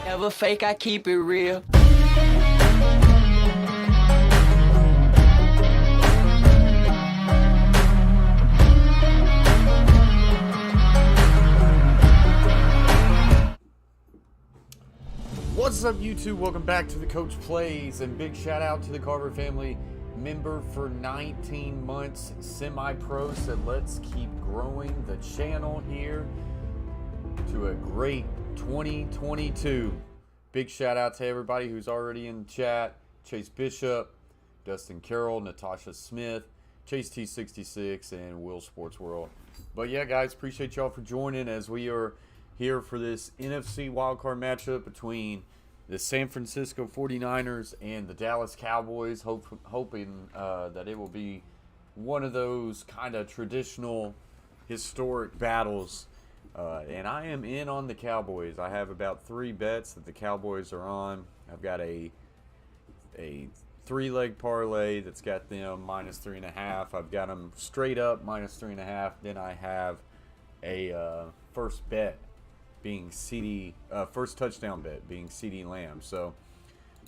Never fake, I keep it real. What's up, YouTube? Welcome back to the Coach Plays, and big shout out to the Carver family member for 19 months, semi-pro. Said let's keep growing the channel here to a great 2022. Big shout out to everybody who's already in the chat: Chase Bishop, Dustin Carroll, Natasha Smith, Chase T66, and Will Sports World. But yeah, guys, appreciate y'all for joining as we are here for this NFC Wildcard matchup between the San Francisco 49ers and the Dallas Cowboys, hoping that it will be one of those kind of traditional historic battles. And I am in on the Cowboys. I have about 3 bets that the Cowboys are on. I've got a 3-leg parlay that's got them -3.5. I've got them straight up -3.5. Then I have a first bet being first touchdown bet being CeeDee Lamb. So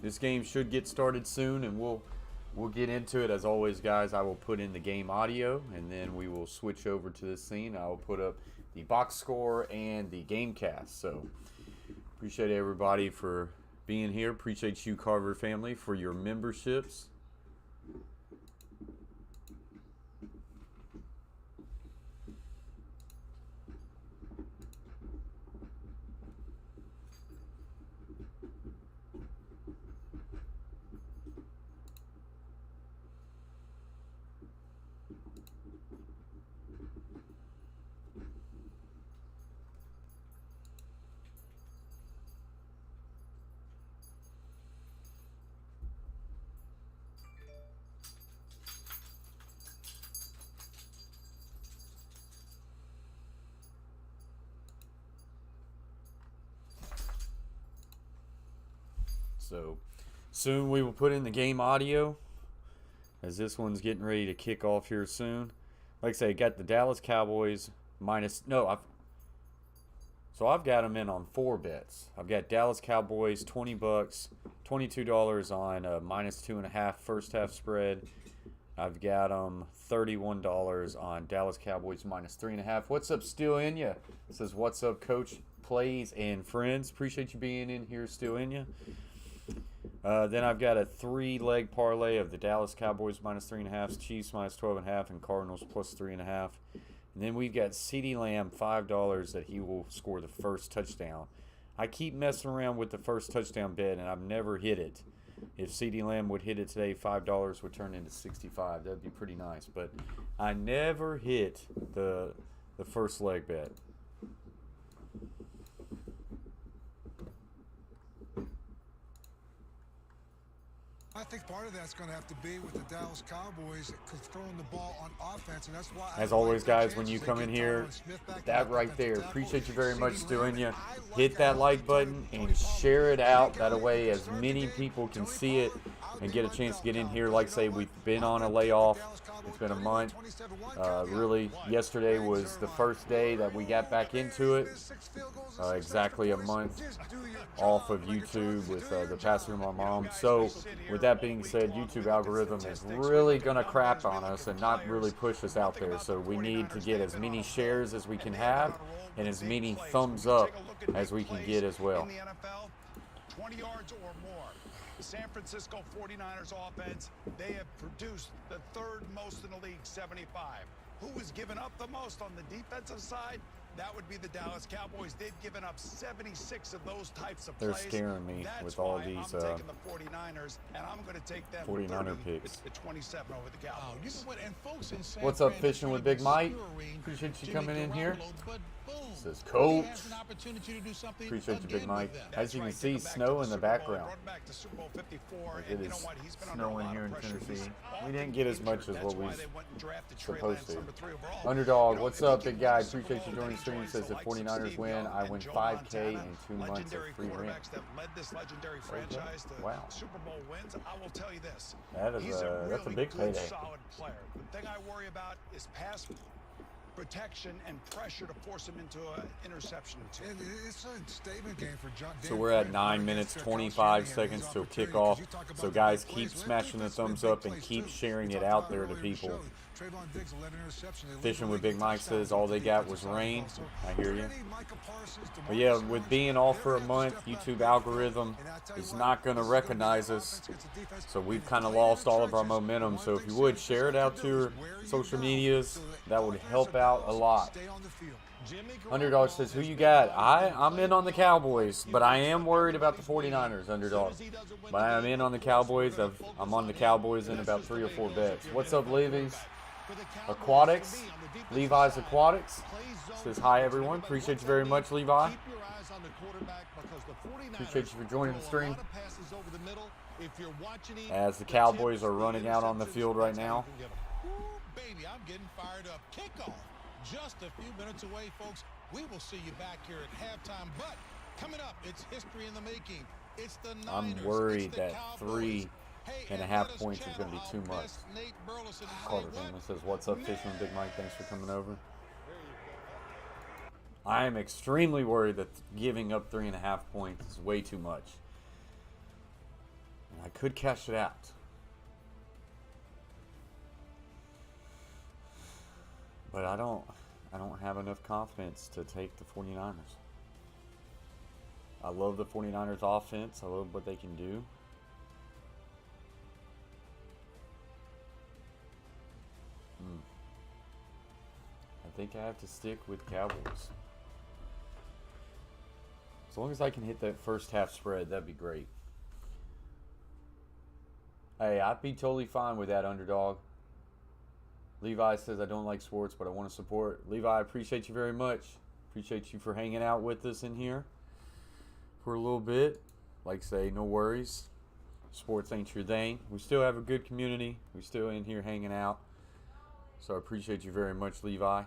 this game should get started soon, and we'll get into it. As always, guys, I will put in the game audio, and then we will switch over to this scene. I will put up the box score and the game cast. So appreciate everybody for being here. Appreciate you, Carver family, for your memberships. So soon we will put in the game audio, as this one's getting ready to kick off here soon. Like I say, got the Dallas Cowboys I've got them in on 4 bets. I've got Dallas Cowboys $20, $22 on a -2.5 first half spread. I've got them $31 on Dallas Cowboys -3.5. What's up, Still In Ya? It says, what's up, Coach Plays and friends? Appreciate you being in here, Still In Ya. Then I've got a 3-leg parlay of the Dallas Cowboys -3.5, Chiefs -12.5, and Cardinals +3.5. And then we've got CeeDee Lamb $5 that he will score the first touchdown. I keep messing around with the first touchdown bet, and I've never hit it. If CeeDee Lamb would hit it today, $5 would turn into 65. That'd be pretty nice. But I never hit the first leg bet. I think part of that's going to have to be with the Dallas Cowboys throwing the ball on offense, and that's why. As always, guys, when you come in here, that right there, appreciate you very much, doing you. Hit that like button and share it out. That way, as many people can see it and get a chance to get in here. Like I say, we've been on a layoff. It's been a month. Really, yesterday was the first day that we got back into it. Exactly a month off of YouTube with the passing of my mom. So with that being said, YouTube algorithm is really going to crap on us and not really push us out there. So we need to get as many shares as we can have and as many thumbs up as we can get as well. 20 yards or more. The San Francisco 49ers offense, they have produced the 3rd most in the league, 75. Who has given up the most on the defensive side? That would be the Dallas Cowboys. They've given up 76 of those types of plays. They're scaring me with all these I'm taking the 49ers, and I'm going to take them 49er picks. The 27 over the Cowboys. What's up, Fishing with Big Mike? Appreciate you coming in here. Says Coach. Appreciate you, Big Mike. As you can see, snow in the background. It is snowing here in Tennessee. We didn't get as much as what we supposed to. Underdog, what's up, big guy? Appreciate you joining the stream. Says if 49ers win, I win $5K in 2 months of free rent. Wow. That is that's a big payday. The thing I worry about is pass protection and pressure to force him into an interception or two. And it's a statement game for John. So we're at 9 minutes, 25 seconds till kickoff. So guys, keep smashing the thumbs up and keep sharing it out there to people. Fishing with Big Mike says all they got was rain. I hear you. But yeah, with being off for a month, YouTube algorithm is not going to recognize us. So we've kind of lost all of our momentum. So if you would, share it out to your social medias. That would help out a lot. Underdog says, who you got? I'm in on the Cowboys, but I am worried about the 49ers, Underdog. But I am in on the Cowboys. I'm on the Cowboys in about 3 or 4 bets. What's up, Levi's? Aquatics. Levi's Aquatics says, hi, everyone. Appreciate you very much, Levi. Appreciate you for joining the stream. As the Cowboys are running out on the field right now. Baby, I'm getting fired up. Kickoff. Just a few minutes away, folks. We will see you back here at halftime. But coming up, it's history in the making. It's the Niners. I'm worried that 3.5 points is going to be too much. Carter family says, what's up, Fishman Big Mike? Thanks for coming over. I am extremely worried that giving up 3.5 points is way too much. And I could cash it out. But I don't have enough confidence to take the 49ers. I love the 49ers offense. I love what they can do. I think I have to stick with Cowboys. As long as I can hit that first half spread, that'd be great. Hey, I'd be totally fine with that, Underdog. Levi says, I don't like sports, but I want to support. Levi, I appreciate you very much. Appreciate you for hanging out with us in here for a little bit. Like I say, no worries. Sports ain't your thing. We still have a good community. We still in here hanging out. So I appreciate you very much, Levi.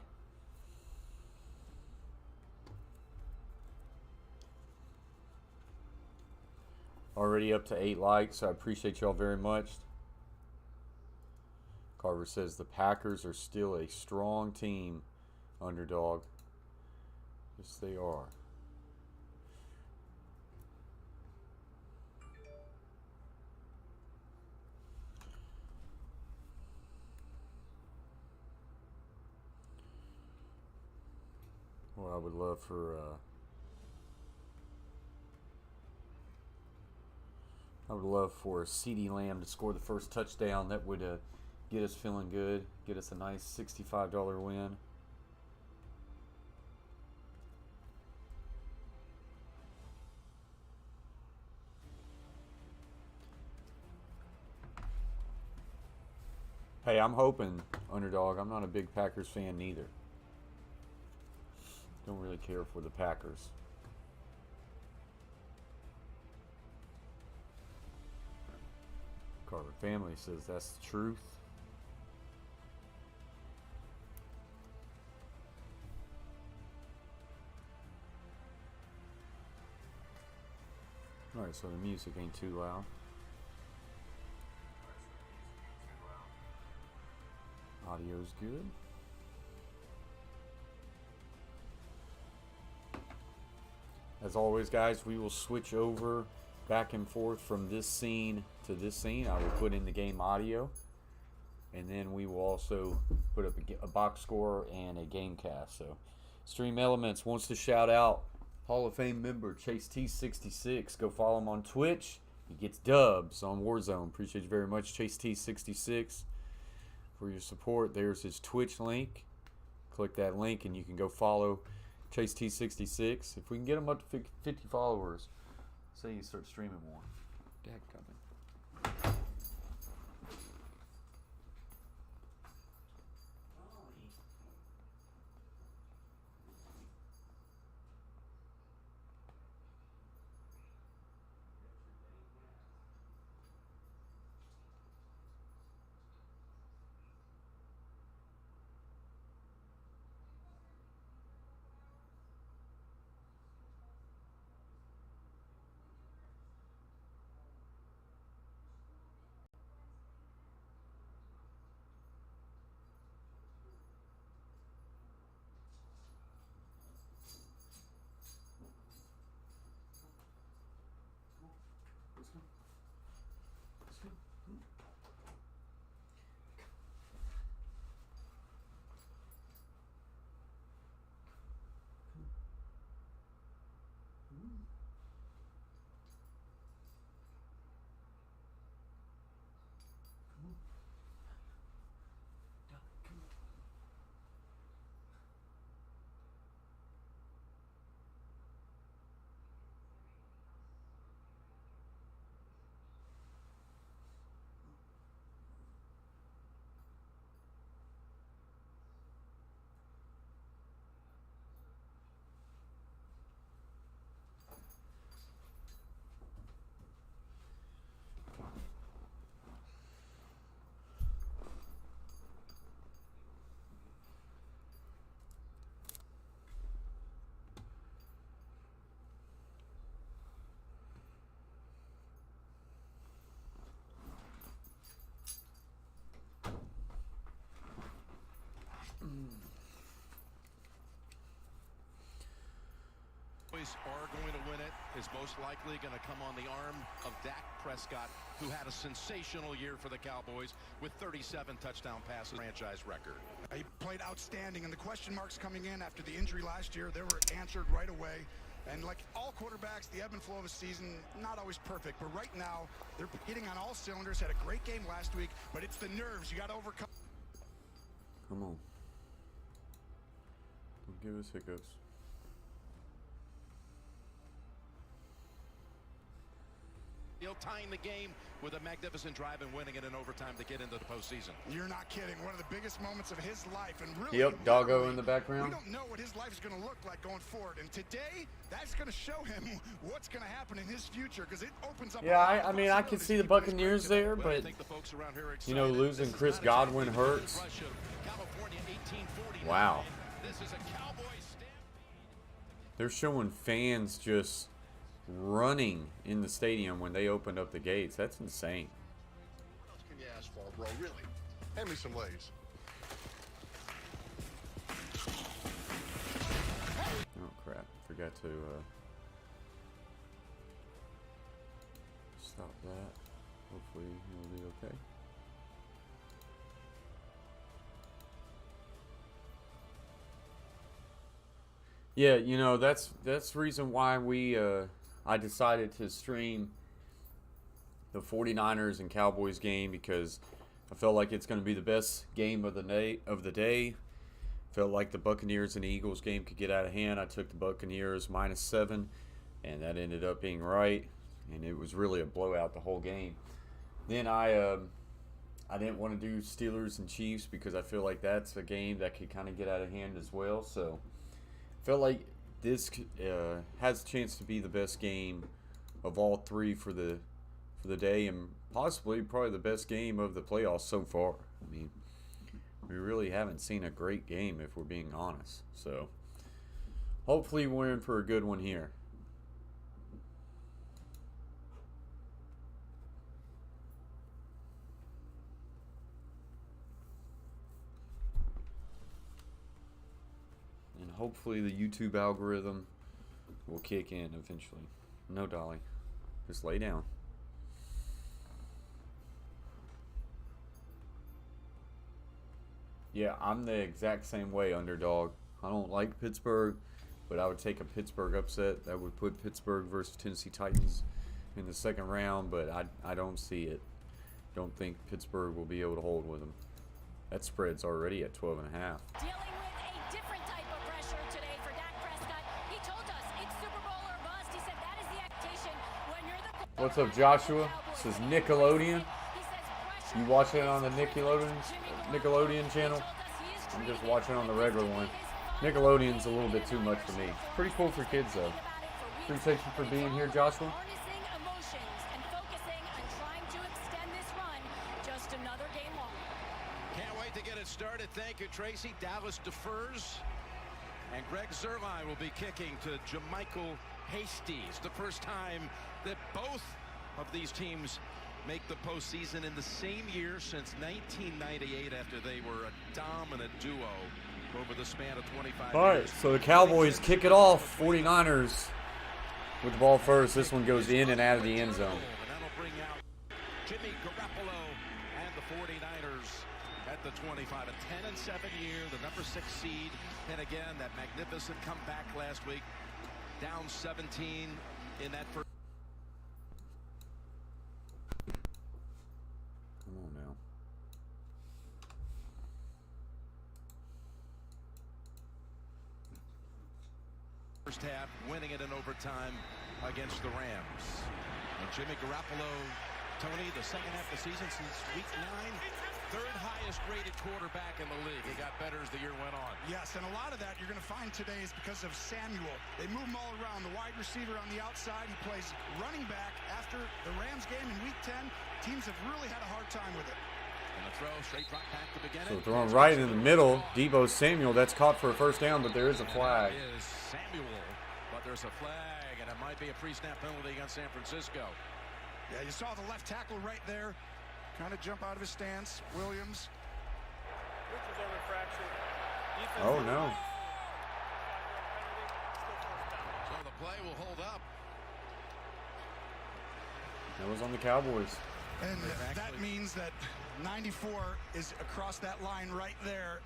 Already up to 8 likes, so I appreciate y'all very much. Carver says the Packers are still a strong team, Underdog. Yes, they are. Well, I would love for CeeDee Lamb to score the first touchdown. That would get us feeling good. Get us a nice $65 win. Hey, I'm hoping, Underdog. I'm not a big Packers fan neither. Don't really care for the Packers. Carver family says that's the truth. Alright, so the music ain't too loud. Audio's good. As always, guys, we will switch over back and forth from this scene to this scene. I will put in the game audio, and then we will also put up a box score and a game cast. So, Stream Elements wants to shout out Hall of Fame member Chase T66. Go follow him on Twitch. He gets dubs on Warzone. Appreciate you very much, Chase T66, for your support. There's his Twitch link. Click that link, and you can go follow Chase T66. If we can get him up to 50 followers, say you start streaming more. Dadgummit. Are going to win it is most likely going to come on the arm of Dak Prescott, who had a sensational year for the Cowboys with 37 touchdown passes, franchise record. He played outstanding, and the question marks coming in after the injury last year, they were answered right away. And like all quarterbacks, the ebb and flow of a season, not always perfect, but right now they're hitting on all cylinders. Had a great game last week, but it's the nerves you got to overcome. Come on. Don't give us hiccups. Tying the game with a magnificent drive and winning it in overtime to get into the postseason. You're not kidding. One of the biggest moments of his life, and really, Yep, doggo in the background. We don't know what his life is going to look like going forward, and today that's going to show him what's going to happen in his future, because it opens up. Yeah, I mean, I can see the Buccaneers there, but you know, losing Chris Godwin hurts. Wow. They're showing fans just running in the stadium when they opened up the gates. That's insane. What else can you ask for, bro? Really? Hand me some Lays. Oh crap, forgot to stop that. Hopefully it'll be okay. Yeah, you know, that's the reason why I decided to stream the 49ers and Cowboys game, because I felt like it's going to be the best game of the day. Felt like the Buccaneers and the Eagles game could get out of hand. I took the Buccaneers -7, and that ended up being right. And it was really a blowout the whole game. Then I didn't want to do Steelers and Chiefs because I feel like that's a game that could kind of get out of hand as well. So felt like this has a chance to be the best game of all three for the day, and possibly probably the best game of the playoffs so far. I mean, we really haven't seen a great game if we're being honest. So hopefully we're in for a good one here. Hopefully the YouTube algorithm will kick in eventually. No, Dolly. Just lay down. Yeah, I'm the exact same way, underdog. I don't like Pittsburgh, but I would take a Pittsburgh upset. That would put Pittsburgh versus Tennessee Titans in the second round, but I don't see it. Don't think Pittsburgh will be able to hold with them. That spread's already at 12.5. What's up, Joshua? This is Nickelodeon. You watching it on the Nickelodeon channel? I'm just watching on the regular one. Nickelodeon's a little bit too much for me. Pretty cool for kids, though. Appreciate you for being here, Joshua. Can't wait to get it started. Thank you, Tracy. Dallas defers. And Greg Zuerlein will be kicking to Jermichael Hasties. The first time that both of these teams make the postseason in the same year since 1998, after they were a dominant duo over the span of 25 years. All right, so the Cowboys kick it off. 49ers with the ball first. This one goes in and out of the end zone. And that'll bring out Jimmy Garoppolo and the 49ers at the 25. A 10-7 year, the number 6 seed. And again, that magnificent comeback last week. Down 17 in that first. Come on now. First half, winning it in overtime against the Rams. And Jimmy Garoppolo, Tony, the second half of the season since week 9, third highest rated quarterback in the league. He got better as the year went on. Yes, and a lot of that you're going to find today is because of Samuel. They move him all around. The wide receiver on the outside, he plays running back. After the Rams game in week 10, teams have really had a hard time with it. And the throw, straight drop back to begin it. So throwing right in the middle, Deebo Samuel. That's caught for a first down, but there is a flag. That is Samuel, but there's a flag, and it might be a pre-snap penalty against San Francisco. Yeah, you saw the left tackle right there, kind of jump out of his stance. Williams. Which was on infraction. Oh, no. So the play will hold up. That was on the Cowboys. And that means that 94 is across that line right there.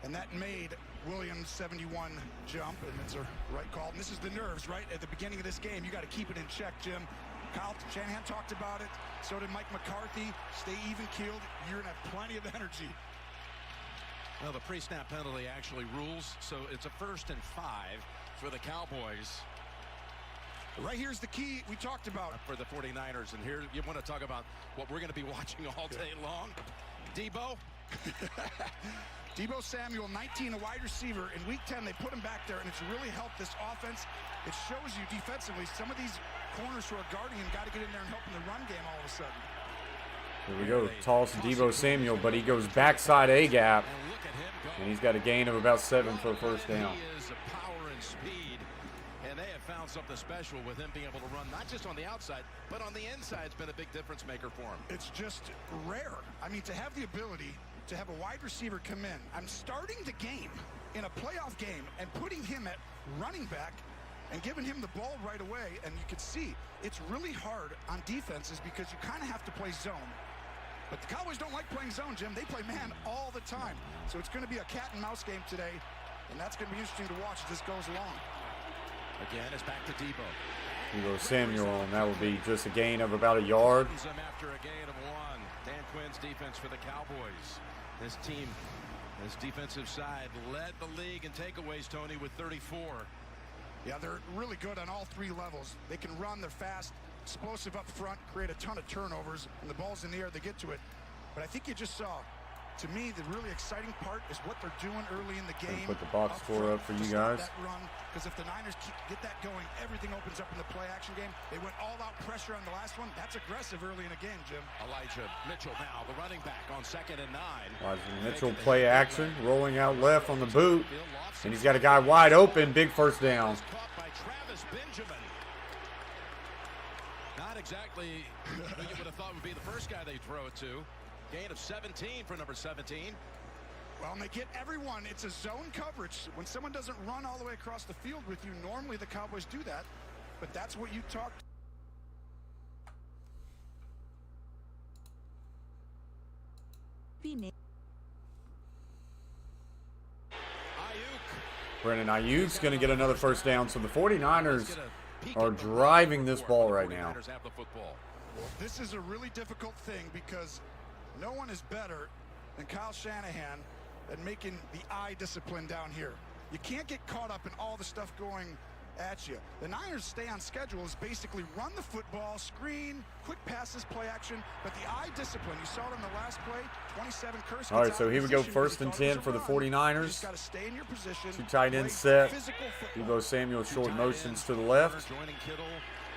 And that made Williams' 71 jump, and it's a right call. And this is the nerves, right? At the beginning of this game, you got to keep it in check, Jim. Kyle Shanahan talked about it. So did Mike McCarthy. Stay even-keeled. You're going to have plenty of energy. Well, the pre-snap penalty actually rules, so it's a 1st and 5 for the Cowboys. Right here's the key we talked about. For the 49ers, and here you want to talk about what we're going to be watching all day long. Debo. Debo Samuel, 19, a wide receiver. In week 10, they put him back there, and it's really helped this offense. It shows you defensively, some of these corners who are guarding him got to get in there and help in the run game all of a sudden. Here we go. Toss to Debo Samuel, but he goes backside A-gap, and he's got a gain of about 7 for a first down. He is a power and speed, and they have found something special with him being able to run, not just on the outside, but on the inside. It's been a big difference maker for him. It's just rare. I mean, to have the ability to have a wide receiver come in. I'm starting the game in a playoff game and putting him at running back and giving him the ball right away. And you can see it's really hard on defenses because you kind of have to play zone. But the Cowboys don't like playing zone, Jim. They play man all the time. So it's going to be a cat and mouse game today. And that's going to be interesting to watch as this goes along. Again, it's back to Debo. Debo Samuel, and that will be just a gain of about a yard. After a gain of 1. Dan Quinn's defense for the Cowboys. This team, this defensive side, led the league in takeaways, Tony, with 34. Yeah, they're really good on all 3 levels. They can run, they're fast, explosive up front, create a ton of turnovers. When the ball's in the air, they get to it. But I think you just saw, to me, the really exciting part is what they're doing early in the game. Put the box score up for you guys. Because if the Niners get that going, everything opens up in the play-action game. They went all-out pressure on the last one. That's aggressive early in the game, Jim. Elijah Mitchell now, the running back on 2nd and 9. Elijah Mitchell play action, rolling out left on the boot. And he's got a guy wide open, big first down. Caught by Travis Benjamin. Not exactly who you would have thought would be the first guy they throw it to. Gain of 17 for number 17. Well, and they get everyone. It's a zone coverage. When someone doesn't run all the way across the field with you, normally the Cowboys do that. But that's what you talked. Brandon Ayuk's going to get another first down. So the 49ers are driving this ball right now. Well, this is a really difficult thing because no one is better than Kyle Shanahan at making the eye discipline down here. You can't get caught up in all the stuff going at you. The Niners stay on schedule is basically run the football, screen, quick passes, play action, but the eye discipline, you saw it in the last play, 27 curse. All right, so here we go, 1st and 10 for the 49ers. Got to stay in your position. 2 tight end set. Debo Samuel short motions to the left.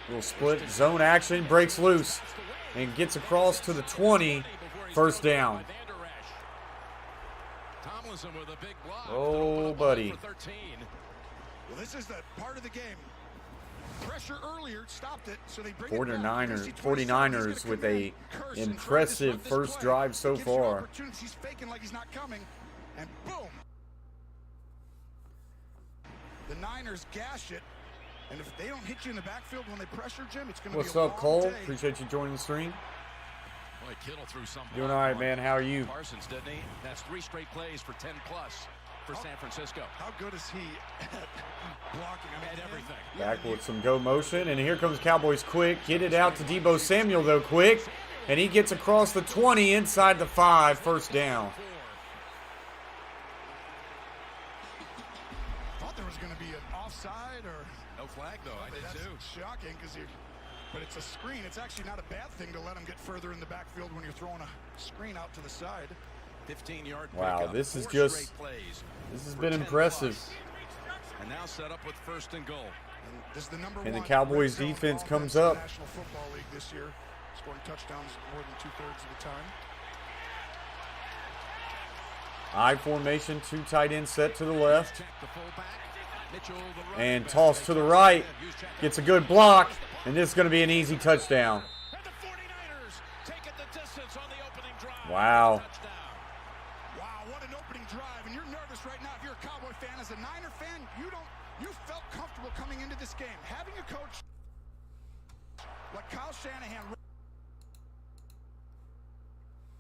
Little split, zone action, breaks loose, and gets across to the 20, first down. Oh, buddy. Well, this is the part of the game. Pressure earlier stopped it, so they bring 49ers with a impressive first drive so far. He's faking like he's not coming, and boom. The Niners gash it, and if they don't hit you in the backfield when they pressure, Jim, it's going to be a long day. What's up, Cole? Appreciate you joining the stream. Boy, Kittle threw some. Doing all right, man. How are you? Parsons, didn't he? That's 3 straight plays for 10+ for San Francisco. How good is he at blocking? I mean, at everything. Back with some go motion, and here comes Cowboys quick. Get it out to Debo Samuel, though, quick. And he gets across the 20, inside the 5, first down. Thought there was going to be an offside or... No flag, though. I did, too. Shocking, because but it's a screen. It's actually not a bad thing to let him get further in the backfield when you're throwing a screen out to the side. 15-yard wow, pickup, this is 4 just, straight plays this has for been 10+. impressive. And now set up with 1st and goal. And this is the number And the one Cowboys red zone defense offense comes in the up. National Football League this year, scoring touchdowns more than 2/3 of the time. I formation, 2 tight end set to the left. And toss to the right. Gets a good block. And this is going to be an easy touchdown. Wow, Wow. what an opening drive. And you're nervous right now if you're a Cowboy fan. As a Niner fan, you felt comfortable coming into this game. Having a coach like Kyle Shanahan,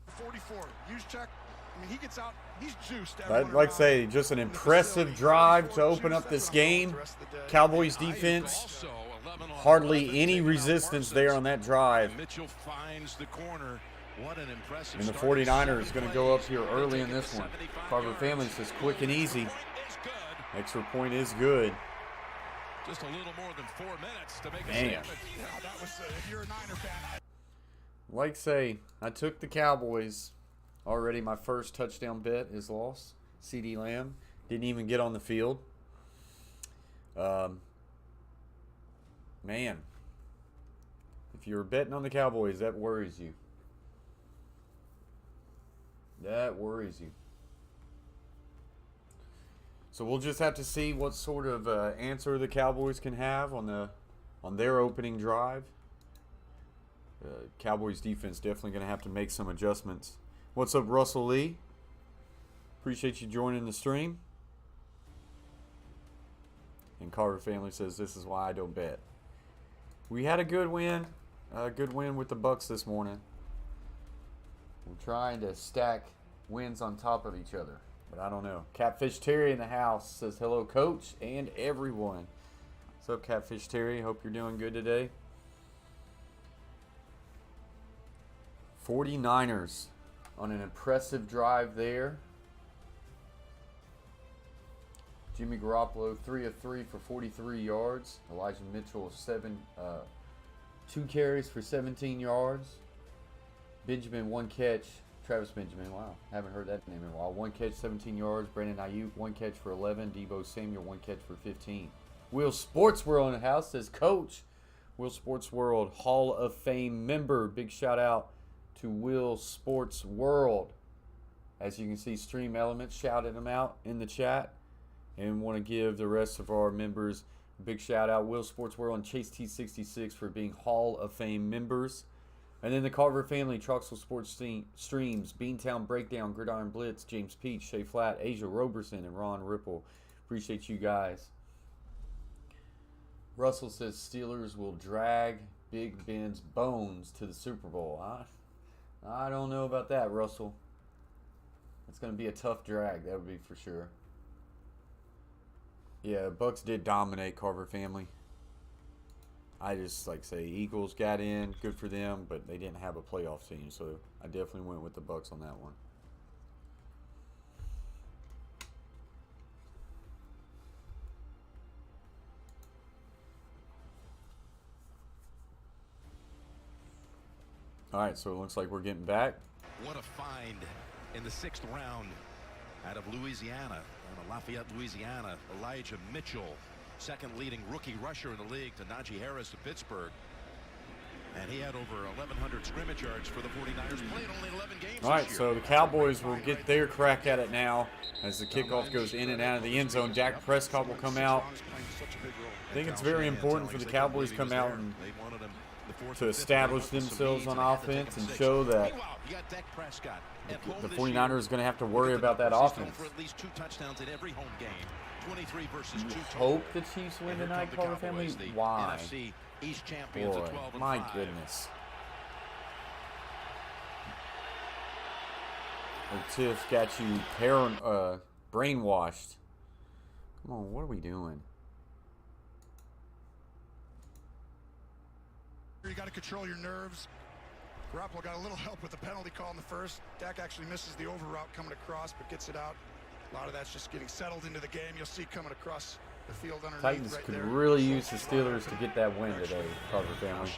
44, use check. I mean, he gets out, he's juiced. I'd like to say, just an impressive drive to open up this game. Cowboys defense, hardly any resistance there on that drive. Mitchell finds the corner. What an impressive And the start. 49ers going to go up here early in this one. Carver family says quick and easy. Extra point is good. Just a little more than 4 minutes to make a Man. statement. Yeah, that was, if you're a Niner fan, Like say, I took the Cowboys. Already my first touchdown bet is lost. CD Lamb didn't even get on the field. Man, if you're betting on the Cowboys, that worries you. That worries you. So we'll just have to see what sort of answer the Cowboys can have on their opening drive. Cowboys defense definitely going to have to make some adjustments. What's up, Russell Lee? Appreciate you joining the stream. And Carver family says this is why I don't bet. We had a good win with the Bucks this morning. We're trying to stack wins on top of each other, but I don't know. Catfish Terry in the house says hello, coach, and everyone. What's up, Catfish Terry? Hope you're doing good today. 49ers on an impressive drive there. Jimmy Garoppolo 3 of 3 for 43 yards. Elijah Mitchell 2 carries for 17 yards. Benjamin 1 catch. Travis Benjamin, wow, haven't heard that name in a while. 1 catch, 17 yards. Brandon Ayuk 1 catch for 11. Deebo Samuel 1 catch for 15. Will Sports World in the house says, Coach, Will Sports World Hall of Fame member. Big shout out to Will Sports World. As you can see, Stream Elements shouted him out in the chat. And want to give the rest of our members a big shout out. Will Sports World and Chase T66 for being Hall of Fame members. And then the Carver family, Troxel Sports Streams, Beantown Breakdown, Gridiron Blitz, James Peach, Shay Flat, Asia Roberson, and Ron Ripple. Appreciate you guys. Russell says Steelers will drag Big Ben's bones to the Super Bowl. I don't know about that, Russell. It's going to be a tough drag, that would be for sure. Yeah, Bucks did dominate, Carver family. I just like say Eagles got in, good for them, but they didn't have a playoff team, so I definitely went with the Bucks on that one. All right, so it looks like we're getting back. What a find in the 6th round out of Louisiana, out of Lafayette, Louisiana. Elijah Mitchell, second leading rookie rusher in the league to Najee Harris of Pittsburgh. And he had over 1,100 scrimmage yards for the 49ers, played only 11 games. All right, so the Cowboys will get their crack at it now as the kickoff goes in and out of the end zone. Dak Prescott will come out. I think it's very important for the Cowboys to come out and to establish themselves on offense and show that the 49ers are going to have to worry about that offense. Hope the Chiefs win tonight, Carver family. Why? Boy, my goodness. The Tiff got you brainwashed. Come on, what are we doing? You got to control your nerves. Garoppolo got a little help with the penalty call in the first. Dak actually misses the over route coming across, but gets it out. A lot of that's just getting settled into the game. You'll see coming across the field underneath. Titans right could there. really use the Steelers to get that win today, Carver family.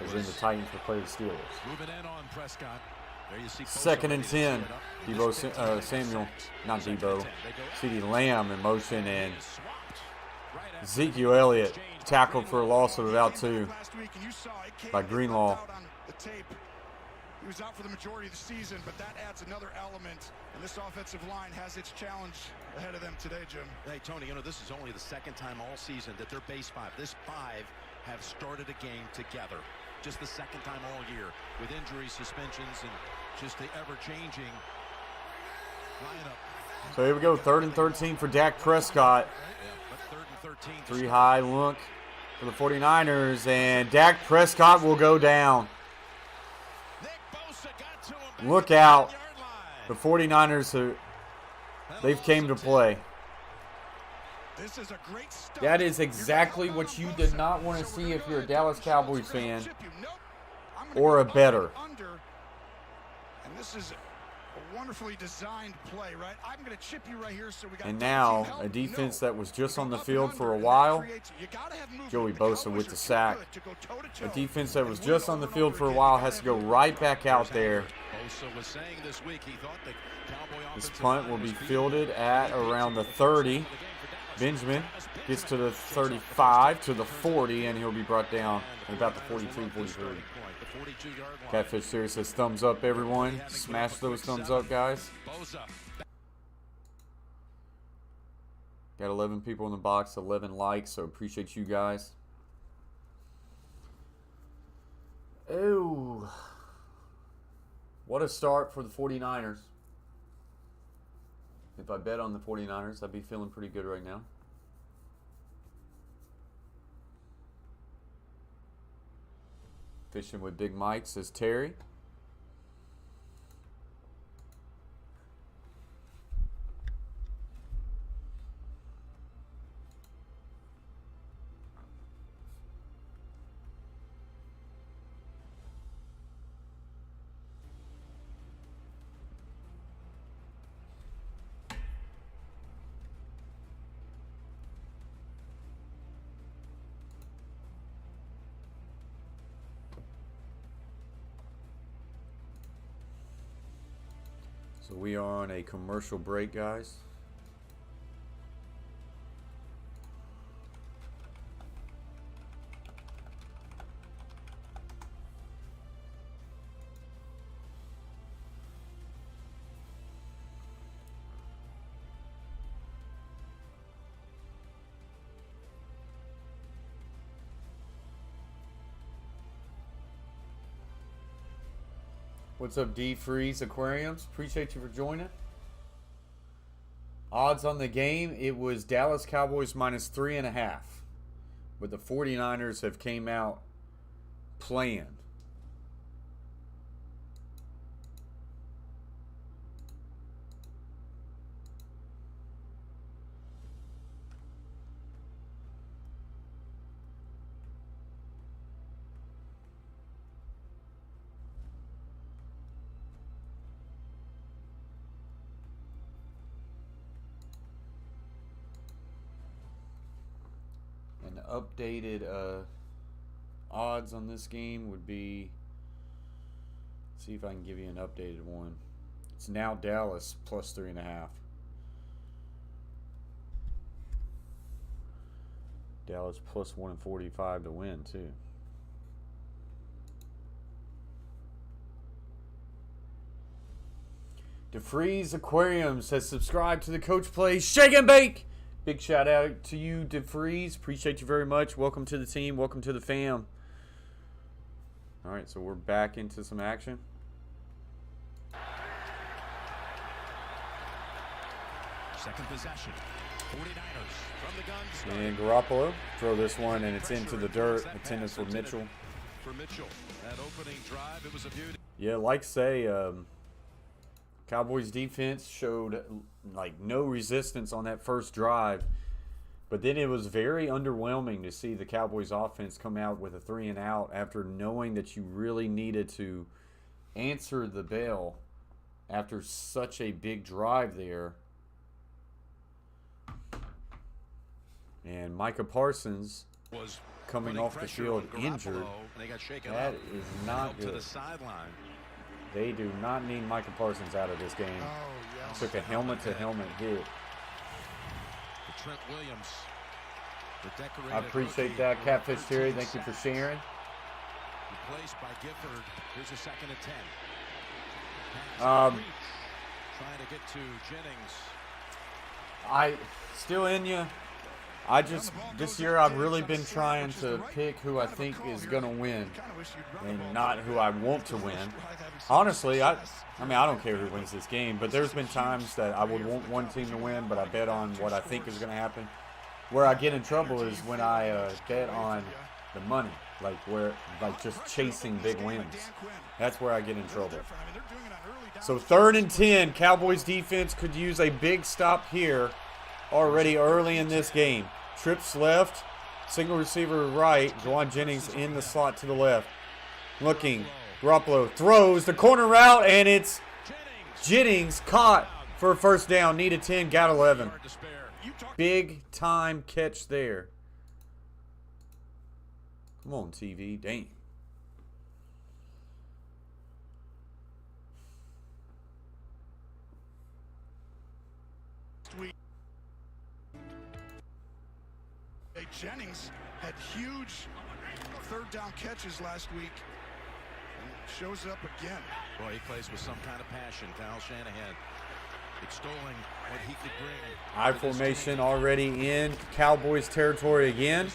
As in the Titans will play the Steelers. Moving in on Prescott. There you see 2nd and 10. Deebo Samuel, not Deebo. CeeDee Lamb in motion, and Ezekiel Elliott tackled for a loss of about 2 by Greenlaw. He was out for the majority of the season, but that adds another element, and this offensive line has its challenge ahead of them today, Jim. Hey, Tony, you know, this is only the 2nd time all season that their base 5, this 5, have started a game together. Just the 2nd time all year, with injuries, suspensions, and just the ever-changing lineup. So here we go, 3rd and 13 for Dak Prescott. 3 high look for the 49ers, and Dak Prescott will go down. Look out. The 49ers, they've came to play. That is exactly what you did not want to see if you're a Dallas Cowboys fan or a bettor. And this is a wonderfully designed play, right? I'm going to chip you right here, so we got. And now a defense that was just on the field for a while. Joey Bosa with the sack. A defense that was just on the field for a while has to go right back out there. This punt will be fielded at around the 30. Benjamin gets to the 35, to the 40, and he'll be brought down at about the 42, 43. Catfish Series says thumbs up, everyone. Smash those thumbs up, guys. Got 11 people in the box, 11 likes, so appreciate you guys. Oh, what a start for the 49ers. If I bet on the 49ers, I'd be feeling pretty good right now. Fishing with Big Mike, says Terry. So we are on a commercial break, guys. What's up, D Freeze Aquariums? Appreciate you for joining. Odds on the game, it was Dallas Cowboys -3.5. But the 49ers have came out playing. Updated odds on this game would be, see if I can give you an updated one. It's now Dallas +3.5. Dallas +145 to win too. DeFreeze Aquariums has subscribed to the Coach Plays Shake and Bake. Big shout out to you, DeFreeze. Appreciate you very much. Welcome to the team. Welcome to the fam. All right, so we're back into some action. Second possession. 49ers from the guns. And Garoppolo throw this one, and it's into the dirt. Attendance for Mitchell. For Mitchell, that opening drive, it was a beauty. Yeah, like say, Cowboys defense showed like no resistance on that first drive, but then it was very underwhelming to see the Cowboys offense come out with a 3-and-out after knowing that you really needed to answer the bell after such a big drive there. And Micah Parsons was coming off the field injured. That is not good. To the sideline. They do not need Micah Parsons out of this game. Oh, yes. Took a helmet-to-helmet hit. Trent Williams. I appreciate that, Catfish Terry. Thank you for sharing. Replaced by Gifford. Here's a 2nd and 10. Trying to get to Jennings. I still in you. This year I've really been trying to pick who I think is going to win and not who I want to win. Honestly, I mean, I don't care who wins this game, but there's been times that I would want one team to win, but I bet on what I think is going to happen. Where I get in trouble is when I bet on the money, like just chasing big wins. That's where I get in trouble. So 3rd and 10, Cowboys defense could use a big stop here already early in this game. Trips left, single receiver right, Juwan Jennings in the slot to the left. Looking, Garoppolo throws the corner route, and it's Jennings caught for a first down. Needed 10, got 11. Big time catch there. Come on, TV. Dang. Jennings had huge 3rd down catches last week and shows up again. Boy, he plays with some kind of passion. Kyle Shanahan extolling what he could bring. High formation already in Cowboys territory again.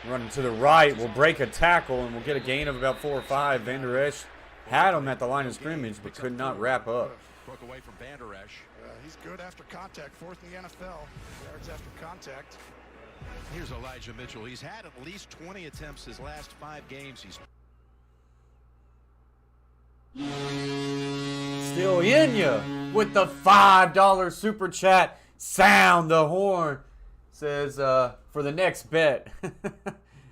Running to the right, will break a tackle and we'll get a gain of about 4 or 5. Van Der Esch had him at the line of scrimmage but could not wrap up. Broke away from Van Der Esch. He's good after contact, 4th in the NFL. Yards after contact. Here's Elijah Mitchell. He's had at least 20 attempts his last 5 games. He's Still in ya with the $5 super chat. Sound the horn. Says for the next bet.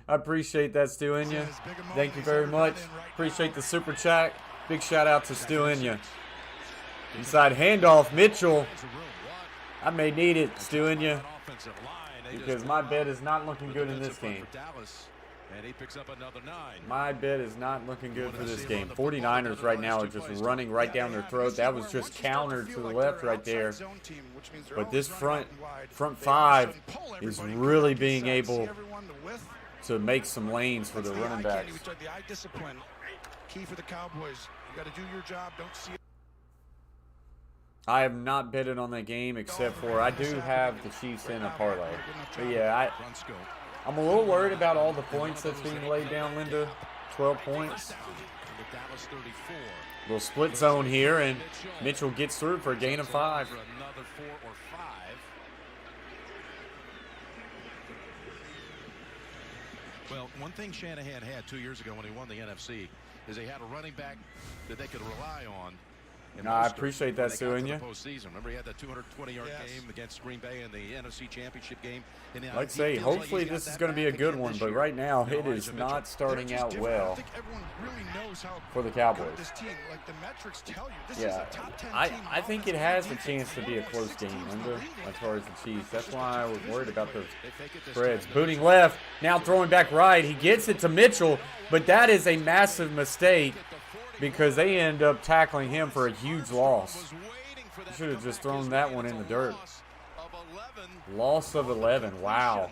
I appreciate that, Still in ya. Thank you very much. Appreciate the super chat. Big shout out to Still in ya. Inside handoff, Mitchell. I may need it, Still in ya, because my bet is not looking good in this game. My bet is not looking good for this game. 49ers right now are just running right down their throat. That was just countered to the left right there. But this front 5 is really being able to make some lanes for the running backs. Key for the Cowboys. You got to do your job. Don't see it. I have not betted on that game except for I do have the Chiefs in a parlay. But yeah, I'm a little worried about all the points that's being laid down, Linda. 12 points. Little split zone here, and Mitchell gets through for a gain of 5. Well, one thing Shanahan had 2 years ago when he won the NFC is they had a running back that they could rely on. No, I appreciate that, Suing you. Remember, he had that 220-yard game against Green Bay in the NFC Championship game. Like I say, hopefully this is going to be a good one, but right now it is not starting out well for the Cowboys. Yeah, I think it has a chance to be a close game, Linda, as far as the Chiefs. That's why I was worried about those spreads. Booting left, now throwing back right. He gets it to Mitchell, but that is a massive mistake, because they end up tackling him for a huge loss. Should have just thrown that one in the dirt. Loss of 11. Wow.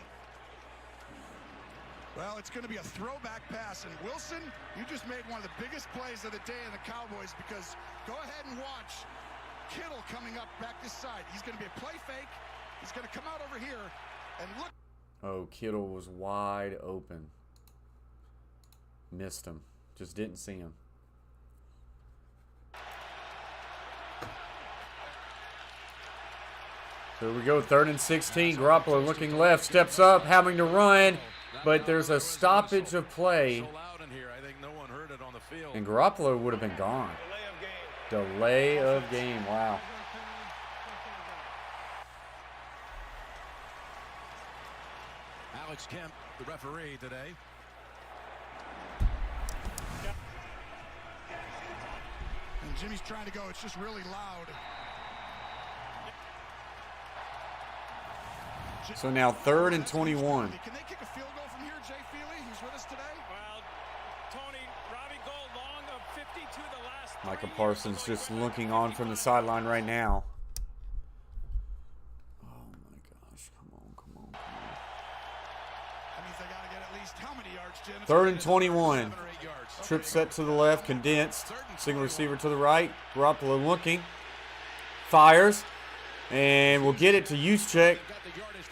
Well, it's going to be a throwback pass. And Wilson, you just made one of the biggest plays of the day in the Cowboys, because go ahead and watch Kittle coming up back this side. He's going to be a play fake. He's going to come out over here and look. Oh, Kittle was wide open. Missed him. Just didn't see him. Here we go, 3rd and 16. Garoppolo looking left, steps up, having to run, but there's a stoppage of play. And Garoppolo would have been gone. Delay of game, wow. Alex Kemp, the referee today. And Jimmy's trying to go. It's just really loud. So now 3rd and 21. Can they kick a field goal from here, Jay Feely? He's with us today. Well, Tony, Robbie goal long of 52 the last. Micah Parsons just looking on from the sideline right now. Oh my gosh, come on. That means they got to get at least how many yards, Jim? 3rd and 21. Trip set to the left, condensed. Single receiver to the right. Garoppolo looking. Fires. And we'll get it to Juszczyk.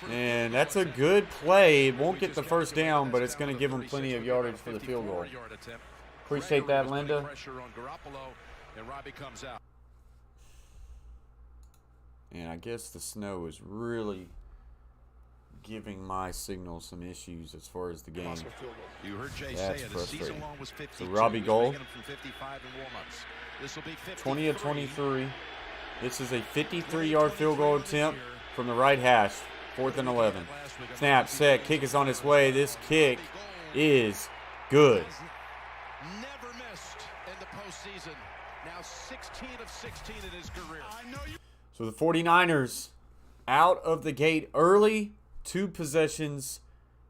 And that's a good play. It won't get the first down, but it's going to give them plenty of yardage for the field goal. Appreciate that, Linda. And I guess the snow is really giving my signal some issues as far as the game. You heard Jay That's say it. frustrating. Season long was 52. So Robbie Gold, 20 of 23. This is a 53-yard field goal attempt from the right hash. 4th and 11. Snap, set, kick is on its way. This kick is good. Never missed in the postseason. Now 16 of 16 in his career. So the 49ers out of the gate early. 2 possessions,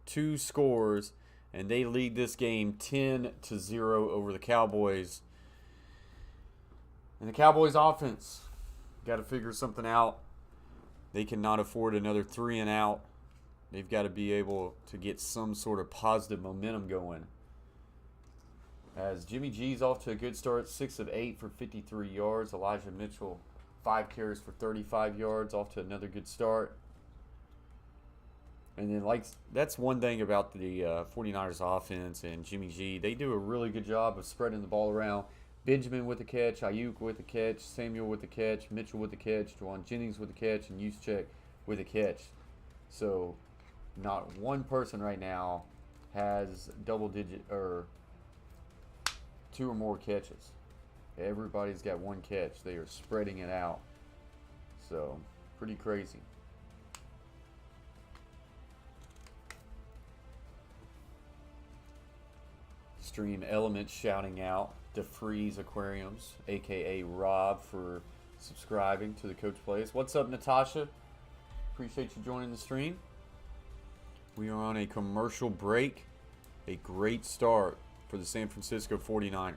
2 scores, and they lead this game 10-0 over the Cowboys. And the Cowboys offense got to figure something out. They cannot afford another 3 and out. They've got to be able to get some sort of positive momentum going. As Jimmy G's off to a good start, 6 of 8 for 53 yards. Elijah Mitchell, 5 carries for 35 yards, off to another good start. And then, that's one thing about the 49ers offense and Jimmy G. They do a really good job of spreading the ball around. Benjamin with the catch, Ayuk with the catch, Samuel with the catch, Mitchell with the catch, Juwan Jennings with the catch, and Juszczyk with the catch. So, not one person right now has double-digit or 2 or more catches. Everybody's got 1 catch. They are spreading it out. So, pretty crazy. Stream Elements shouting out DeFreeze Aquariums, a.k.a. Rob, for subscribing to the Coach Plays. What's up, Natasha? Appreciate you joining the stream. We are on a commercial break. A great start for the San Francisco 49ers.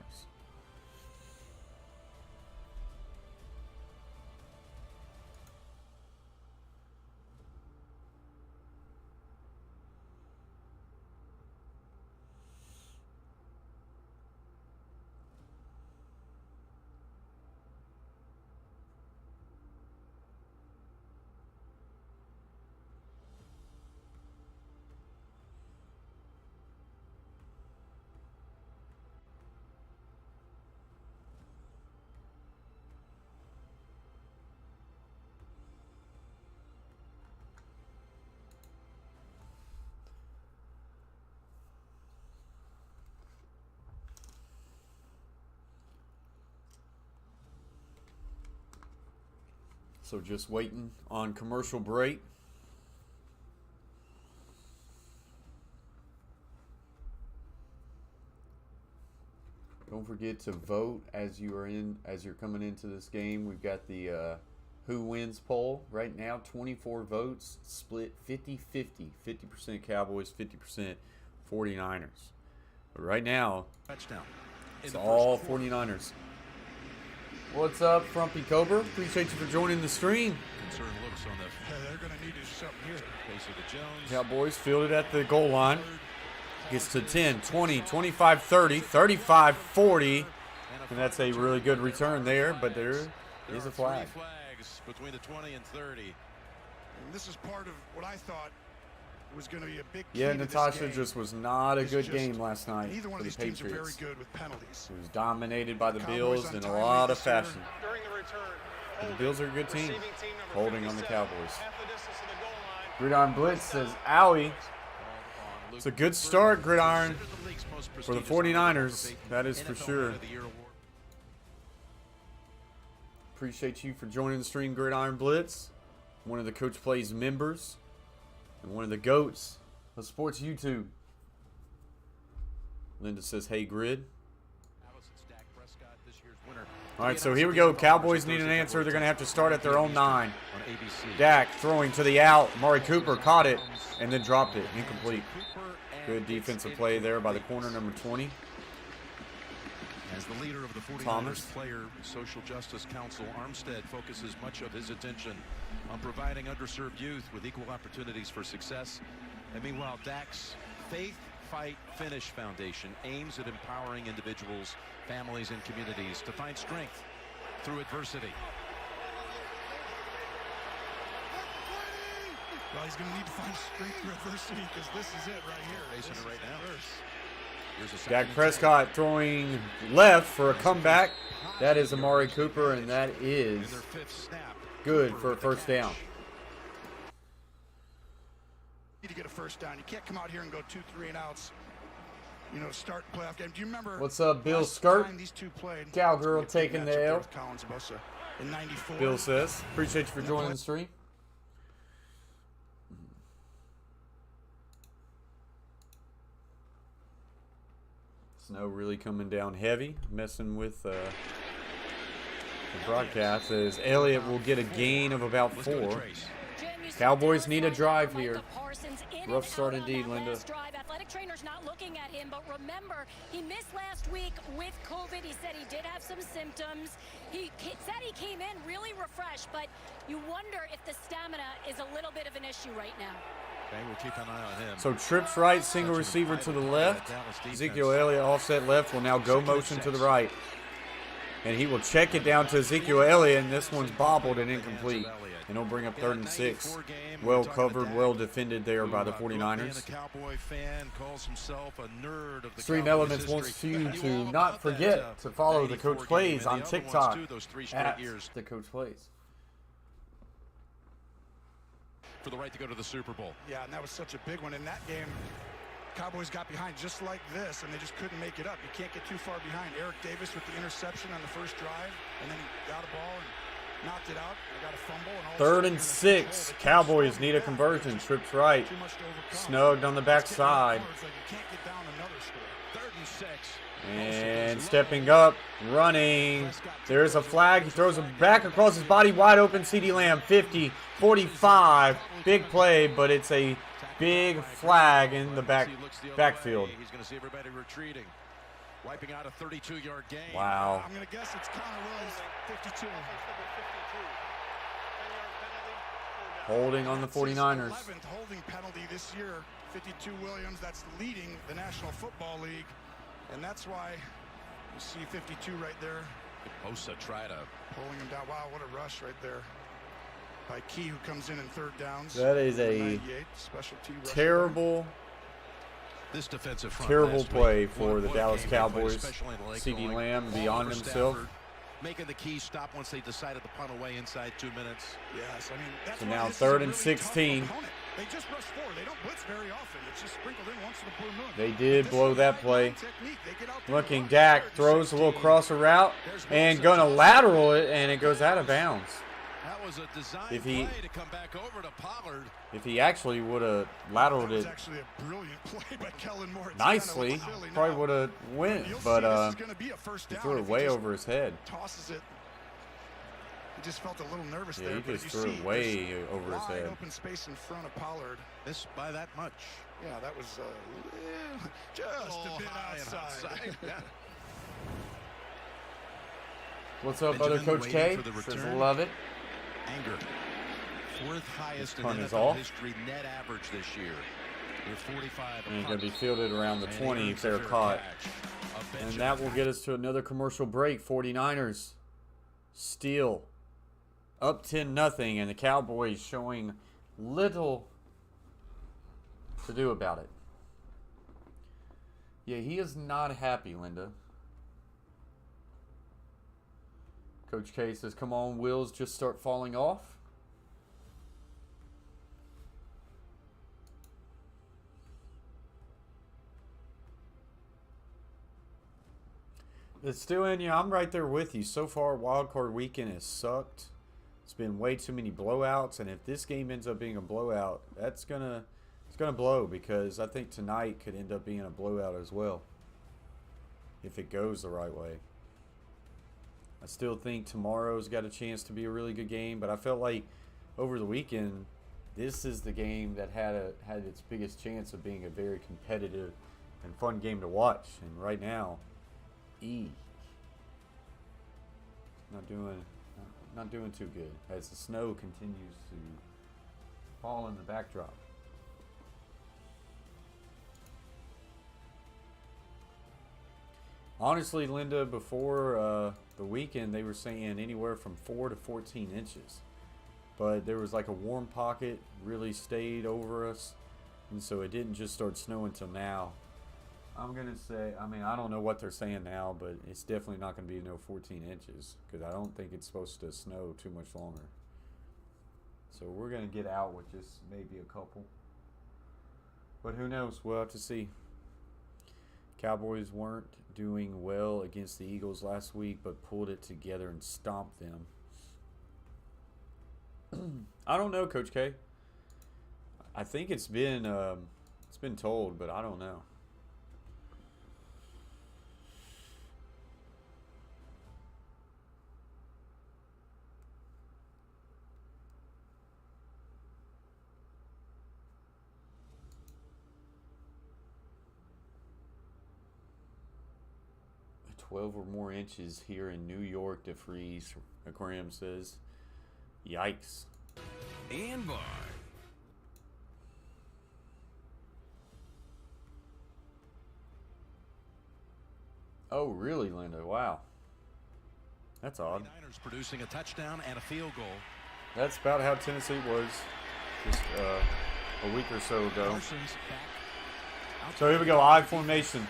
So just waiting on commercial break. Don't forget to vote as you're coming into this game. We've got the Who Wins poll right now. 24 votes, split 50-50. 50% Cowboys, 50% 49ers. But right now, Touchdown. it's all 49ers. What's up, Frumpy Cobra? Appreciate you for joining the stream. Concerned looks on the They're going to need to do something here. face of the Jones. Cowboys fielded at the goal line. Gets to 10, 20, 25, 30, 35, 40. And that's a really good return there, but there is a flag. 3 flags between the 20 and 30. And this is part of what I thought was going to be a big key Yeah, to this Natasha game. just was not a It's good just- game last night Neither one for of the these teams are very Patriots. good with penalties. It was dominated by the Cowboys Bills in a untimely lot of this year. fashion. During the return, But the Bills are a good team, receiving team number holding on the 57, Cowboys. half the distance to the goal line. Gridiron Blitz says, owie. It's a good start, Gridiron, for the 49ers. That is for sure. Appreciate you for joining the stream, Gridiron Blitz. One of the Coach Plays members. And one of the GOATs of sports YouTube. Linda says, hey, Grid. All right, so here we go. Cowboys need an answer. They're going to have to start at their own 9. Dak throwing to the out. Mari Cooper caught it and then dropped it. Incomplete. Good defensive play there by the corner, number 20. As the leader of the 49ers Thomas. Player Social Justice Council, Armstead focuses much of his attention on providing underserved youth with equal opportunities for success. And meanwhile, Dak's Faith, Fight, Finish Foundation aims at empowering individuals, families, and communities to find strength through adversity. Well, he's going to need to find strength through adversity because this is it right here. Facing it right now. Here's a Dak second and Prescott throwing left for a comeback. That is Amari Cooper, and that 10 is in their 5th snap. good Cooper for a with the first catch. down. Need to get a first down. You can't come out here and go 2 3 and outs. You know, start playoff game. Do you remember? What's up, Bill last Skirt? time these two played? Cowgirl Big taking matchup the there L. with Collins and Bosa in '94. Bill says, appreciate you for joining the stream. Snow really coming down heavy, messing with the broadcast as Elliott will get a gain of about 4. Cowboys need a drive here. Rough start indeed, Linda. Athletic trainer's not looking at him, but remember, he missed last week with COVID. He said he did have some symptoms. He said he came in really refreshed, but you wonder if the stamina is a little bit of an issue right now. Okay, we'll keep an eye on him. So trips right, single receiver to the left. Ezekiel Elliott offset left will now go motion to the right. And he will check it down to Ezekiel Elliott, and this one's bobbled and incomplete. And he'll bring up 3rd and 6. Well covered, well defended there by the 49ers. Stream Elements wants you to not forget to follow the Coach Plays on TikTok at the Coach Plays. For the right to go to the Super Bowl. Yeah, and that was such a big one. In that game, Cowboys got behind just like this, and they just couldn't make it up. You can't get too far behind. Eric Davis with the interception on the first drive, and then he got a ball and knocked it out. They got a fumble. And 3rd and 6. Cowboys need a conversion. Trips right. Snugged on the backside. And stepping up, running. There's a flag. He throws it back across his body, wide open. CeeDee Lamb, 50, 45. Big play, but it's a big flag in the backfield. He's going to see everybody retreating. Wiping out a 32-yard gain. Wow. I'm going to guess it's Connor Williams, 52. Holding on the 49ers. 11th holding penalty this year. 52 Williams. That's leading the National Football League. And that's why you see 52 right there. Bosa try to pulling him down. Wow, what a rush right there by Key, who comes in 3rd downs. That is a terrible, this defensive front terrible play for the Dallas Cowboys. CeeDee Lamb beyond himself. Making the Key stop once they decided to punt away inside 2 minutes. Yes, I mean, that's so why now this 3rd is a and really 16. tough opponent. They just rush forward. They don't blitz very often. It's just sprinkled in once in a blue moon. They did blow that play. They get out there Looking, and Dak run. throws a little crosser route and gonna lateral it, and it goes out of bounds. That was a design If he- play to come back over to Pollard. If he actually would have lateraled That was it actually a brilliant play by Kellen Moore. It's nicely, kinda silly probably now. would have went, You'll but see this is gonna be a first he down threw it if he way just over his head. tosses it. He just felt a little nervous Yeah, there. he but just you threw it see way there's over his wide head. open space in front of Pollard. This by that much. Yeah, that was just a bit outside. Yeah. What's up, Benjamin other Coach waiting K? for the Says return. love it. Anger. 4th highest in punt is NFL off. history net average this year. With 45. And he's going to be fielded around the And 20 he if they're earns a fair caught. catch. A And Benjamin. that will get us to another commercial break. 49ers steal up 10-0, and the Cowboys showing little to do about it. Yeah, he is not happy, Linda. Coach K says, come on, wheels just start falling off. It's still in you. I'm right there with you. So far, wildcard weekend has sucked. It's been way too many blowouts, and if this game ends up being a blowout, it's gonna blow, because I think tonight could end up being a blowout as well if it goes the right way. I still think tomorrow's got a chance to be a really good game, but I felt like over the weekend, this is the game that had its biggest chance of being a very competitive and fun game to watch. And right now, not doing too good as the snow continues to fall in the backdrop. Honestly, Linda, before the weekend, they were saying anywhere from 4 to 14 inches. but there was like a warm pocket really stayed over us, and so it didn't just start snowing till now. I'm going to say, I mean, I don't know what they're saying now, but it's definitely not going to be no 14 inches because I don't think it's supposed to snow too much longer. So we're going to get out with just maybe a couple. But who knows? We'll have to see. Cowboys weren't doing well against the Eagles last week, but pulled it together and stomped them. I don't know, Coach K. I think it's been told, but I don't know. – 12 or more inches here in New York to freeze, Aquarium says. Yikes. And by. Oh, really, Linda? Wow. That's odd. Niners producing a touchdown and a field goal. That's about how Tennessee was just a week or so ago. So here we go, I formation.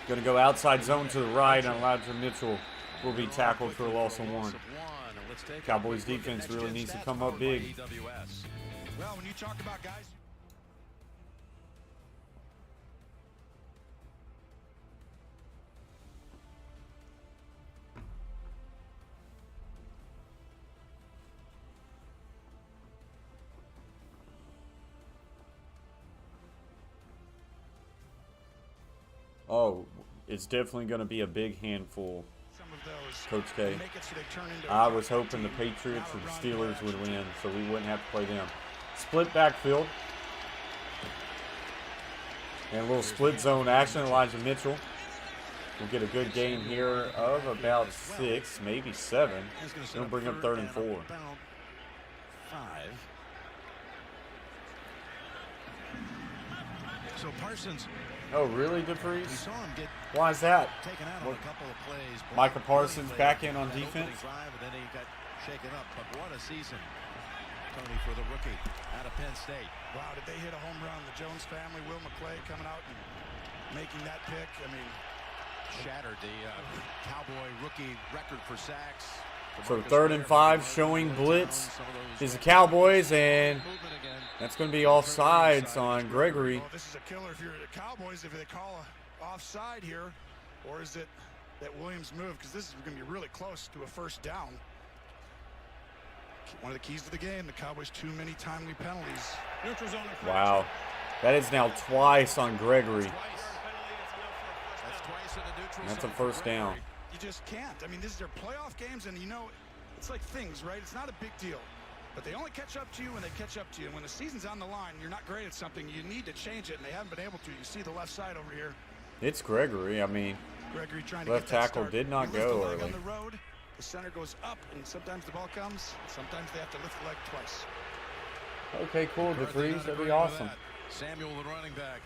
Going to go outside zone to the right, and Elijah Mitchell will be tackled for a loss of 1. Cowboys defense really needs to come up big. Well, when you talk about guys... Oh, it's definitely going to be a big handful, Coach K. I was hoping the Patriots or the Steelers would win, so we wouldn't have to play them. Split backfield. And a little split zone action. Elijah Mitchell will get a good gain here of about 6, maybe 7. Going to bring up 3rd and 4. 5. So Parsons. Oh, really, DeFreeze? We saw him get Why is that? taken out on a couple of plays. Micah Parsons back in on defense. Drive, and then he got shaken up. But what a season, Tony, for the rookie out of Penn State. Wow, did they hit a home run? The Jones family, Will McClay coming out and making that pick. I mean, shattered the Cowboy rookie record for sacks. So 3rd and 5, showing blitz is the Cowboys, and that's going to be offsides on Gregory. Well, this is a killer if you're the Cowboys, if they call a offside here, or is it that Williams moved? Because this is going to be really close to a first down. One of the keys to the game, the Cowboys too many timely penalties. Neutral zone. Wow. That is now twice on Gregory. That's a first down. You just can't. I mean, these are playoff games, and you know, it's like things, right? It's not a big deal. But they only catch up to you when they catch up to you. And when the season's on the line, you're not great at something, you need to change it, and they haven't been able to. You see the left side over here. It's Gregory. I mean, Gregory trying to left get that tackle start. did not You lift go the leg early. on the road, the center goes up, and sometimes the ball comes. Sometimes they have to lift the leg twice. Okay, cool, DeFreeze. That'd be awesome. Samuel, the running back.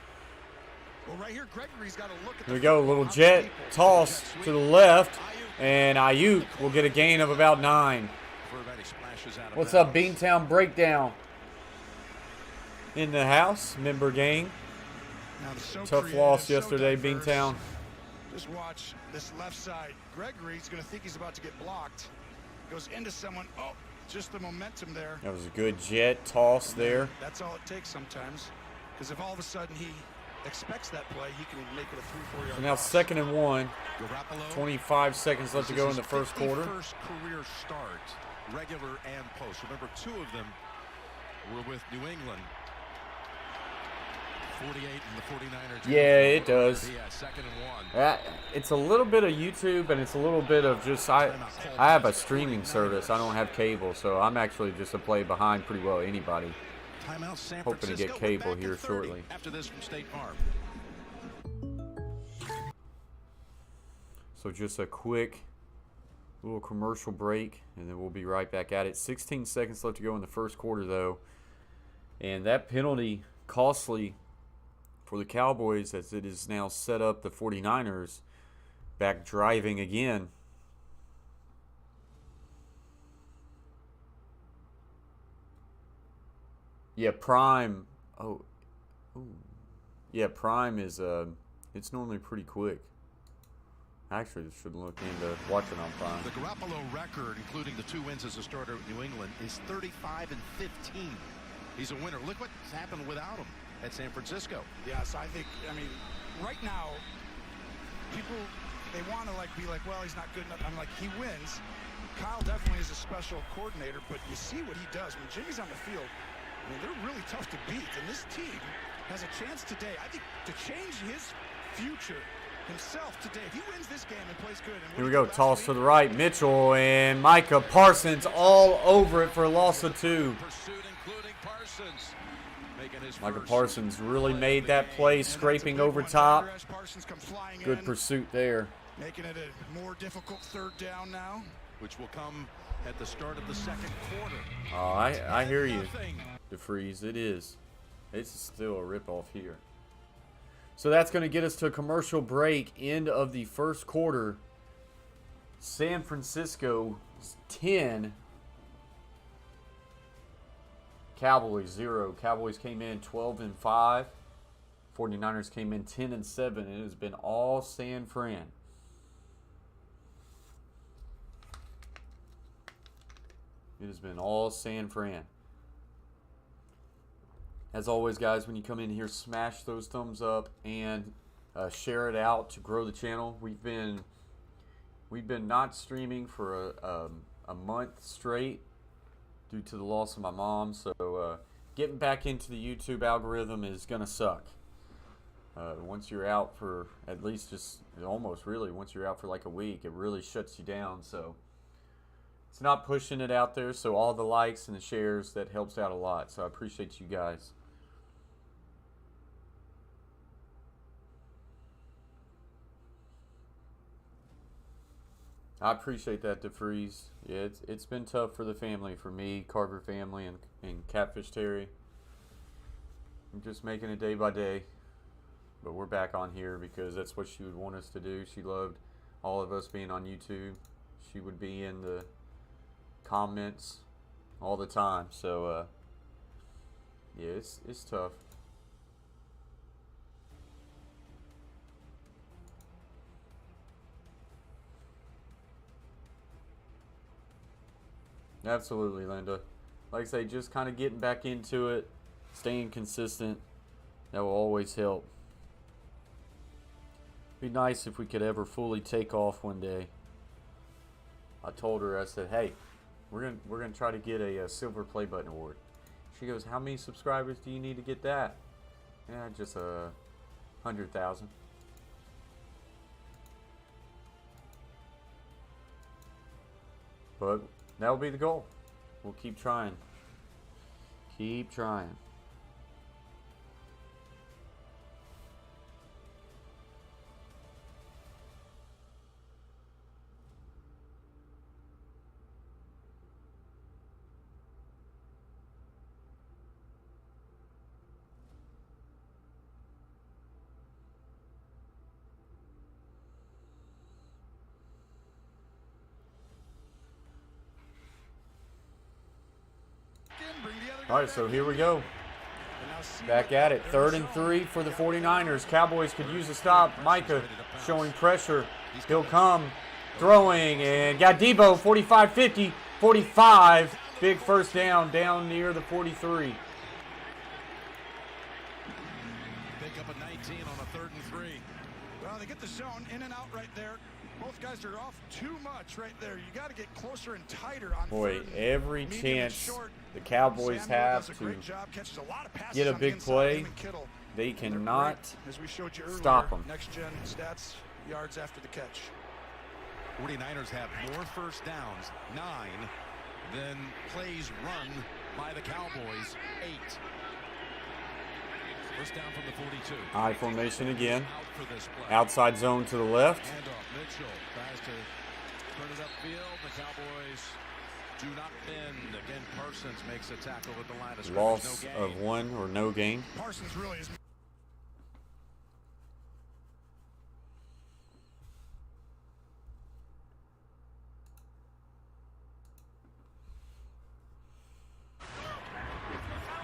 Well, right here, Gregory's got to look at Here we go, a little jet toss to the left, and Ayuk will get a gain of about 9. What's up, Beantown Breakdown? In the house, member gang. Tough loss yesterday, Beantown. Just watch this left side. Gregory's going to think he's about to get blocked. Goes into someone. Oh, just the momentum there. That was a good jet toss there. That's all it takes sometimes. Because if all of a sudden he expects that play, he can make it a 3-4 yard. So now 2nd and 1. 25 seconds left to go in the first quarter. First career start, regular and post. Remember, 2 of them were with New England. 48 and the 49ers. Yeah, it does. Yeah, 2nd and 1. It's a little bit of YouTube, and it's a little bit of just I have a streaming service. I don't have cable, so I'm actually just a play behind pretty well anybody. Timeout, San Hoping to get Francisco. cable Back here to 30 shortly. After this from State Farm. So just a quick little commercial break, and then we'll be right back at it. 16 seconds left to go in the first quarter, though. And that penalty costly for the Cowboys, as it is now set up the 49ers back driving again. Yeah, Prime. Oh, ooh. Yeah, Prime is it's normally pretty quick. Actually, I should look into watching on Prime. The Garoppolo record, including the 2 wins as a starter at New England, is 35-15. He's a winner. Look what's happened without him at San Francisco. Yes, I mean, right now, people, they want to be like, well, he's not good enough. I'm like, he wins. Kyle definitely is a special coordinator, but you see what he does when Jimmy's on the field. I mean, they're really tough to beat, and this team has a chance today, I think, to change his future himself today. If he wins this game and plays good. And here we go, toss to the right. Mitchell and Micah Parsons all over it for a loss of 2. Pursuit, including Parsons. Micah Parsons really made that play, scraping over top. Good pursuit there. Making it a more difficult 3rd down now. Which will come at the start of the 2nd quarter. Oh, I hear you, DeFreeze. It is. It's still a ripoff here. So that's going to get us to a commercial break. End of the 1st quarter. San Francisco 10. Cowboys 0. Cowboys came in 12-5. 49ers came in 10-7. It has been all San Fran. It has been all San Fran. As always, guys, when you come in here, smash those thumbs up and share it out to grow the channel. We've been not streaming for a month straight due to the loss of my mom. So getting back into the YouTube algorithm is gonna suck. Once you're out for at least once you're out for like a week, it really shuts you down. So it's not pushing it out there. So all the likes and the shares, that helps out a lot. So I appreciate you guys. I appreciate that, DeFreeze. Yeah, it's been tough for the family, for me, Carver family, and Catfish Terry. I'm just making it day by day. But we're back on here because that's what she would want us to do. She loved all of us being on YouTube. She would be in the comments all the time. So, yeah, it's tough. Absolutely, Linda. Like I say, just kind of getting back into it, staying consistent. That will always help. Be nice if we could ever fully take off one day. I told her, I said, hey, we're gonna try to get a silver play button award. She goes, how many subscribers do you need to get that? Yeah, just 100,000. But that'll be the goal. We'll keep trying. Keep trying. All right, so here we go. Back at it. 3rd and 3 for the 49ers. Cowboys could use a stop. Micah showing pressure. He'll come. Throwing and got Debo. 45-50. 45. Big first down near the 43. Pick up a 19 on a 3rd and 3. Well, they get the zone in and out right there. Both guys are off too much right there. You got to get closer and tighter on Boy, 3rd. every chance the Cowboys have to get a big play, they cannot stop them. Next gen stats, yards after the catch. 49ers have more first downs, 9, than plays run by the Cowboys, 8. First down from the 42. I formation again. Outside zone to the left. Handoff. Mitchell tries to turn it upfield. The Cowboys do not bend. Again, Parsons makes a tackle at the line of scrimmage. Loss of 1 or no gain. Parsons really is.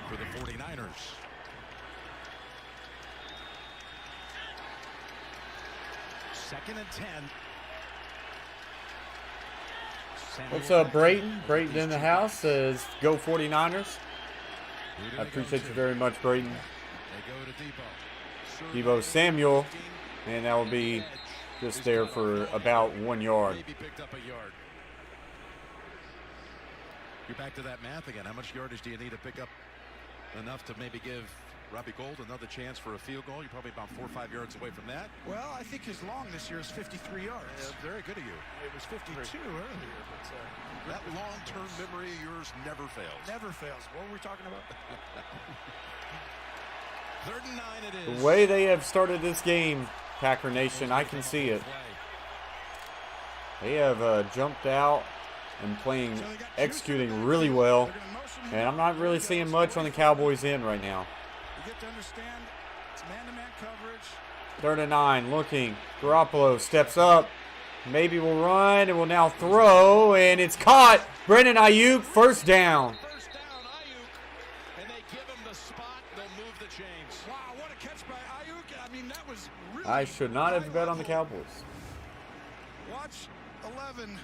For the 49ers. Second and 10. What's up, Brayton? Brayton in the house says, go 49ers. I appreciate you very much, Brayton. They go to Deebo Samuel, and that will be just there for about 1 yard. Maybe picked up a yard. You're back to that math again. How much yardage do you need to pick up enough to maybe give Robbie Gould another chance for a field goal? You're probably about 4 or 5 yards away from that. Well, I think his long this year is 53 yards. Very good of you. It was 52 earlier, but That long-term memory of yours never fails. never fails. What were we talking about? 3rd and 9 it is. The way they have started this game, Packer Nation, I can see it. They have jumped out and executing really well. And I'm not really seeing much on the Cowboys' end right now. You get to understand it's man-to-man coverage. 3rd and 9, looking. Garoppolo steps up. Maybe will run and will now throw. And it's caught. Brandon Ayuk, first down. First down, Ayuk. And they give him the spot. They'll move the chains. Wow, what a catch by Ayuk. I mean, that was really I should not have bet on the Cowboys. Watch 11 on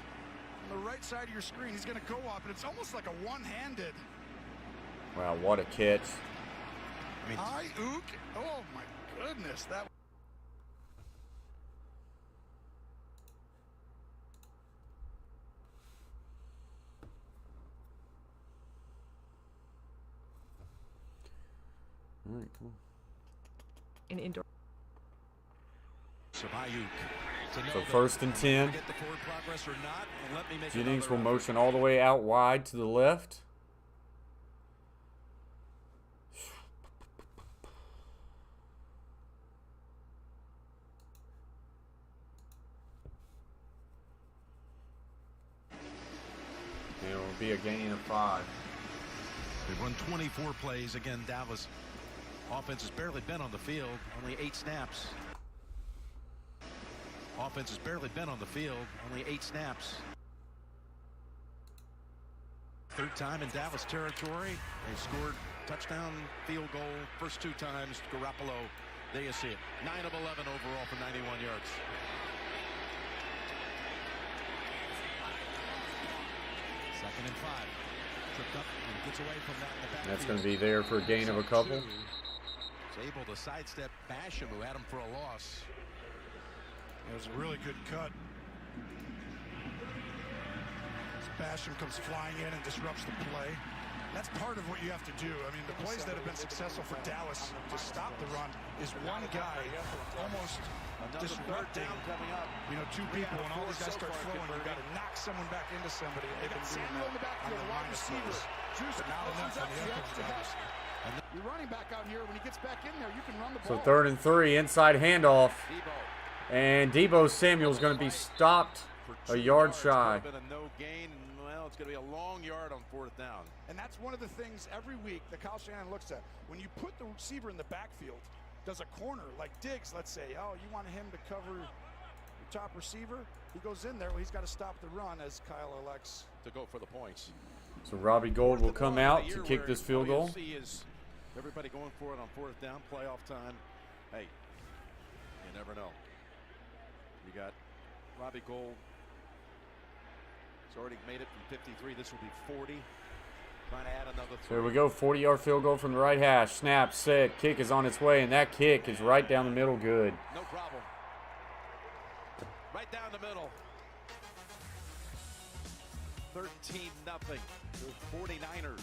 the right side of your screen. He's going to go up, and it's almost like a one-handed. Wow, what a catch. Ayuk. Oh, my goodness. That. All right, cool. In indoor. So Ayuk. So 1st and 10. Get the forward progress or not, and let me make Jennings another will motion all the way out wide to the left. It will be a gain of 5. They've run 24 plays. Again, Dallas offense has barely been on the field. Only 8 snaps. Offense has barely been on the field. Only 8 snaps. 3rd time in Dallas territory. They scored touchdown, field goal, first 2 times. Garoppolo, there you see it. 9 of 11 overall for 91 yards. Second and 5. Tripped up and gets away from that in the back. That's going to be there for a gain of a couple. He's able to sidestep Basham, who had him for a loss. It was a really good cut. Basham comes flying in and disrupts the play. That's part of what you have to do. I mean, the plays that have been successful for Dallas to stop the run is one guy almost disrupting, 2 people, and all these guys start flowing. You've got to knock someone back into somebody. They've been doing that on the line receivers. But not enough on the other guys. Your running back out here, when he gets back in there, you can run the So ball. 3rd and 3, inside handoff. And Deebo Samuel's going to be stopped a yard shy. Been a no gain. Well, it's going to be a long yard on 4th down. And that's one of the things every week that Kyle Shanahan looks at. When you put the receiver in the backfield, does a corner like Diggs, let's say, oh, you want him to cover your top receiver? He goes in there. Well, he's got to stop the run as Kyle elects to go for the points. So Robbie Gould will come out to kick this field goal. All you see is everybody going for it on 4th down, playoff time. Hey, you never know. You got Robbie Gould. He's already made it from 53. This will be 40. Trying to add another 3. There we go, 40-yard field goal from the right hash. Snap, set, kick is on its way, and that kick is right down the middle good. No problem. Right down the middle. 13-0. The 49ers,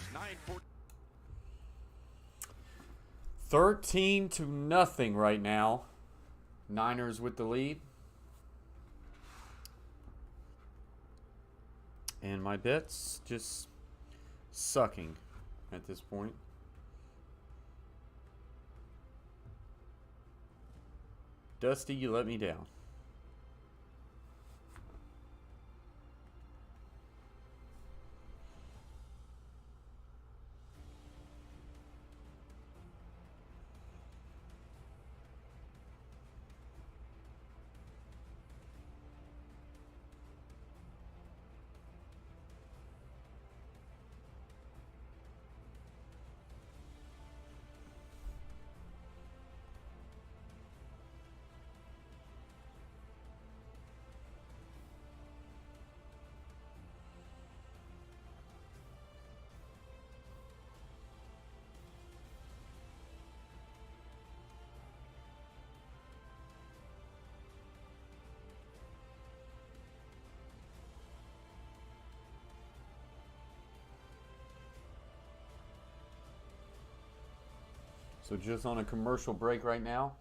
9-14. 13-0 right now. Niners with the lead. And my bet's just sucking at this point. Dusty, you let me down. So just on a commercial break right now.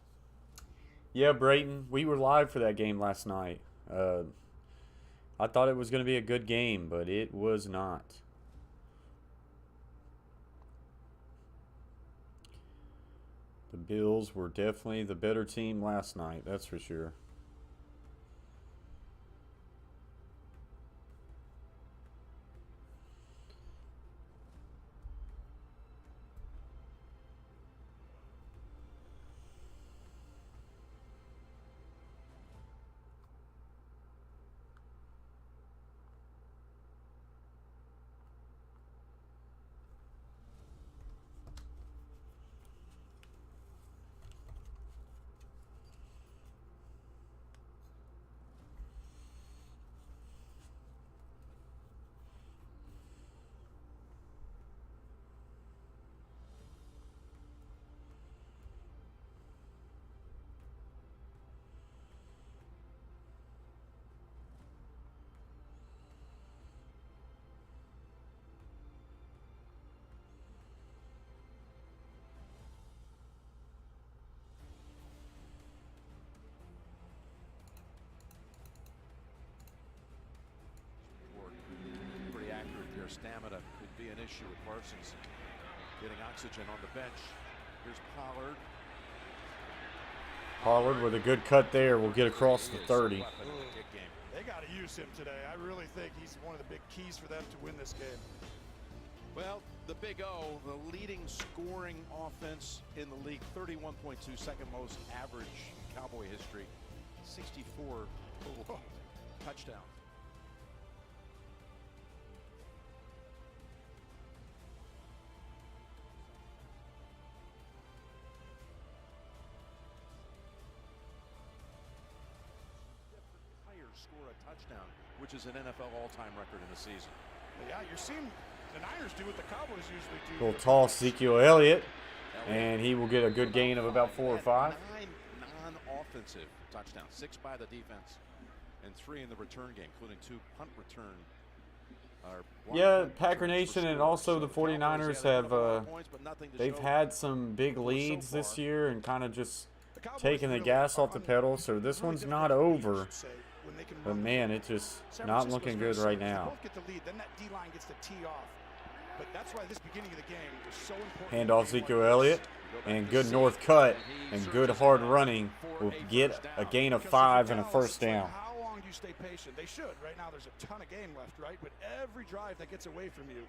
Yeah, Brayton, we were live for that game last night. I thought it was going to be a good game, but it was not. The Bills were definitely the better team last night, that's for sure. Stamina could be an issue with Parsons getting oxygen on the bench. Here's Pollard. Pollard with a good cut there will get across the 30. They got to use him today. I really think he's one of the big keys for them to win this game. Well, the Big O, the leading scoring offense in the league, 31.2, second most average in Cowboy history, 64 total touchdowns. Score a touchdown, which is an NFL all-time record in a season. Yeah, you're seeing the Niners do what the Cowboys usually do. Little toss, Ezekiel Elliott, and he will get a good gain of about 4 or 5. 9 non-offensive touchdowns, 6 by the defense, and 3 in the return game, including 2 punt return. Yeah, Packer Nation and also the 49ers have they've had some big leads this year and kind of just taking the gas off the pedal. So this one's not over. But man, it's just not looking good right now. Hand off Ezekiel Elliott, and good north cut and good hard running will get a gain of 5 and a first down. How long do you stay patient? They should. Right now there's a ton of game left, right? But every drive that gets away from you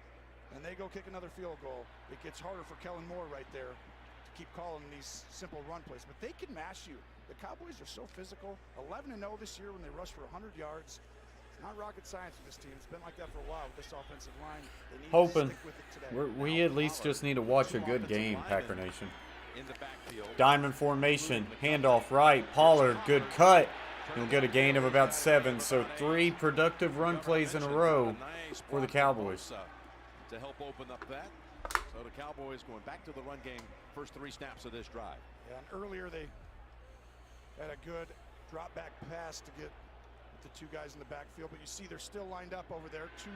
and they go kick another field goal, it gets harder for Kellen Moore right there to keep calling these simple run plays. But they can mash you. The Cowboys are so physical. 11-0 this year when they rush for 100 yards. It's not rocket science for this team. It's been like that for a while with this offensive line. They need Hoping to stick with it today. we at least just need to watch a good game, Packer Nation. Diamond formation, handoff right. Pollard, good cut. He'll get a gain of about 7. So 3 productive run plays in a row for the Cowboys. To help open up that. So the Cowboys going back to the run game, first 3 snaps of this drive. Yeah, and earlier they had a good drop back pass to get the 2 guys in the backfield, but you see they're still lined up over there, 2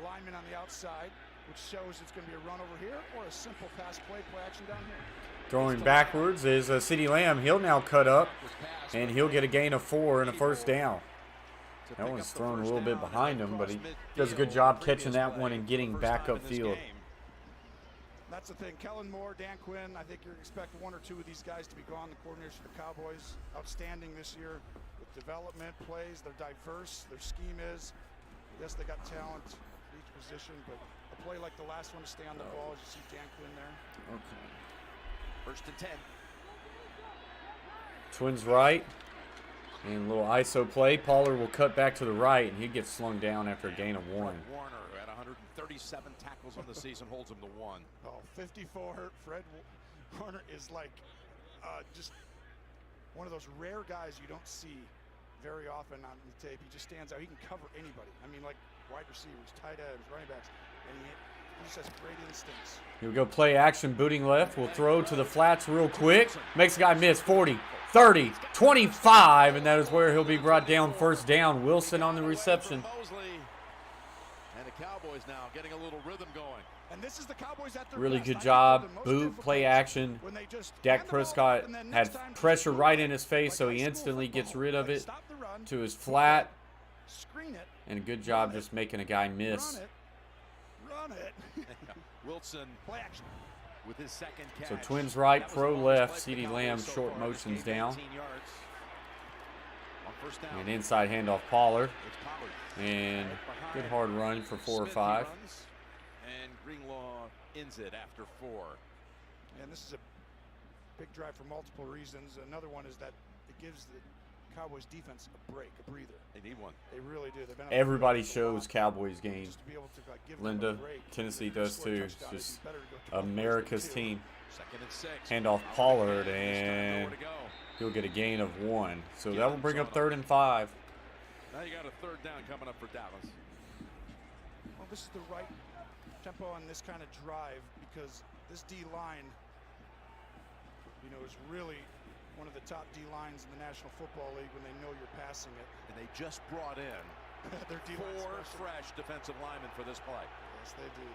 linemen on the outside, which shows it's going to be a run over here or a simple pass play action down here. Throwing backwards is CeeDee Lamb. He'll now cut up, and he'll get a gain of 4 and a first down. That one's thrown a little bit behind him, but he does a good job catching that one and getting back upfield. That's the thing. Kellen Moore, Dan Quinn, I think you expect 1 or 2 of these guys to be gone. The coordinators for the Cowboys, outstanding this year with development plays. They're diverse. Their scheme is, yes, they got talent at each position, but a play like the last one to stay on the ball, as you see Dan Quinn there. Okay. First and 10. Twins right. And a little ISO play. Pollard will cut back to the right, and he gets slung down after a gain of 1. Warner at 137 tackles on the season holds him to 1. Oh, 54. Fred Warner is like just one of those rare guys you don't see very often on the tape. He just stands out. He can cover anybody. I mean, like wide receivers, tight ends, running backs, and he just has great instincts. Here we go, play action, booting left. We'll throw to the flats real quick. Makes the guy miss. 40, 30, 25, and that is where he'll be brought down. First down. Wilson on the reception. And the Cowboys now getting a little rhythm going. And this is the Cowboys at their Really best. good I think job. they're the most Boot, difficult play action. when they just Dak hand the ball Prescott and then had next time pressure just right move in it. his face, Like so high he school instantly gets football. rid of Like, it stop the run, to his keep flat. it, screen it, And a good job just making a guy miss. run it. Wilson Play action. with his second catch. So Twins right, That was Pro the longest left. play for CeeDee the Lamb Cowboys so short far. This motions game, down. 18 yards. On first down. And inside handoff Pollard. It's Pollard. And Right behind good hard run for 4 or Smith, he 5. runs, and Greenlaw ends it after 4. And this is a big drive for multiple reasons. Another one is that it gives the Cowboys defense a break, a breather. They need one. They really do. They've been on the Everybody field a lot. shows Cowboys games. Just to be able to, like, give them Linda, a break. Tennessee If they does score a too. touchdown, It's it'd just be better to go 21 America's than 2. team. 2nd and 6. Handoff Pollard, and he'll get a gain of 1. So that will bring up 3rd and 5. Now you got a 3rd down coming up for Dallas. Well, this is the right tempo on this kind of drive because this D line, you know, is really one of the top D lines in the National Football League when they know you're passing it. And they just brought in Their D line 4 fresh defensive linemen for this play. Yes, they do.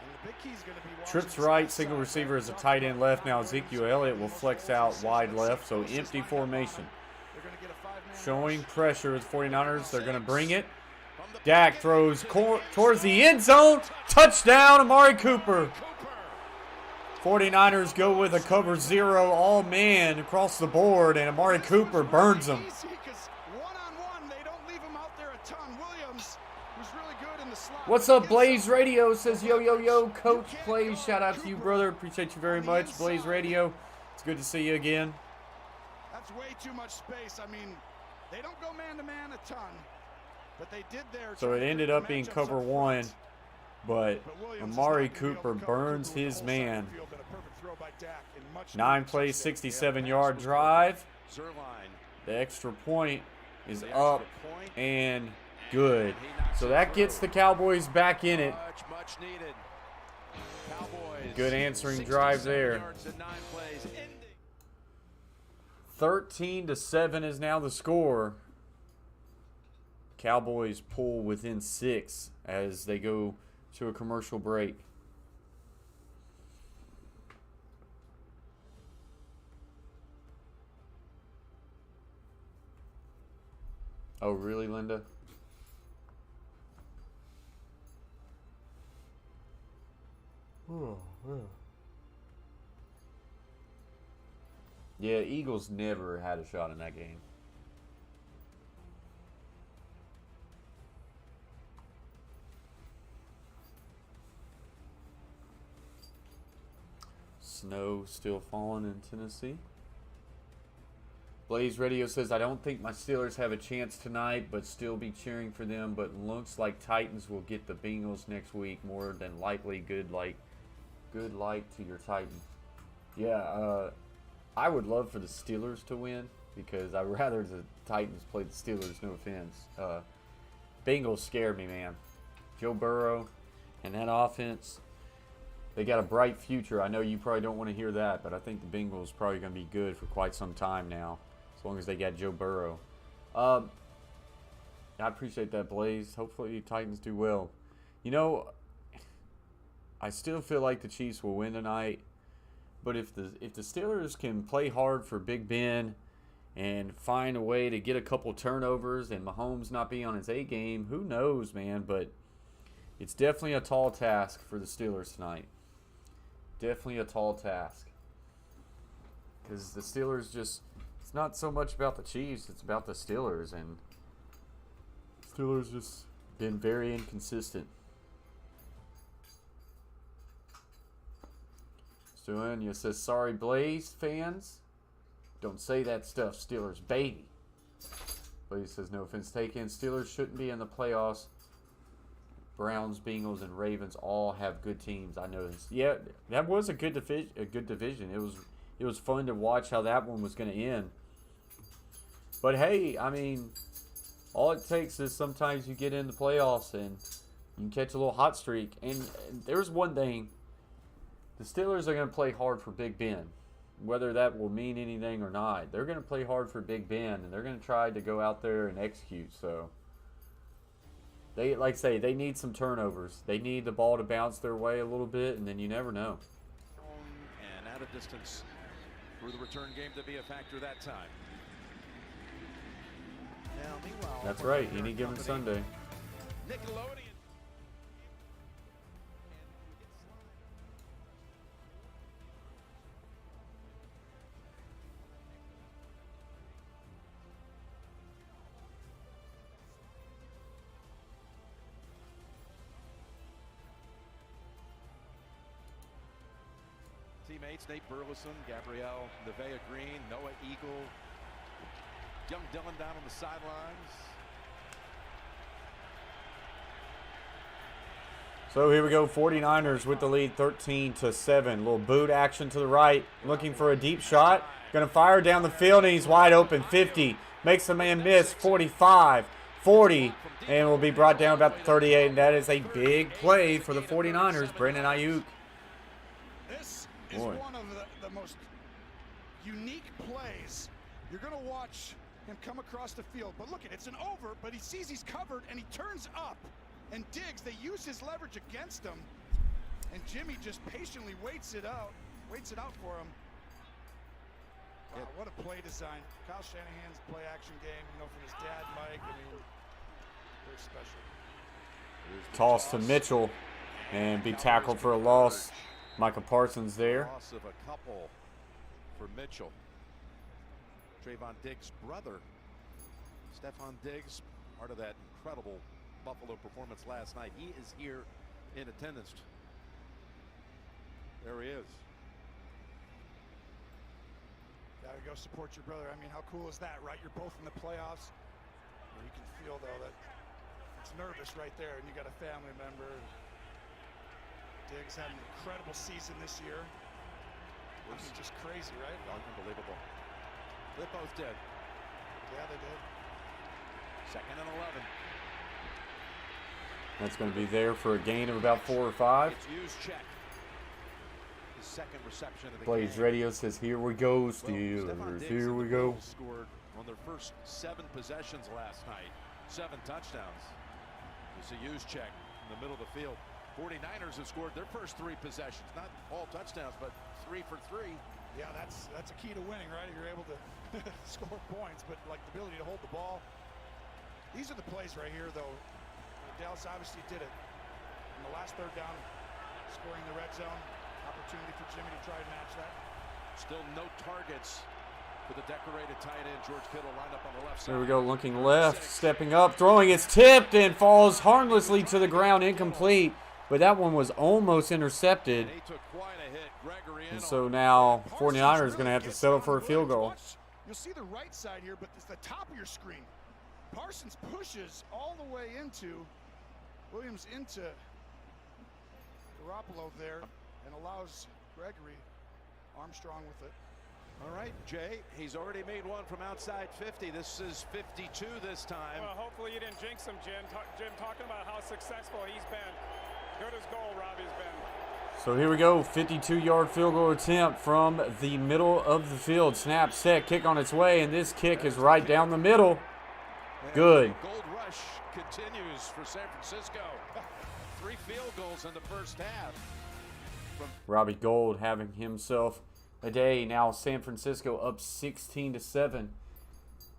And the big key is going to be Trips right, single receiver is a tight end left. Now Ezekiel Elliott will flex out wide left, so empty formation. Showing pressure as 49ers. They're going to bring it. Dak throws towards the end zone. Touchdown, Amari Cooper. 49ers go with a cover 0 all man across the board, and Amari Cooper burns them. One-on-one, they don't leave him out there a ton. Williams was really good in the slot. What's up, Blaze Radio? Says yo, yo, yo. Coach Blaze, shout out to you, brother. Appreciate you very much. Blaze Radio. It's good to see you again. That's way too much space. I mean, they don't go man-to-man a ton, but they did there. So it ended up being cover 1, but Amari Cooper burns his man. 9 plays, 67-yard drive. The extra point is up and good. So that gets the Cowboys back in it. Much needed. Cowboys. Good answering drive there. 13-7 is now the score. Cowboys pull within 6 as they go to a commercial break. Oh, really, Linda? Yeah, Eagles never had a shot in that game. Snow still falling in Tennessee. Blaze Radio says, I don't think my Steelers have a chance tonight, but still be cheering for them. But looks like Titans will get the Bengals next week. More than likely, good light to your Titan. Yeah, I would love for the Steelers to win because I'd rather the Titans play the Steelers. No offense. Bengals scare me, man. Joe Burrow and that offense. They got a bright future. I know you probably don't want to hear that, but I think the Bengals probably going to be good for quite some time now, as long as they got Joe Burrow. I appreciate that, Blaze. Hopefully the Titans do well. You know, I still feel like the Chiefs will win tonight, but if the Steelers can play hard for Big Ben and find a way to get a couple turnovers and Mahomes not be on his A game, who knows, man? But it's definitely a tall task for the Steelers tonight. Definitely a tall task. Because the Steelers just, it's not so much about the Chiefs, it's about the Steelers. And Steelers just been very inconsistent. Stuania says, sorry, Blaze fans. Don't say that stuff, Steelers, baby. Blaze says, no offense taken. Steelers shouldn't be in the playoffs. Browns, Bengals, and Ravens all have good teams. I know this. Yeah, that was a good division. It was fun to watch how that one was going to end. But hey, I mean, all it takes is sometimes you get in the playoffs and you can catch a little hot streak. And there's one thing: the Steelers are going to play hard for Big Ben, whether that will mean anything or not. They're going to play hard for Big Ben, and they're going to try to go out there and execute. So They, like I say, they need some turnovers. They need the ball to bounce their way a little bit, and then you never know. And out of distance for the return game to be a factor that time. Now, meanwhile, That's right, any given Sunday. Nickelodeon. Teammates Nate Burleson, Gabrielle Nevea Green, Noah Eagle, young Dylan down on the sidelines. So here we go, 49ers with the lead 13-7. Little boot action to the right, looking for a deep shot. Gonna fire down the field, and he's wide open. 50, makes the man miss. 45, 40, and will be brought down about the 38. And that is a big play for the 49ers, Brandon Ayuk. This is one of the most unique plays. You're going to watch him come across the field. But look, it's an over, but he sees he's covered, and he turns up and digs. They use his leverage against him, and Jimmy just patiently waits it out for him. Wow, what a play design. Kyle Shanahan's play-action game, you know, from his dad, Mike. I mean, very special. Toss to Mitchell, and be tackled for a loss. Micah Parsons there. Loss of a couple for Mitchell. Trayvon Diggs' brother, Stephon Diggs, part of that incredible Buffalo performance last night. He is here in attendance. There he is. Gotta go support your brother. I mean, how cool is that, right? You're both in the playoffs. You can feel, though, that it's nervous right there, and you got a family member. Diggs had an incredible season this year. I mean, just crazy, right? Unbelievable. They both did. Yeah, they did. 2nd and 11. That's going to be there for a gain of about 4 or 5. It's used check. His second reception of the Blaze game. Radio says, here we go, Steelers. Steelers. Here we go. Scored on their first 7 possessions last night. 7 touchdowns. It's a used check in the middle of the field. 49ers have scored their first 3 possessions. Not all touchdowns, but 3 for 3. Yeah, that's a key to winning, right? You're able to score points, but like the ability to hold the ball. These are the plays right here, though. Dallas obviously did it. In the last 3rd down, scoring the red zone. Opportunity for Jimmy to try and match that. Still no targets for the decorated tight end. George Kittle lined up on the left side. There we go, looking left, stepping up, throwing. It's tipped and falls harmlessly to the ground, incomplete. But that one was almost intercepted. And he took quite a hit. Gregory And so now 49ers going to have to settle for a field goal. You'll see the right side here, but it's the top of your screen. Parsons pushes all the way into Williams, into Garoppolo there, and allows Gregory Armstrong with it. All right, Jay, he's already made one from outside 50. This is 52 this time. Well, hopefully you didn't jinx him, Jim. Jim, talking about how successful he's been. Good as goal, Robbie's been. So here we go, 52-yard field goal attempt from the middle of the field. Snap, set, kick on its way, and this kick is right down the middle. Good. Gold rush continues for San Francisco. 3 field goals in the first half. Robbie Gould having himself a day. Now San Francisco up 16-7.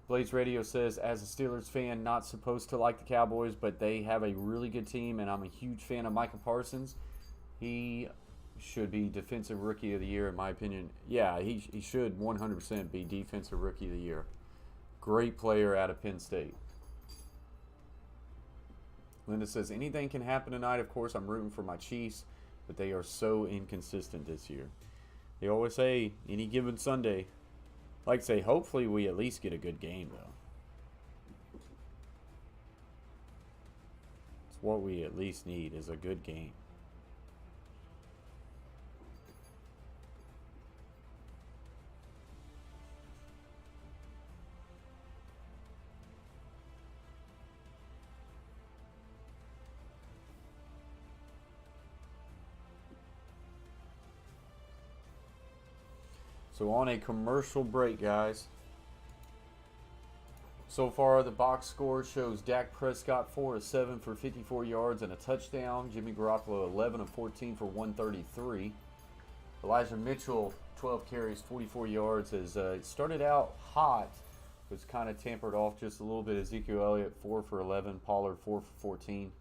Blaze Radio says, as a Steelers fan, not supposed to like the Cowboys, but they have a really good team, and I'm a huge fan of Micah Parsons. He should be Defensive Rookie of the Year, in my opinion. Yeah, he should 100% be Defensive Rookie of the Year. Great player out of Penn State. Linda says, anything can happen tonight. Of course, I'm rooting for my Chiefs, but they are so inconsistent this year. They always say, any given Sunday. Like I say, hopefully we at least get a good game, though. It's what we at least need, is a good game. So on a commercial break, guys. So far, the box score shows Dak Prescott 4 of 7 for 54 yards and a touchdown. Jimmy Garoppolo 11 of 14 for 133. Elijah Mitchell 12 carries, 44 yards. As it started out hot, was kind of tampered off just a little bit. Ezekiel Elliott 4 for 11. Pollard 4 for 14.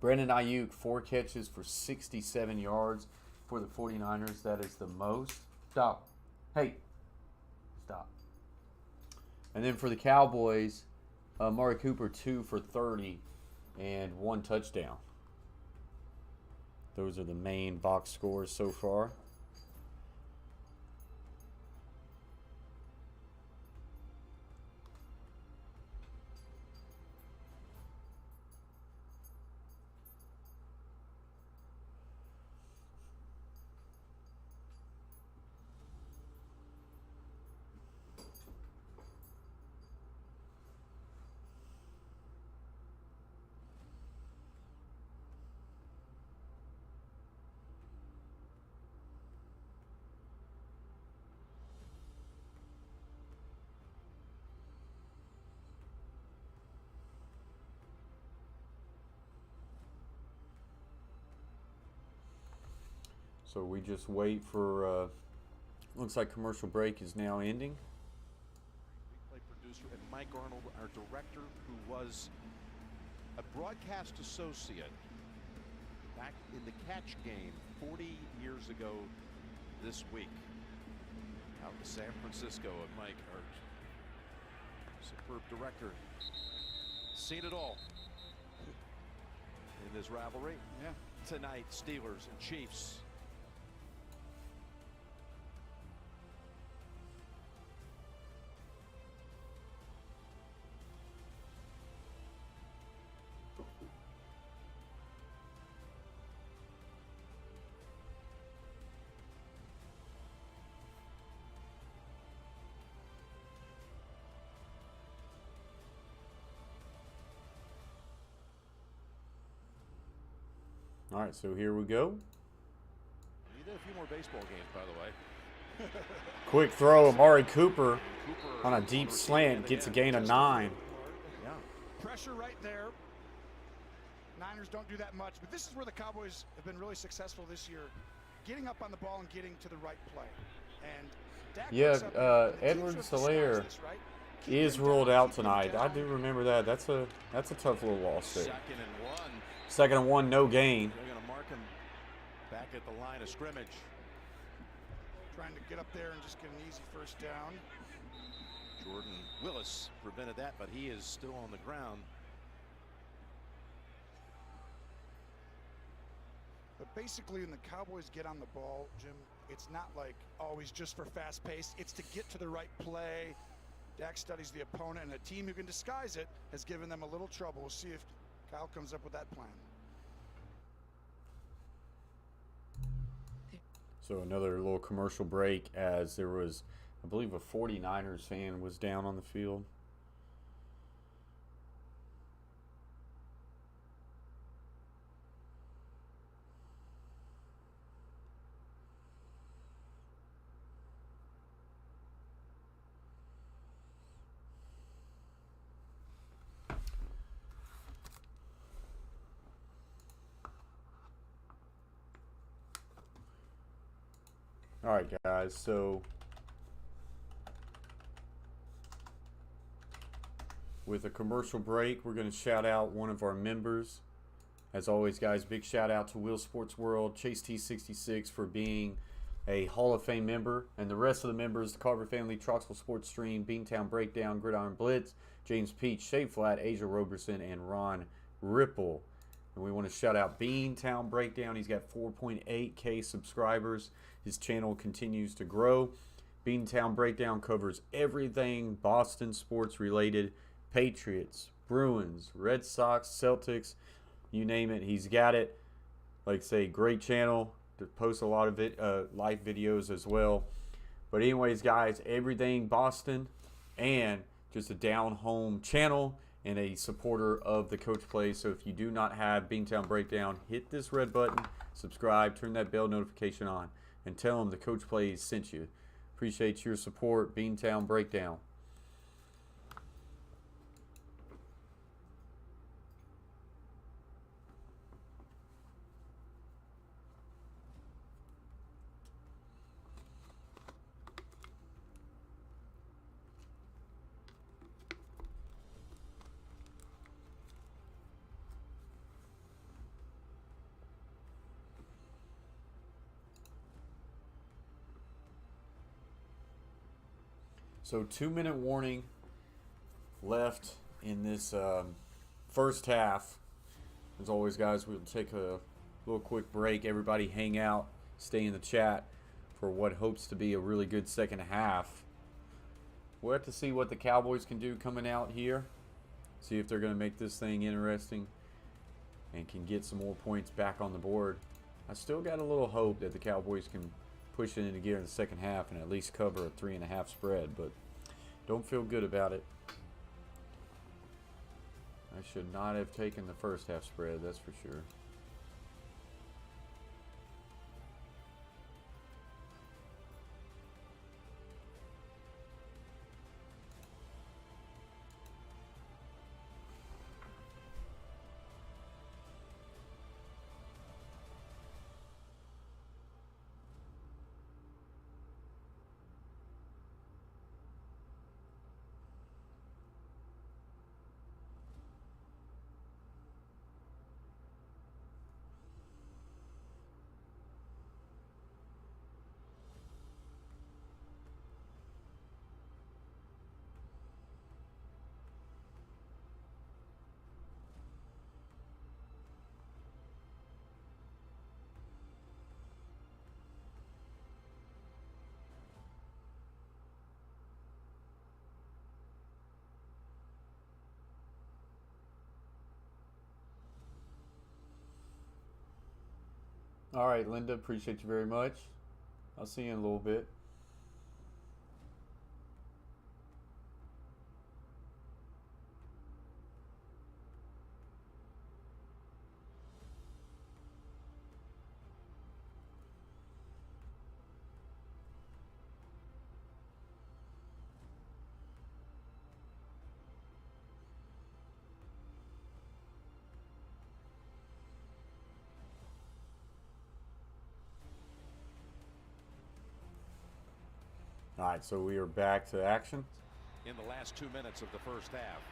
Brandon Ayuk 4 catches for 67 yards for the 49ers. That is the most. Stop. Hey. Stop. And then for the Cowboys, Amari Cooper 2 for 30 and 1 touchdown. Those are the main box scores so far. So we just wait for, looks like commercial break is now ending. Replay producer and Mike Arnold, our director, who was a broadcast associate back in the catch game 40 years ago this week. Out in San Francisco, and Mike, our superb director, seen it all in this rivalry. Yeah. Tonight, Steelers and Chiefs. All right, so here we go. You did a few more baseball games, by the way. Quick throw, Amari Cooper on a deep slant, gets a gain of 9. Yeah. Pressure right there. Niners don't do that much, but this is where the Cowboys have been really successful this year, getting up on the ball and getting to the right play. And Dak Edwards-Helaire is ruled out tonight. I do remember that. That's a tough little loss there. 2nd and 1. 2nd and 1, no gain. They're going to mark him back at the line of scrimmage. Trying to get up there and just get an easy first down. Jordan Willis prevented that, but he is still on the ground. But basically, when the Cowboys get on the ball, Jim, it's not like always just for fast pace. It's to get to the right play. Dak studies the opponent, and a team who can disguise it has given them a little trouble. We'll see if Kyle comes up with that plan. So another little commercial break, as there was, I believe, a 49ers fan was down on the field. All right, guys, so with a commercial break, we're going to shout out one of our members. As always, guys, big shout out to Wheel Sports World, Chase T66 for being a Hall of Fame member, and the rest of the members, the Carver Family, Troxel Sports Stream, Beantown Breakdown, Gridiron Blitz, James Peach, Shade Flat, Asia Roberson, and Ron Ripple. And we want to shout out Beantown Breakdown. He's got 4.8K subscribers. His channel continues to grow. Beantown Breakdown covers everything Boston sports related. Patriots, Bruins, Red Sox, Celtics, you name it, he's got it. Like I say, great channel. To post a lot of live videos as well. But anyways, guys, everything Boston, and just a down home channel and a supporter of the Coach Plays. So if you do not have Beantown Breakdown, hit this red button, subscribe, turn that bell notification on, and tell them the Coach Plays sent you. Appreciate your support, Beantown Breakdown. So 2-minute warning left in this first half. As always, guys, we'll take a little quick break. Everybody hang out, stay in the chat for what hopes to be a really good second half. We'll have to see what the Cowboys can do coming out here. See if they're going to make this thing interesting and can get some more points back on the board. I still got a little hope that the Cowboys can push it into gear in the second half and at least cover a 3.5 spread, but don't feel good about it. I should not have taken the first half spread, that's for sure. All right, Linda, appreciate you very much. I'll see you in a little bit. All right, so we are back to action. In the last 2 minutes of the first half.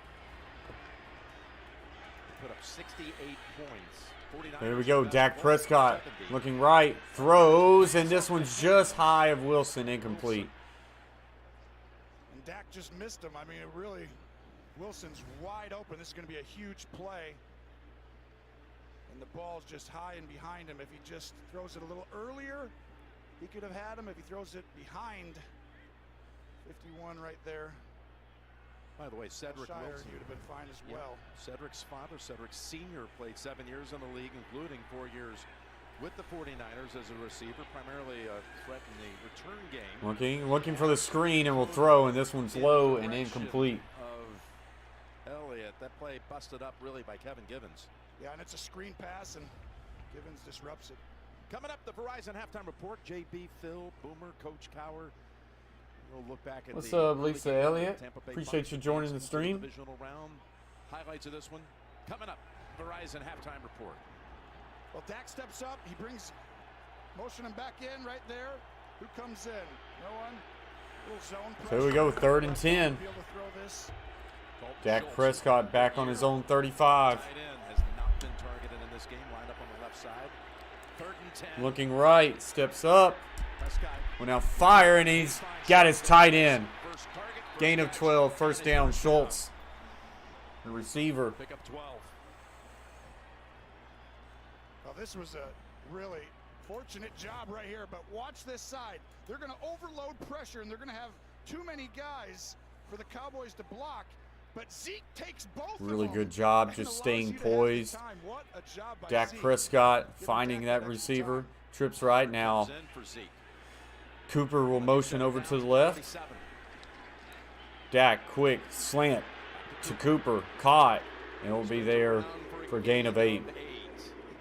Put up 68 points. There we go. Dak Prescott looking right, throws, and this one's just high of Wilson, incomplete. And Dak just missed him. I mean, it really, Wilson's wide open. This is going to be a huge play. And the ball's just high and behind him. If he just throws it a little earlier, he could have had him. If he throws it behind 51 right there. By the way, Cedric Wilson, he would have been fine as well. Cedric's father, Cedric Sr., played 7 years in the league, including 4 years with the 49ers as a receiver, primarily a threat in the return game. Looking for the screen, and will throw, and this one's low and incomplete. Of Elliott, that play busted up really by Kevin Givens. Yeah, and it's a screen pass, and Givens disrupts it. Coming up, the Verizon halftime report. JB, Phil, Boomer, Coach Cowher. We'll look back at What's up, Lisa Elliott? Appreciate you joining the stream. Divisional round. Highlights of this one coming up. Verizon halftime report. Well, Dak steps up. He brings motion him back in right there. Who comes in? No one. Little zone pressure. So here we go, 3rd and 10. Dak Prescott back on his own 35. Tight end has not been targeted in this game. Lined up on the left side. 3rd and 10. Looking right, steps up. Will now fire, and he's got his tight end. Gain of 12, first down, Schultz, the receiver. Pick up 12. Well, this was a really fortunate job right here, but watch this side. They're going to overload pressure, and they're going to have too many guys for the Cowboys to block. But Zeke takes both. Really good job just staying poised. Dak Prescott finding that receiver. Trips right now. Cooper will motion over to the left. Dak, quick slant to Cooper. Caught. And it will be there for a gain of 8. It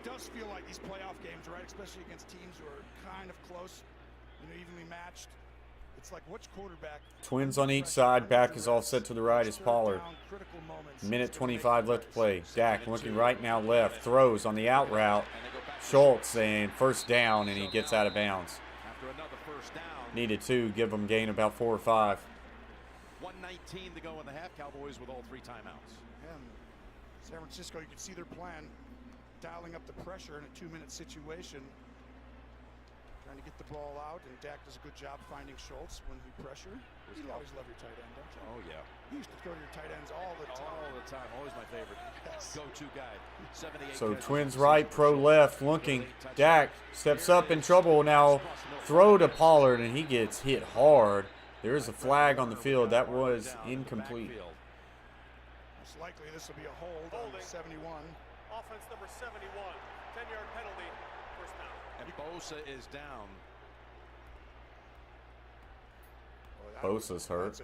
does feel like these playoff games, right? Especially against teams who are kind of close, evenly matched. It's like which quarterback. Twins on each side. Back is all set to the right is Pollard. Minute 25 left to play. Dak looking right now left. Throws on the out route. Schultz, and first down, and he gets out of bounds. Needed 2, give them gain about 4 or 5. 1:19 to go in the half. Cowboys with all 3 timeouts. And San Francisco, you can see their plan, dialing up the pressure in a 2-minute situation. trying to get the ball out, and Dak does a good job finding Schultz when he pressure. You always love your tight end, don't you? Oh, yeah. You used to go to your tight ends all the time. All the time. Always my favorite. Go-to guy. 78 So catches, Twins right, Pro left, looking. Dak steps up in trouble now. Throw to Pollard, and he gets hit hard. There is a flag on the field. That was incomplete. Most likely this will be a hold on 71. Offense number 71. 10-yard penalty. First down. And Bosa is down. Bosa's hurt.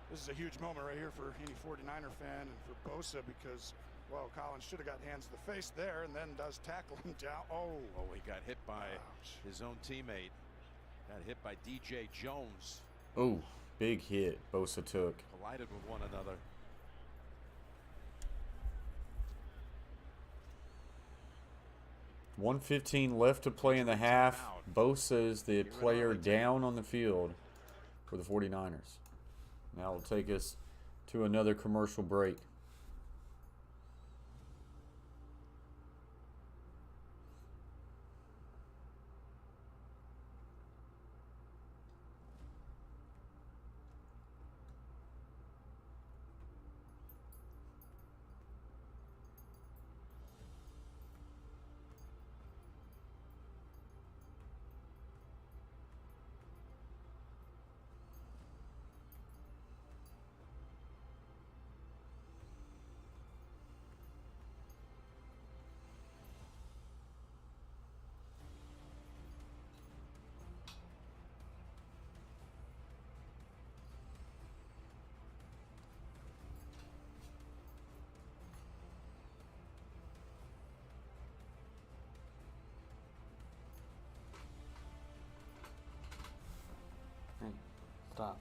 This is a huge moment right here for any 49er fan and for Bosa because, well, Collins should have got hands to the face there and then does tackle him down. Oh, he got hit by his own teammate. Got hit by DJ Jones. Oh, big hit Bosa took. Collided with one another. .115 left to play in the half. Bosa is the player down on the field for the 49ers. Now will take us to another commercial break. Stop.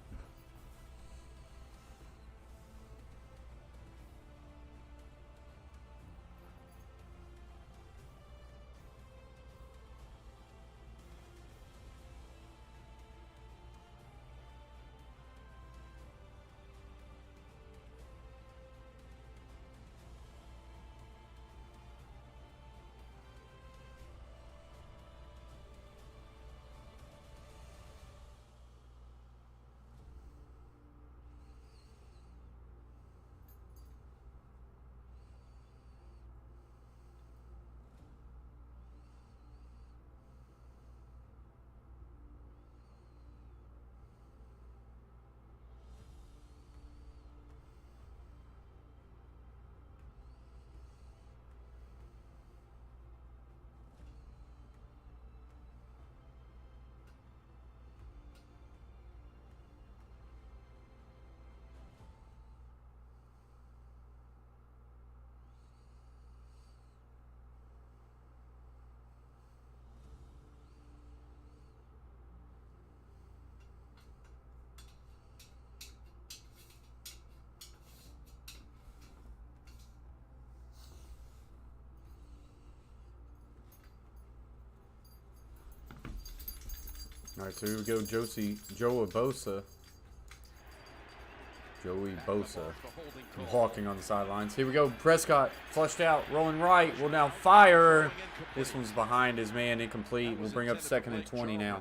All right, so here we go, Joey Bosa. Joey Bosa from Hawking on the sidelines. Here we go, Prescott flushed out, rolling right, will now fire. This one's behind his man, incomplete. We'll bring up 2nd and 20 now.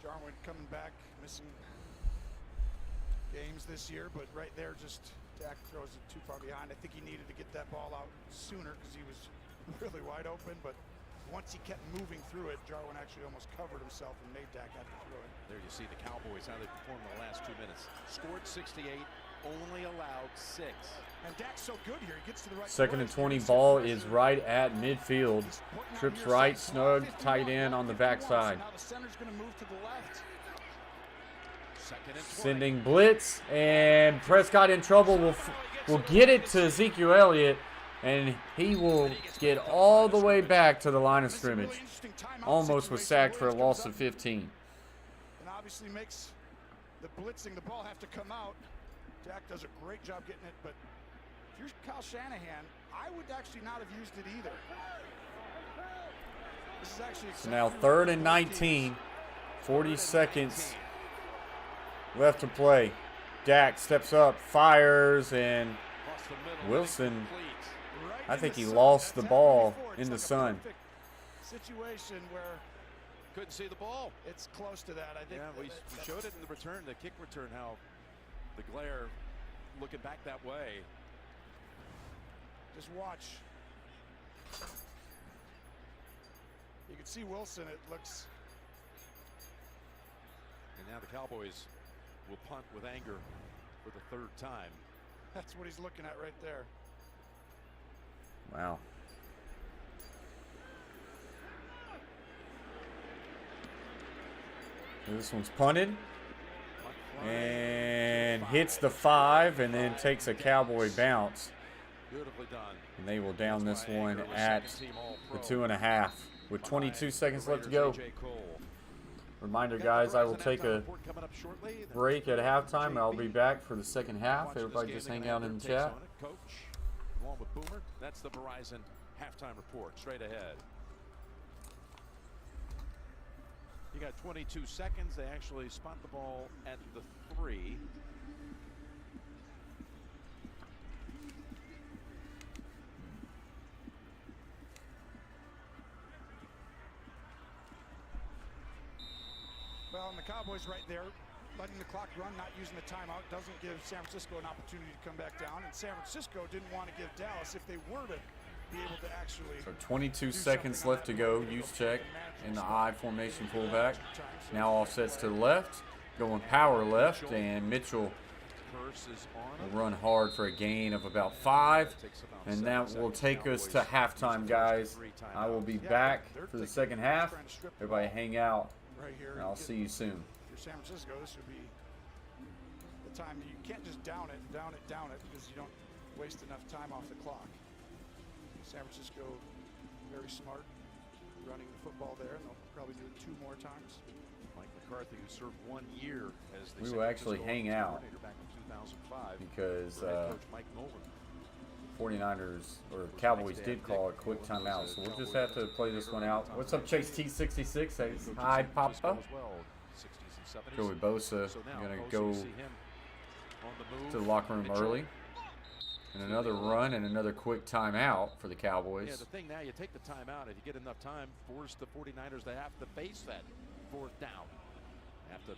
Jarwin coming back, missing games this year, but right there just Dak throws it too far behind. I think he needed to get that ball out sooner because he was really wide open, but once he kept moving through it, Jarwin actually almost covered himself and made Dak have to throw it. There you see the Cowboys, how they performed in the last 2 minutes. Scored 68, only allowed 6. And Dak's so good here. He gets to the right. 2nd and 20, ball is right at midfield. Trips right, snug, tight end on the backside. Now the center's going to move to the left. Sending blitz, and Prescott in trouble. Will get it to Ezekiel Elliott, and he will get all the way back to the line of scrimmage. Almost was sacked for a loss of 15. And obviously makes the blitzing, the ball have to come out. Dak does a great job getting it, but if you're Kyle Shanahan, I would actually not have used it either. This is actually So now 3rd and 19, 40 seconds left to play. Dak steps up, fires, and Wilson, I think he lost the ball. in the like a sun. perfect situation where Couldn't see the ball. it's close to that. I think. Yeah, we showed it in the return, the kick return, how the glare looking back that way. Just watch. You can see Wilson. It looks. And now the Cowboys will punt with anger for the third time. That's what he's looking at right there. Wow. This one's punted and hits the 5 and then takes a Cowboy bounce. Beautifully done. And they will down this one at the 2.5 with 22 seconds left to go. Reminder, guys, I will take a break at halftime. I'll be back for the second half. Everybody just hang out in the chat. Coach, along with Boomer, that's the Verizon halftime report straight ahead. You got 22 seconds. They actually spot the ball at the 3. Well, and the Cowboys right there, letting the clock run, not using the timeout, doesn't give San Francisco an opportunity to come back down. And San Francisco didn't want to give Dallas, if they were to be able to actually. So 22 seconds left to go. Use check in the I formation fullback. Now offsets to the left, going power left, and Mitchell will run hard for a gain of about 5. And that will take us to halftime, guys. I will be back for the second half. Everybody hang out. Right here. And I'll see you soon. For San Francisco, this would be the time. You can't just down it, because you don't waste enough time off the clock. San Francisco, very smart, running the football there, and they'll probably do it 2 more times. Mike McCarthy, who served 1 year as the We will actually hang out back in 2005 because Coach Mike Nolan. 49ers or Cowboys did call a quick timeout, so we'll just have to play this one out. What's up, Chase T66? Hey, hi, Papa. Joey Bosa gonna go to the locker room early, and another run and another quick timeout for the Cowboys. Yeah, the thing now, you take the timeout. If you get enough time, force the 49ers to have to face that 4th down. Have to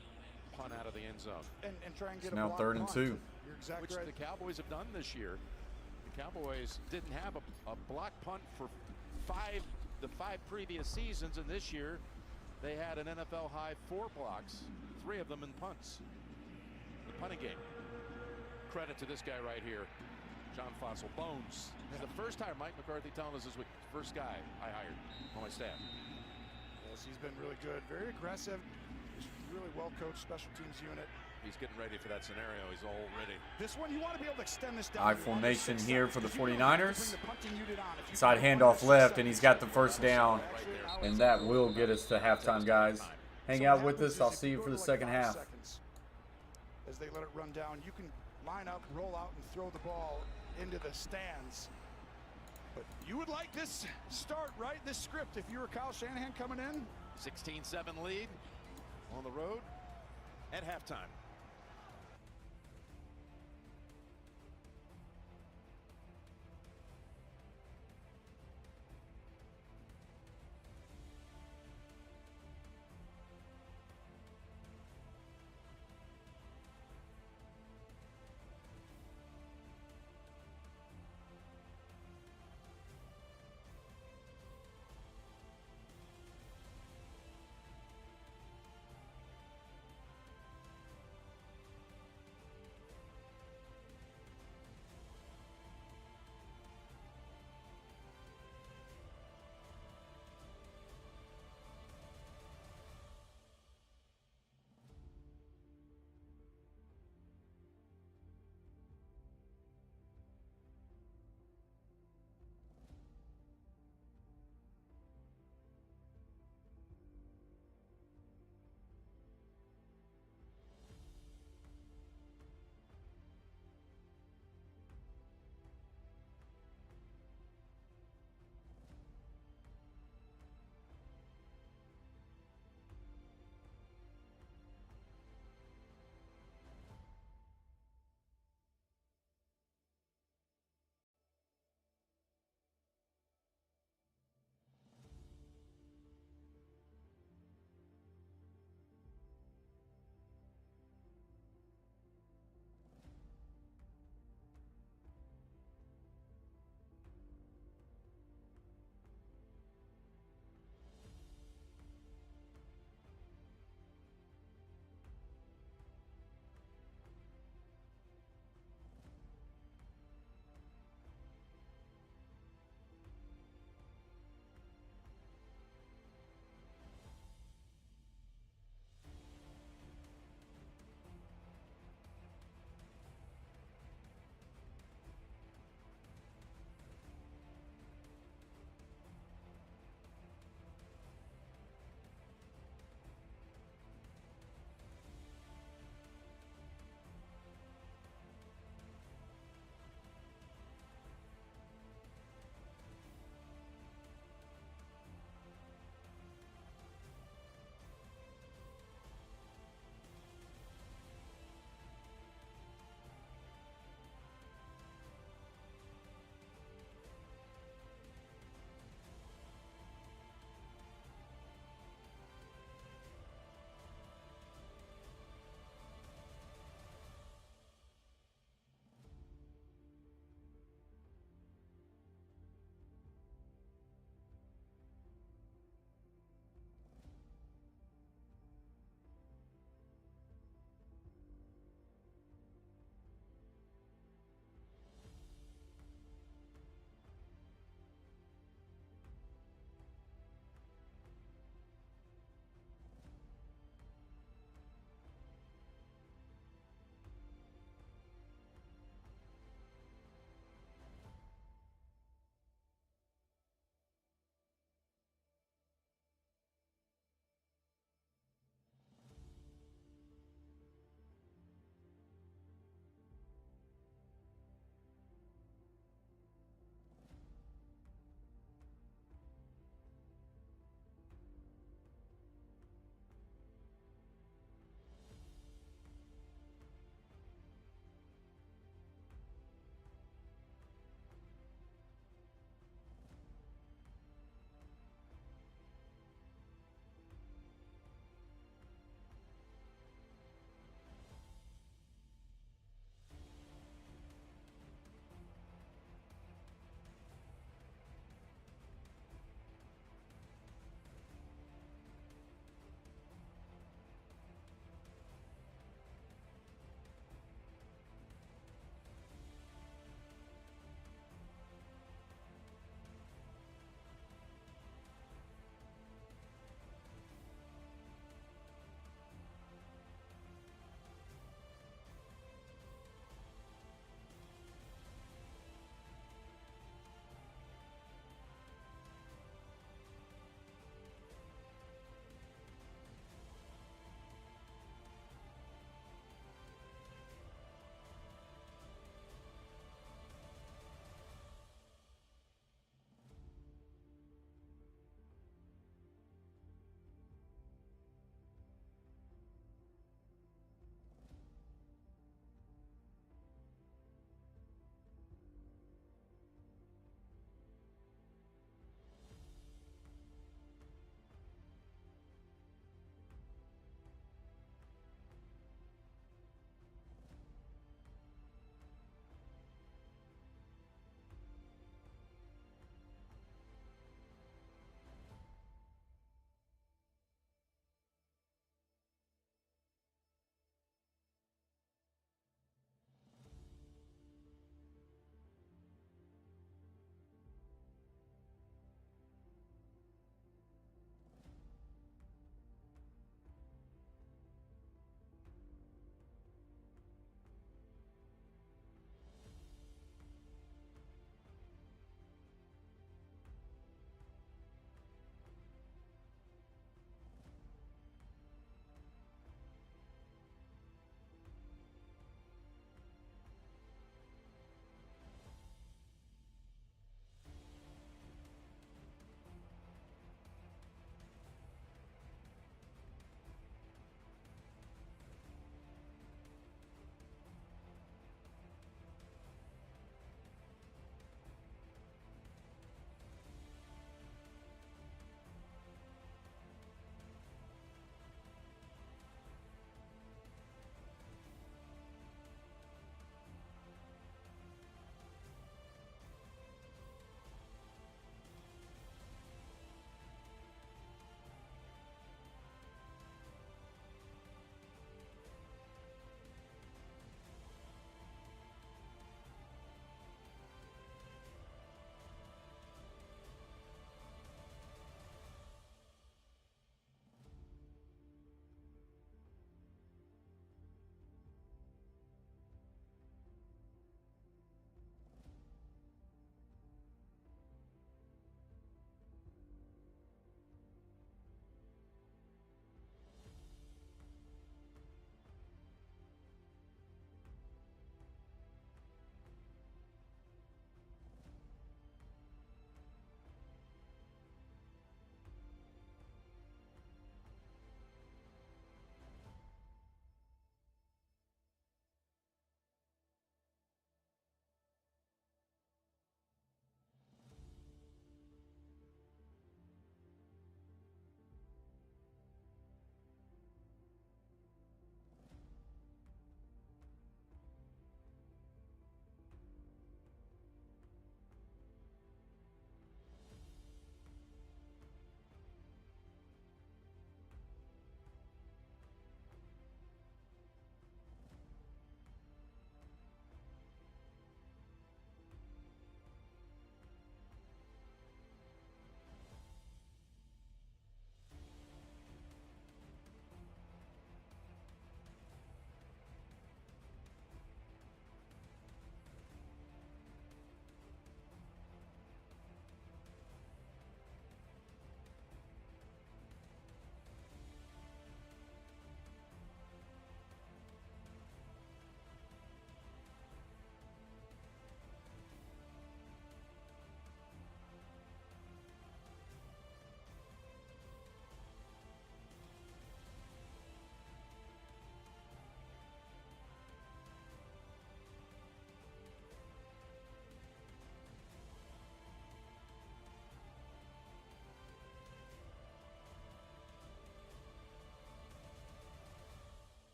punt out of the end zone. And try and get It's now 3rd and 2. You're exactly Which right. the Cowboys have done this year. The Cowboys didn't have a block punt for the 5 previous seasons, and this year they had an NFL high 4 blocks, 3 of them in punts. The punting game. Credit to this guy right here, John Fossil Bones. He's the first hire. Mike McCarthy telling us this week, first guy I hired on my staff. Yes, he's been really good, very aggressive. He's really well coached special teams unit. He's getting ready for that scenario. He's all ready. This one, you want to be able to extend this down. I formation here for the 49ers. Side Side handoff left, and he's got the first down, and that will get us to halftime, guys. Hang out with us. I'll see you for the second half. As they let it run down, you can line up, roll out, and throw the ball into the stands. But you would like this start, right? This script, if you were Kyle Shanahan coming in. 16-7 lead on the road at halftime.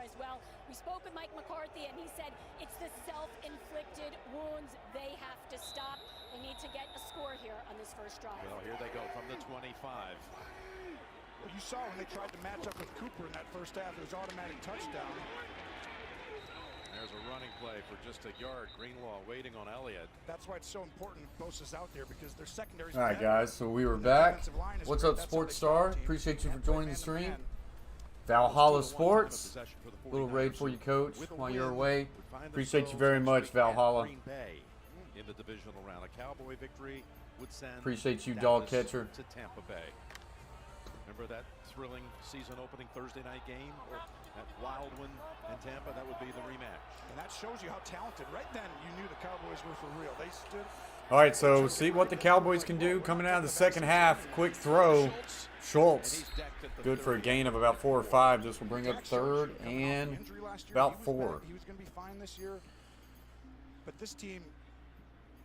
as well. We spoke with Mike McCarthy, and he said it's the self-inflicted wounds they have to stop. They need to get a score here on this first drive. Well, here they go from the 25. Well, you saw when they tried to match up with Cooper in that first half, it was automatic touchdown. There's a running play for just a yard. Greenlaw waiting on Elliott. That's why it's so important Bosa's out there, because their secondary. All right, guys, so we were back. What's up, Sports Star? Appreciate you for joining the stream. Valhalla Sports, little raid for you, Coach, while you're away. Appreciate you very much, Valhalla. Green Bay in the divisional round. A Cowboy victory would send Appreciate you, Dallas dog catcher. to Tampa Bay. Remember that thrilling season opening Thursday night game at Wildwood in Tampa? That would be the rematch. And that shows you how talented. Right then, you knew the Cowboys were for real. They stood. All right, so see what the Cowboys can do coming out of the second half. Quick throw. Schultz. Good for a gain of about 4 or 5. This will bring up third and about 4. He was going to be fine this year. But this team,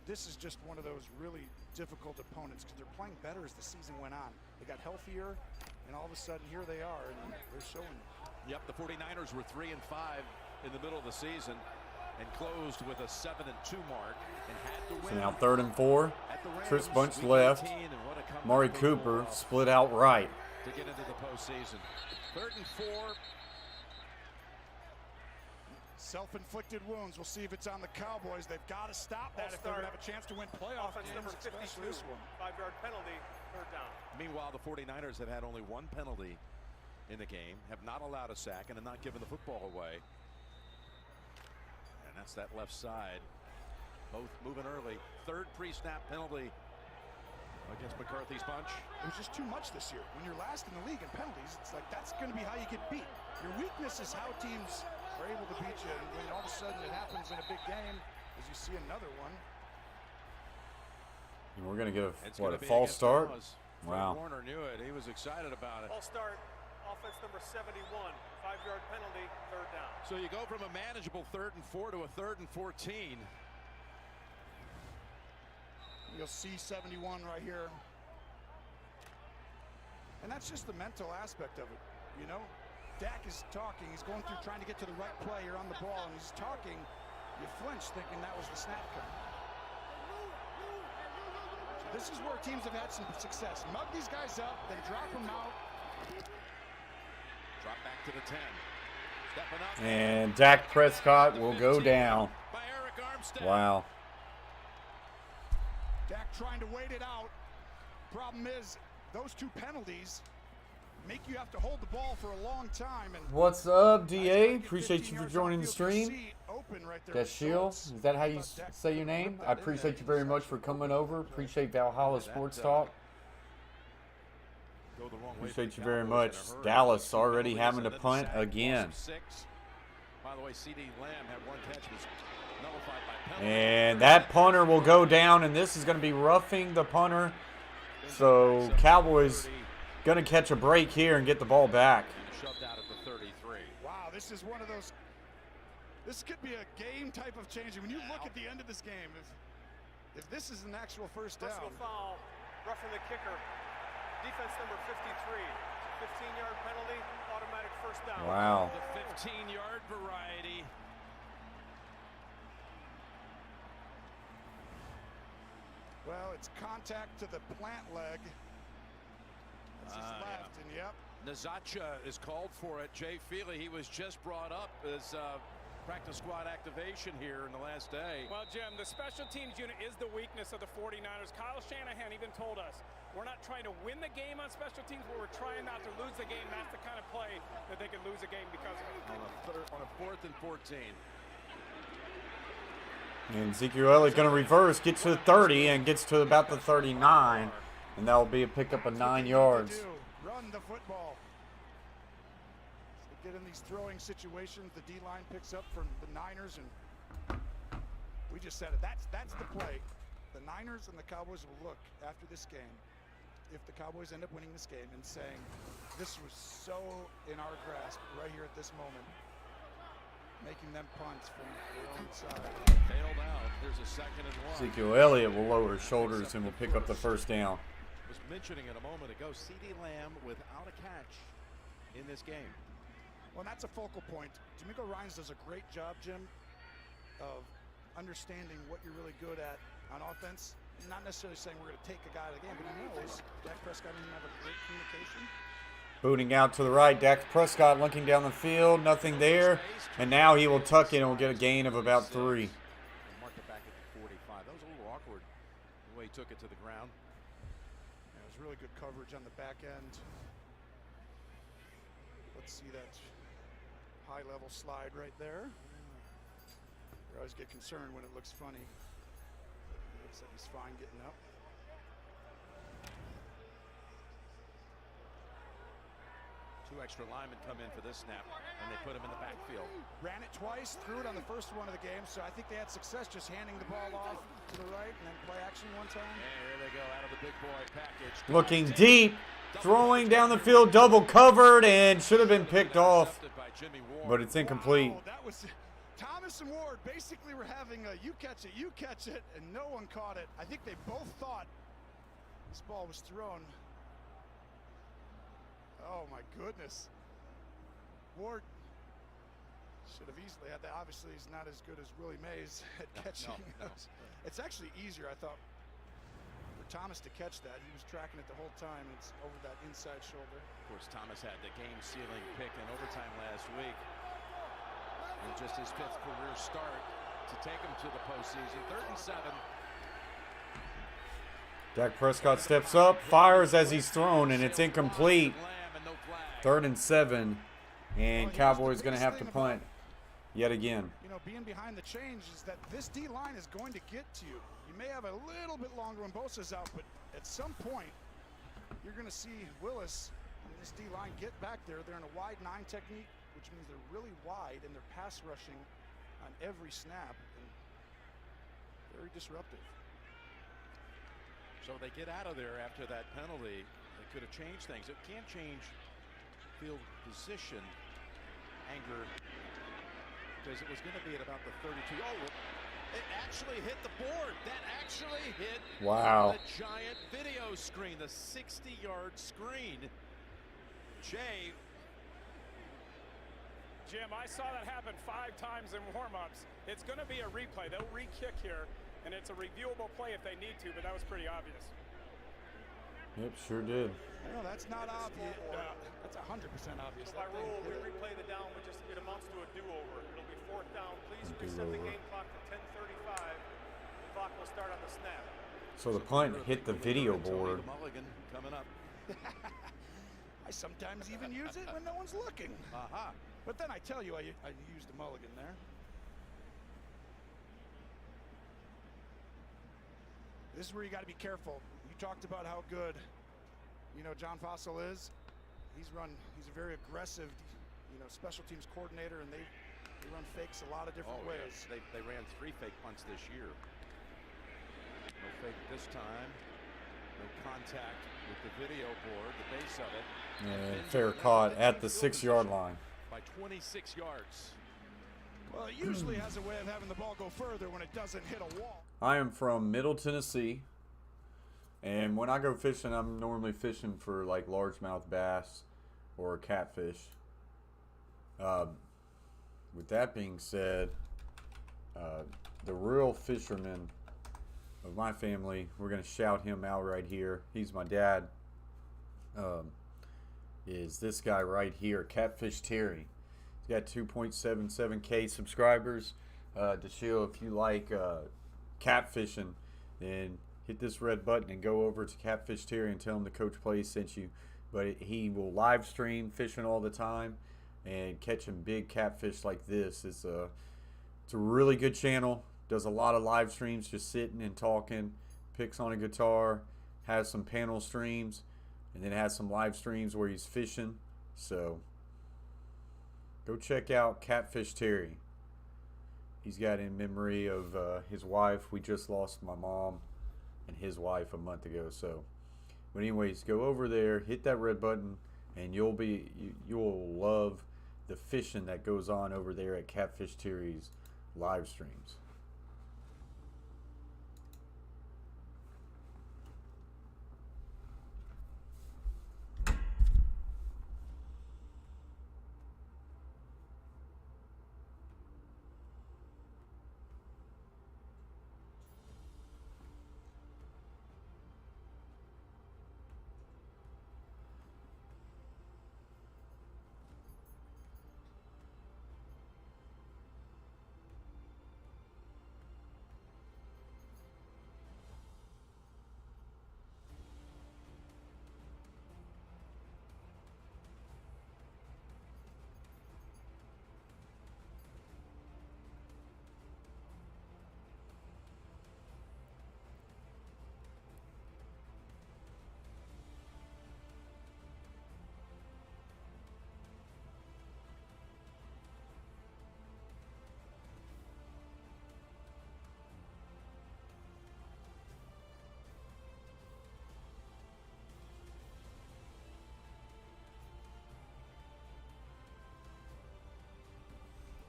this is just one of those really difficult opponents because they're playing better as the season went on. They got healthier, and all of a sudden, here they are, and they're showing. Yep, the 49ers were 3-5 in the middle of the season and closed with a 7-2 mark and had to win. So now 3rd and 4. Chris Bunch left. Mari Cooper split out right. To get into the postseason. 3rd and 4. Self-inflicted wounds. We'll see if it's on the Cowboys. They've got to stop that if they're going to have a chance to win playoff games. Number 52, 5-yard penalty, 3rd down. Meanwhile, the 49ers have had only 1 penalty in the game, have not allowed a sack, and have not given the football away. And that's that left side. Both moving early. 3rd pre-snap penalty against McCarthy's bunch. It was just too much this year. When you're last in the league in penalties, it's like that's going to be how you get beat. Your weakness is how teams are able to beat you, and when all of a sudden it happens in a big game, as you see another one. And we're going to get a false start? Wow. Warner knew it. He was excited about it. False start. Offense number 71, 5-yard penalty, 3rd down. So you go from a manageable 3rd and 4 to a 3rd and 14. You'll see 71 right here. And that's just the mental aspect of it, you know? Dak is talking. He's going through trying to get to the right play. You're on the ball, and he's talking. You flinch thinking that was the snap coming. So this is where teams have had some success. Mug these guys up, then drop them out. Drop back to the 10. Stepping up. And Dak Prescott will go down. By Eric Armstead. Wow. Dak trying to wait it out. Problem is, those 2 penalties make you have to hold the ball for a long time. And what's up, DA? Appreciate you for joining the stream. Dashiel, is that how you say your name? I appreciate you very much for coming over. Appreciate Valhalla Sports Talk. Appreciate you very much. Dallas already having to punt again. By the way, CD Lamb had 1 catch. Was nullified by penalty. And that punter will go down, and this is going to be roughing the punter. So Cowboys going to catch a break here and get the ball back. Shoved out at the 33. Wow, this is one of those. This could be a game type of change. When you look at the end of this game, if this is an actual first down. Personal foul, roughing the kicker. Defense number 53. 15-yard penalty, automatic 1st down. Wow. The 15-yard variety. Well, it's contact to the plant leg. That's his left, and yep. Nazacha is called for it. Jay Feely, he was just brought up as practice squad activation here in the last day. Well, Jim, the special teams unit is the weakness of the 49ers. Kyle Shanahan even told us, we're not trying to win the game on special teams, but we're trying not to lose the game. That's the kind of play that they can lose a game because of. On a 4th and 14. And Ezekiel Elliott going to reverse, gets to the 30, and gets to about the 39. And that will be a pickup of 9 yards. Run the football. So get in these throwing situations. The D-line picks up from the Niners, and we just said it. That's the play. The Niners and the Cowboys will look after this game, if the Cowboys end up winning this game, and saying, this was so in our grasp right here at this moment, making them punts from their own side. Bailed out. There's a 2nd and 1. Ezekiel Elliott will lower his shoulders and will pick up the 1st down. Was mentioning it a moment ago, CD Lamb without a catch in this game. Well, that's a focal point. D'Amico Ryans does a great job, Jim, of understanding what you're really good at on offense. Not necessarily saying we're going to take a guy out of the game, but he knows Dak Prescott and him have a great communication. Booting out to the right. Dak Prescott looking down the field. Nothing there. And now he will tuck in and will get a gain of about 3. Mark it back at the 45. That was a little awkward the way he took it to the ground. Yeah, it was really good coverage on the back end. Let's see that high-level slide right there. You always get concerned when it looks funny. Looks like he's fine getting up. Two extra linemen come in for this snap, and they put him in the backfield. Ran it twice, threw it on the first one of the game, so I think they had success just handing the ball off to the right and then play action one time. And here they go out of the big boy package. Looking deep, throwing down the field, double covered, and should have been picked off, but it's incomplete. Wow, that was Thomas and Ward basically were having a you catch it, and no one caught it. I think they both thought this ball was thrown. Oh my goodness. Ward should have easily had that. Obviously, he's not as good as Willie Mays at catching. No. It's actually easier, I thought, for Thomas to catch that. He was tracking it the whole time. It's over that inside shoulder. Of course, Thomas had the game-sealing pick in overtime last week. And just his 5th career start to take him to the postseason. 3rd and 7. Dak Prescott steps up, fires as he's thrown, and it's incomplete. 3rd and 7, and Cowboys going to have to punt yet again. You know, being behind the change is that this D-line is going to get to you. You may have a little bit longer when Bosa's out, but at some point, you're going to see Willis and this D-line get back there. They're in a wide 9 technique, which means they're really wide, and they're pass rushing on every snap, and very disruptive. So they get out of there after that penalty. It could have changed things. It can't change field position, Anger, because it was going to be at about the 32. Oh, it actually hit the board. That actually hit wow. The giant video screen, the 60-yard screen. Jay. Jim, I saw that happen 5 times in warm-ups. It's going to be a replay. They'll re-kick here, and it's a reviewable play if they need to, but that was pretty obvious. Yep, sure did. No, that's not obvious. That's 100% obvious. So by rule, we replay the down, but just it amounts to a do-over. It'll be 4th down. Please reset the game clock to 10:35. The clock will start on the snap. So the punt hit the video board. Mulligan coming up. I sometimes even use it when no one's looking. Aha. But then I tell you, I used a mulligan there. This is where you got to be careful. You talked about how good, you know, John Fossil is. He's a very aggressive, you know, special teams coordinator, and they run fakes a lot of different ways. Yes. They ran 3 fake punts this year. No fake this time. No contact with the video board, the base of it. And fair caught at the 6-yard line. By 26 yards. Well, it usually has a way of having the ball go further when it doesn't hit a wall. I am from Middle Tennessee, and when I go fishing, I'm normally fishing for like largemouth bass or catfish. With that being said, the real fisherman of my family, we're going to shout him out right here. He's my dad. Is this guy right here, Catfish Terry. He's got 2.77K subscribers. To show if you like catfishing, then hit this red button and go over to Catfish Terry and tell him the Coach Plays sent you. But he will live stream fishing all the time and catching big catfish like this. It's a really good channel. Does a lot of live streams, just sitting and talking. Picks on a guitar, has some panel streams, and then has some live streams where he's fishing. So go check out Catfish Terry. He's got in memory of his wife. We just lost my mom and his wife a month ago. So, but anyways, go over there, hit that red button, and you'll love the fishing that goes on over there at Catfish Terry's live streams.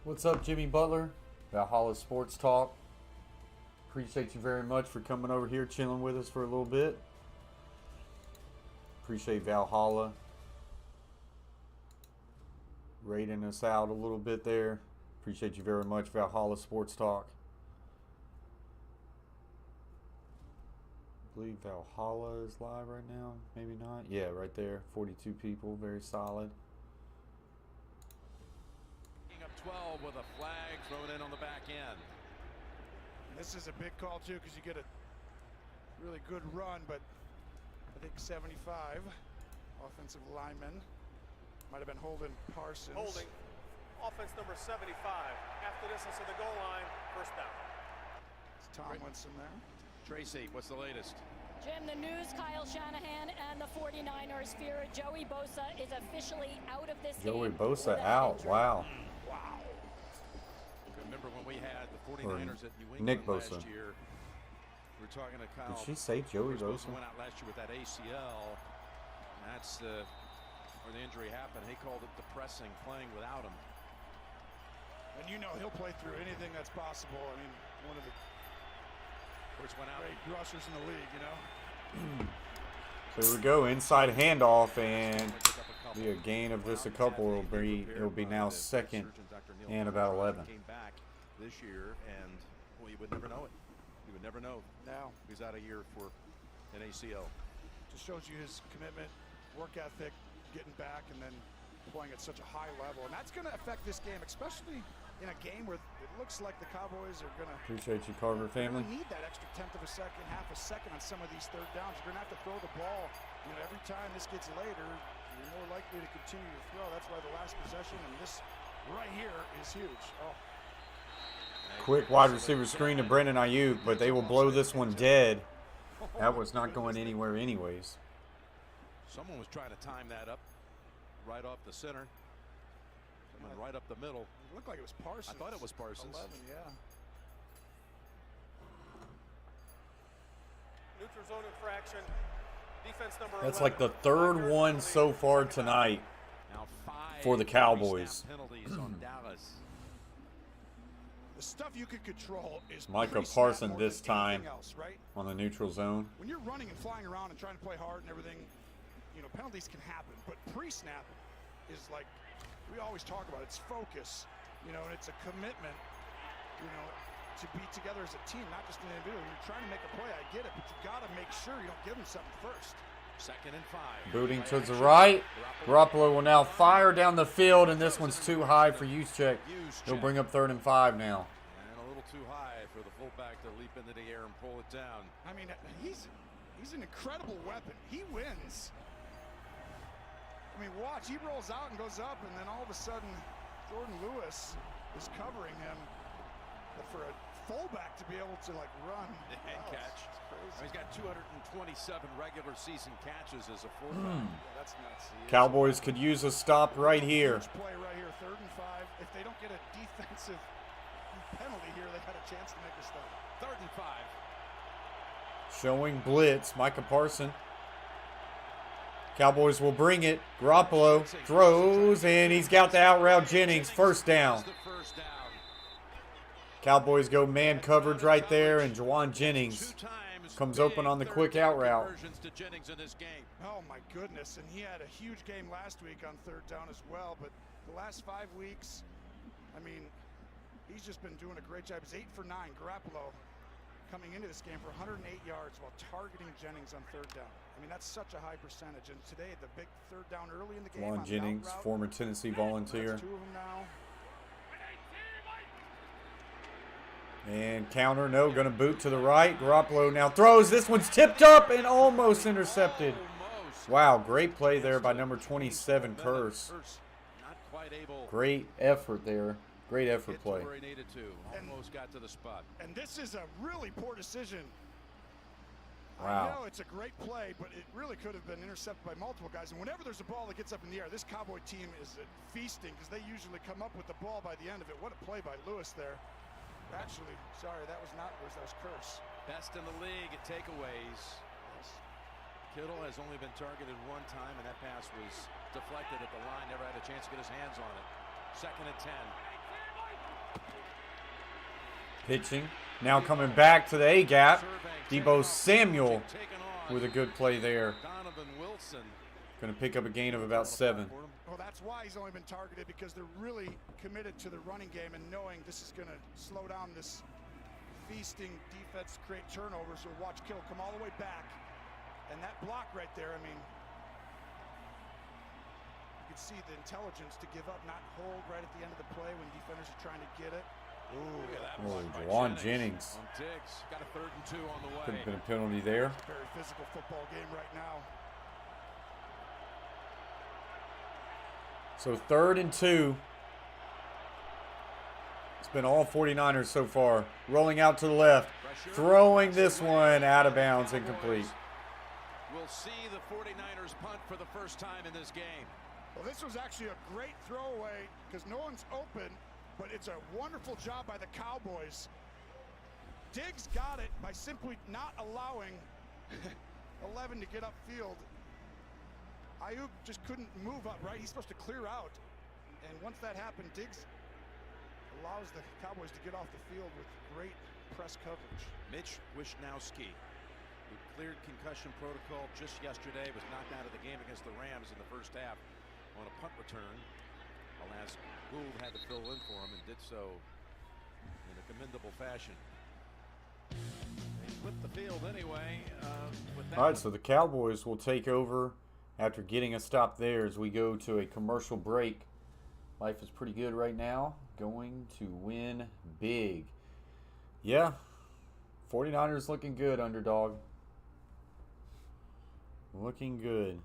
What's up, Jimmy Butler? Valhalla Sports Talk. Appreciate you very much for coming over here, chilling with us for a little bit. Appreciate Valhalla rating us out a little bit there. Appreciate you very much, Valhalla Sports Talk. I believe Valhalla is live right now. Maybe not. Yeah, right there. 42 people. Very solid. Up 12 with a flag thrown in on the back end. This is a big call too, because you get a really good run, but I think 75 offensive lineman might have been holding Parsons. Holding offense number 75 after distance of the goal line, first down. It's Tomlinson there. Tracy, what's the latest? Jim, the news, Kyle Shanahan and the 49ers fear Joey Bosa is officially out of this game. Joey Bosa out. Wow. Wow. Remember when we had the 49ers at New England Nick Bosa. last year? We were talking to Kyle. Did she say Joey Bosa? Went out last year with that ACL. And that's where the injury happened. He called it depressing playing without him. And you know he'll play through anything that's possible. I mean, one of the great rushers in the league, you know. So here we go, inside handoff, and be a gain of just a couple. It'll be now second and about 11. Came back this year, and well, you would never know it. You would never know. Now he's out a year for an ACL. Just shows you his commitment, work ethic, getting back, and then playing at such a high level, and that's going to affect this game, especially in a game where it looks like the Cowboys are going to Appreciate you, Carver family. need that extra tenth of a second, half a second on some of these third downs. You're going to have to throw the ball. You know, every time this gets later, you're more likely to continue to throw. That's why the last possession and this right here is huge. Oh. Quick wide receiver screen to Brandon Ayuk, but they will blow this one dead. That was not going anywhere anyways. Someone was trying to time that up right off the center. And right up the middle. It looked like it was Parsons. I thought it was Parsons. 11, yeah. Neutral zone infraction. Defense number That's 11. like the third one so far tonight Now 5 for the Cowboys. penalties on Dallas. The stuff you could control is Micah pre-snap Parsons more this than anything time else, right? on the neutral zone. When you're running and flying around and trying to play hard and everything, you know, penalties can happen. But pre-snap is like we always talk about. It's focus, you know, and it's a commitment, you know, to be together as a team, not just an individual. When you're trying to make a play, I get it, but you got to make sure you don't give them something first. Second and 5. Booting to the right. Garoppolo will now fire down the field, and this one's too high for Juszczyk. He'll bring up 3rd and 5 now. And a little too high for the fullback to leap into the air and pull it down. I mean, he's an incredible weapon. He wins. I mean, watch, he rolls out and goes up, and then all of a sudden, Jordan Lewis is covering him. But for a fullback to be able to, like, run and catch. He's got 227 regular season catches as a fullback. Yeah, that's nuts. Cowboys could use a stop right here. Huge play right here, 3rd and 5. If they don't get a defensive penalty here, they had a chance to make a stop. 3rd and 5. Showing blitz, Micah Parsons. Cowboys will bring it. Garoppolo throws, and he's got the out route Jennings. First down. Cowboys go man coverage right there, and Juwan Jennings comes open on the quick out route. Oh, my goodness. And he had a huge game last week on 3rd down as well. But the last 5 weeks, I mean, he's just been doing a great job. He's 8 for 9. Garoppolo coming into this game for 108 yards while targeting Jennings on 3rd down. I mean, that's such a high percentage. And today, the big 3rd down early in the game. Juwan Jennings, former Tennessee Volunteer. That's 2 of them now. And counter, no, going to boot to the right. Garoppolo now throws. This one's tipped up and almost intercepted. Wow, great play there by number 27, Curse. Great effort there. Great effort play. Almost got to the spot. And this is a really poor decision. Wow. I know it's a great play, but it really could have been intercepted by multiple guys. And whenever there's a ball that gets up in the air, this Cowboy team is feasting because they usually come up with the ball by the end of it. What a play by Lewis there. Actually, sorry, that was not Lewis, that was Curse. Best in the league at takeaways. Yes. Kittle has only been targeted 1 time, and that pass was deflected at the line. Never had a chance to get his hands on it. 2nd and 10. Pitching. Now coming back to the A-gap. Debo Samuel with a good play there. Going to pick up a gain of about 7. Well, that's why he's only been targeted, because they're really committed to the running game and knowing this is going to slow down this feasting defense, create turnovers. So watch Kittle come all the way back. And that block right there, I mean, you can see the intelligence to give up, not hold right at the end of the play when defenders are trying to get it. Oh, Juwan Jennings. Got a 3rd and 2 on the way. Could have been a penalty there. Very physical football game right now. So 3rd and 2. It's been all 49ers so far. Rolling out to the left. Throwing this one out of bounds, incomplete. We'll see the 49ers punt for the first time in this game. Well, this was actually a great throwaway because no one's open, but it's a wonderful job by the Cowboys. Diggs got it by simply not allowing 11 to get upfield. Ayuk just couldn't move up, right? He's supposed to clear out. And once that happened, Diggs allows the Cowboys to get off the field with great press coverage. Mitch Wishnowsky, who cleared concussion protocol just yesterday, was knocked out of the game against the Rams in the first half on a punt return. Alas, Gould had to fill in for him and did so in a commendable fashion. They split the field anyway. All right, so the Cowboys will take over after getting a stop there as we go to a commercial break. Life is pretty good right now. Going to win big. Yeah, 49ers looking good, underdog. Looking good.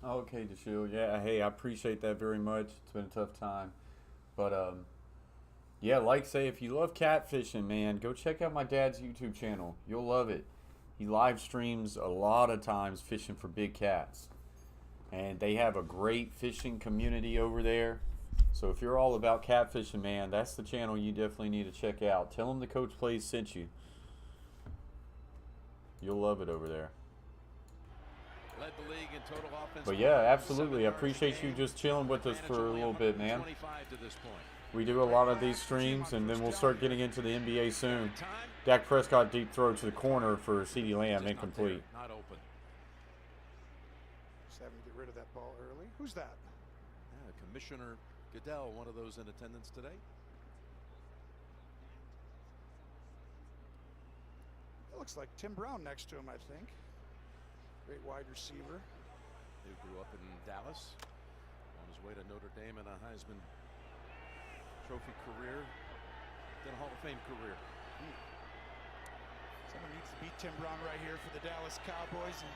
Okay, DeShield. Yeah, hey, I appreciate that very much. It's been a tough time. But, yeah, like say, if you love catfishing, man, go check out my dad's YouTube channel. You'll love it. He live streams a lot of times fishing for big cats. And they have a great fishing community over there. So if you're all about catfishing, man, that's the channel you definitely need to check out. Tell him the Coach Plays sent you. You'll love it over there. Led the league in total offense. But yeah, absolutely. I appreciate you just chilling with us for a little bit, man. We do a lot of these streams, and then we'll start getting into the NBA soon. Dak Prescott deep throw to the corner for CeeDee Lamb, incomplete. Not open. Just having to get rid of that ball early. Who's that? Yeah, Commissioner Goodell, one of those in attendance today. It looks like Tim Brown next to him, I think. Great wide receiver. Who grew up in Dallas, on his way to Notre Dame and a Heisman Trophy career, then a Hall of Fame career. Someone needs to beat Tim Brown right here for the Dallas Cowboys and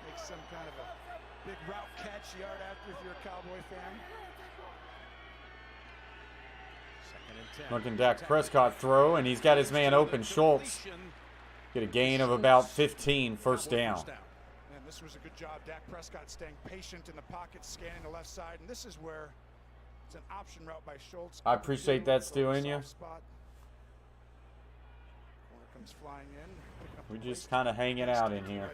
make some kind of a Big route catch, yard after if you're a Cowboy fan. Looking Dak Prescott throw, and he's got his man open, Schultz. Get a gain of about 15, first down. And this was a good job. Dak Prescott staying patient in the pocket, scanning the left side, and this is where it's an option route by Schultz. I appreciate that, Stu, in you. Corner comes flying in. We're just kind of hanging out in here.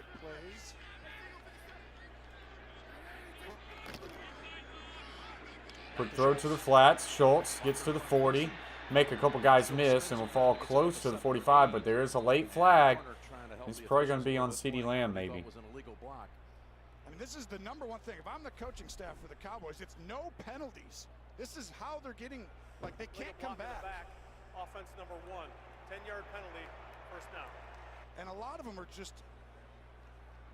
Quick throw to the flats. Schultz gets to the 40. Make a couple guys miss and will fall close to the 45, but there is a late flag. It's probably going to be on CeeDee Lamb, maybe. I mean, this is the number one thing. If I'm the coaching staff for the Cowboys, it's no penalties. This is how they're getting, like, they can't come back. Offense number 1, 10-yard penalty, first down. And a lot of them are just,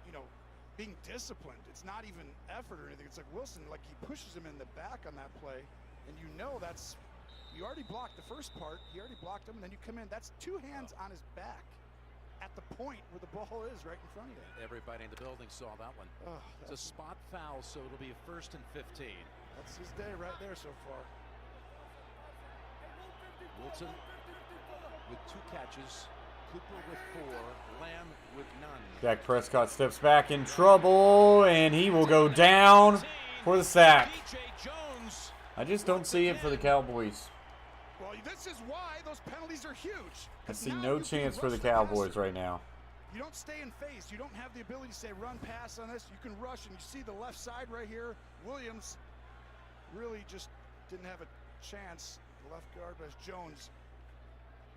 you know, being disciplined. It's not even effort or anything. It's like Wilson, like he pushes him in the back on that play, and you know that's, you already blocked the first part, you already blocked him, and then you come in, that's 2 hands on his back at the point where the ball is right in front of you. Everybody in the building saw that one. Oh, it's a spot foul, so it'll be a 1st and 15. That's his day right there so far. Wilson with 2 catches. Cooper with 4, Lamb with none. Dak Prescott steps back in trouble, and he will go down for the sack. I just don't see it for the Cowboys. Well, this is why those penalties are huge. I see no chance for the Cowboys right now. You don't stay in phase. You don't have the ability to say run pass on this. You can rush, and you see the left side right here. Williams really just didn't have a chance. The left guard, as Jones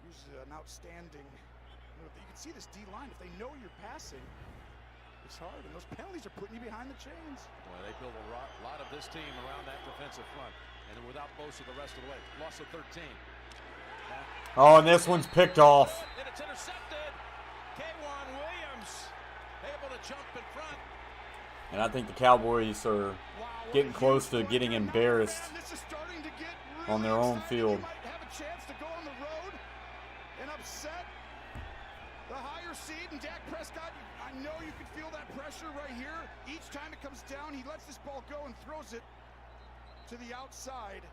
uses an outstanding. You can see this D line. If they know you're passing, it's hard, and those penalties are putting you behind the chains. Boy, they build a lot of this team around that defensive front, and without most of the rest of the way. Loss of 13. Oh, and this one's picked off. And it's intercepted. K'Wan Williams able to jump in front. And I think the Cowboys are getting close to getting embarrassed on their own field. Have a chance to go on the road and upset the higher seed, and Dak Prescott, I know you can feel that pressure right here. Each time it comes down, he lets this ball go and throws it to the outside,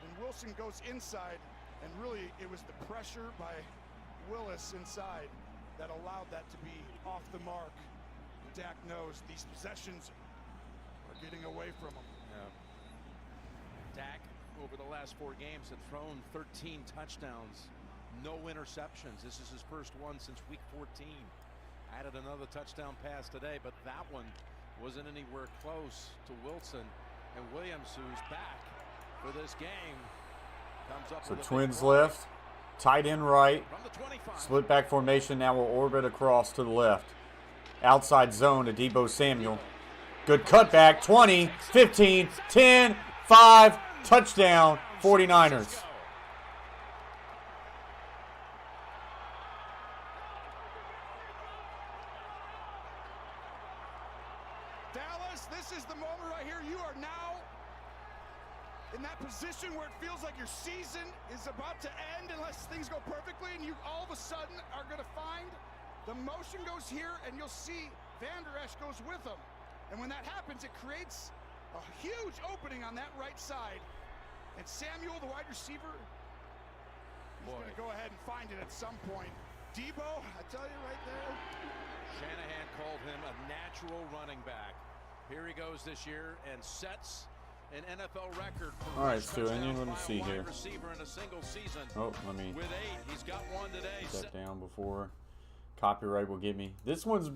and Wilson goes inside, and really it was the pressure by Willis inside that allowed that to be off the mark. Dak knows these possessions are getting away from him. Yeah. Dak, over the last 4 games, had thrown 13 touchdowns. No interceptions. This is his first one since week 14. Added another touchdown pass today, but that one wasn't anywhere close to Wilson. And Williams, who's back for this game, comes up. So twins left, tight end right, split back formation. Now will orbit across to the left. Outside zone to Deebo Samuel. Good cutback. 20, 15, 10, 5, touchdown, 49ers. This is the moment right here. You are now in that position where it feels like your season is about to end unless things go perfectly, and you all of a sudden are going to find the motion goes here, and you'll see Van Der Esch goes with him. And when that happens, it creates a huge opening on that right side. And Samuel, the wide receiver, he's going to go ahead and find it at some point. Deebo, I tell you right there. Shanahan called him a natural running back. Here he goes this year and sets an NFL record for all right, Stu, let me see here. Receiver in a single season. Oh, let me with 8. He's got one today. Step down before copyright will get me. This one's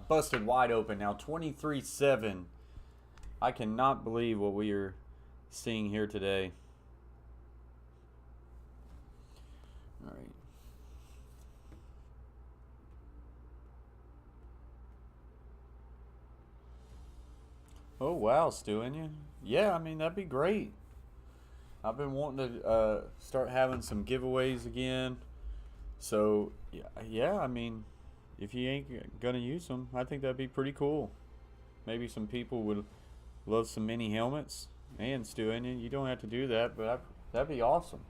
busted wide open now, 23-7. I cannot believe what we are seeing here today. All right. Oh, wow, Stu, and you? Yeah, I mean, that'd be great. I've been wanting to start having some giveaways again. So, yeah, I mean, if you ain't going to use them, I think that'd be pretty cool. Maybe some people would love some mini helmets. And, Stu, and you don't have to do that, but that'd be awesome.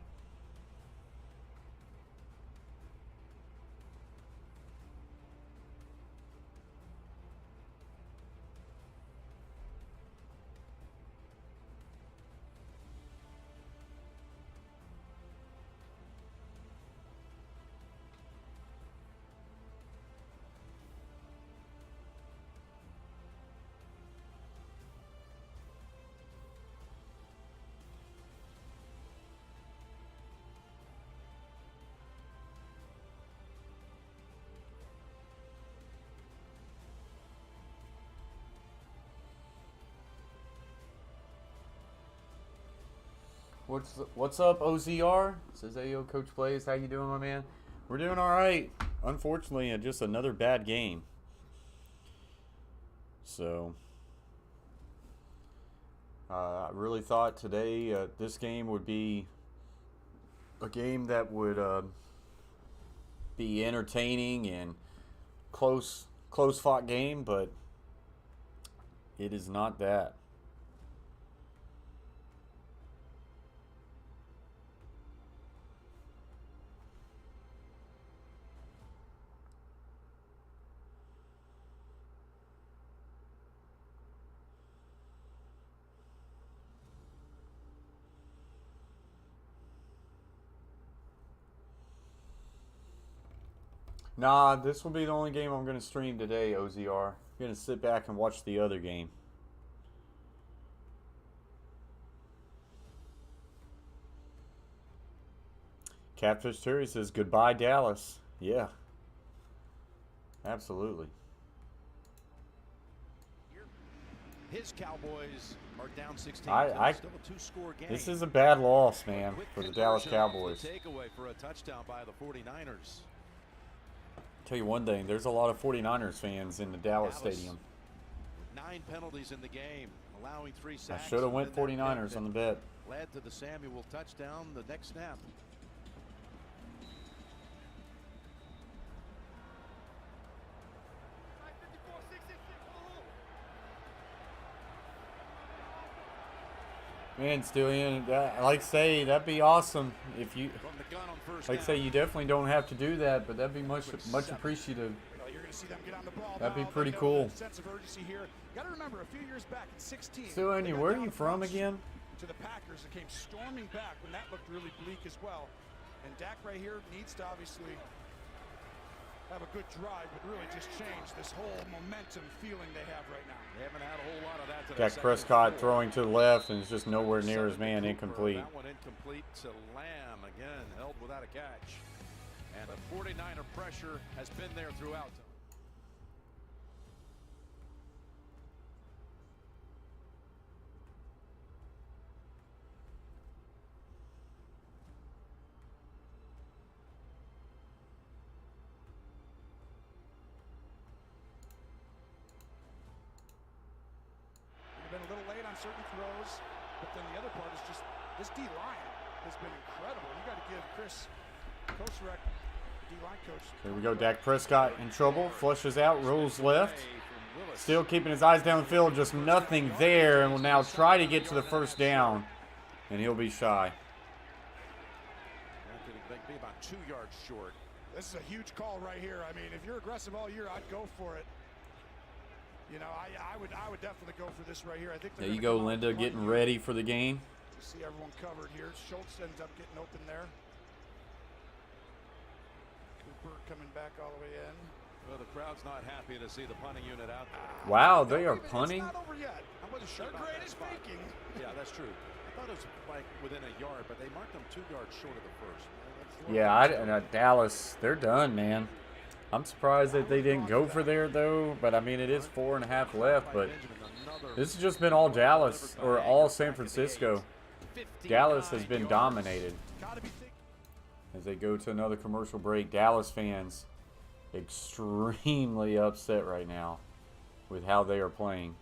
What's up, OZR? Says Ayo Coach Plays. How you doing, my man? We're doing all right. Unfortunately, just another bad game. So I really thought today this game would be a game that would be entertaining and close fought game, but it is not that. Nah, this will be the only game I'm going to stream today, OZR. I'm going to sit back and watch the other game. Catfish Terry says, goodbye, Dallas. Yeah. Absolutely. His Cowboys are down 16. Still a two-score game. This is a bad loss, man, for the Dallas Cowboys. Takeaway for a touchdown by the 49ers. Tell you one thing, there's a lot of 49ers fans in the Dallas stadium. 9 penalties in the game, allowing 3 sacks. I should have went 49ers on the bet. Led to the Samuel touchdown the next snap. Man, Stillian, like I say, that'd be awesome if you. Like I say, you definitely don't have to do that, but that'd be much appreciative. That'd be pretty cool. Stillian, where are you from again? To the Packers, it came storming back when that looked really bleak as well. And Dak right here needs to obviously have a good drive, but really just change this whole momentum feeling they have right now. They haven't had a whole lot of that today. Dak Prescott throwing to the left and is just nowhere near his man, incomplete. That one incomplete to Lamb, again held without a catch. And the 49er pressure has been there throughout. Been a little late on certain throws, but then the other part is just this D-line has been incredible. You got to give Chris Kosarek, the D-line coach. Here we go. Dak Prescott in trouble. Flushes out, rolls left. Still keeping his eyes down the field. Just nothing there, and will now try to get to the first down, and he'll be shy. Be about 2 yards short. This is a huge call right here. I mean, if you're aggressive all year, I'd go for it. You know, I would definitely go for this right here. I think there you go, Linda, getting ready for the game. You see everyone covered here. Schultz ends up getting open there. Cooper coming back all the way in. Well, the crowd's not happy to see the punting unit out there. Wow, they are punting. It's not over yet. I wasn't sure about that spot. Yeah, that's true. I thought it was like within a yard, but they marked them 2 yards short of the first. Yeah, Dallas, they're done, man. I'm surprised that they didn't go for there, though. But, I mean, it is 4.5 left. But this has just been all Dallas, or all San Francisco. Dallas has been dominated. As they go to another commercial break, Dallas fans extremely upset right now with how they are playing.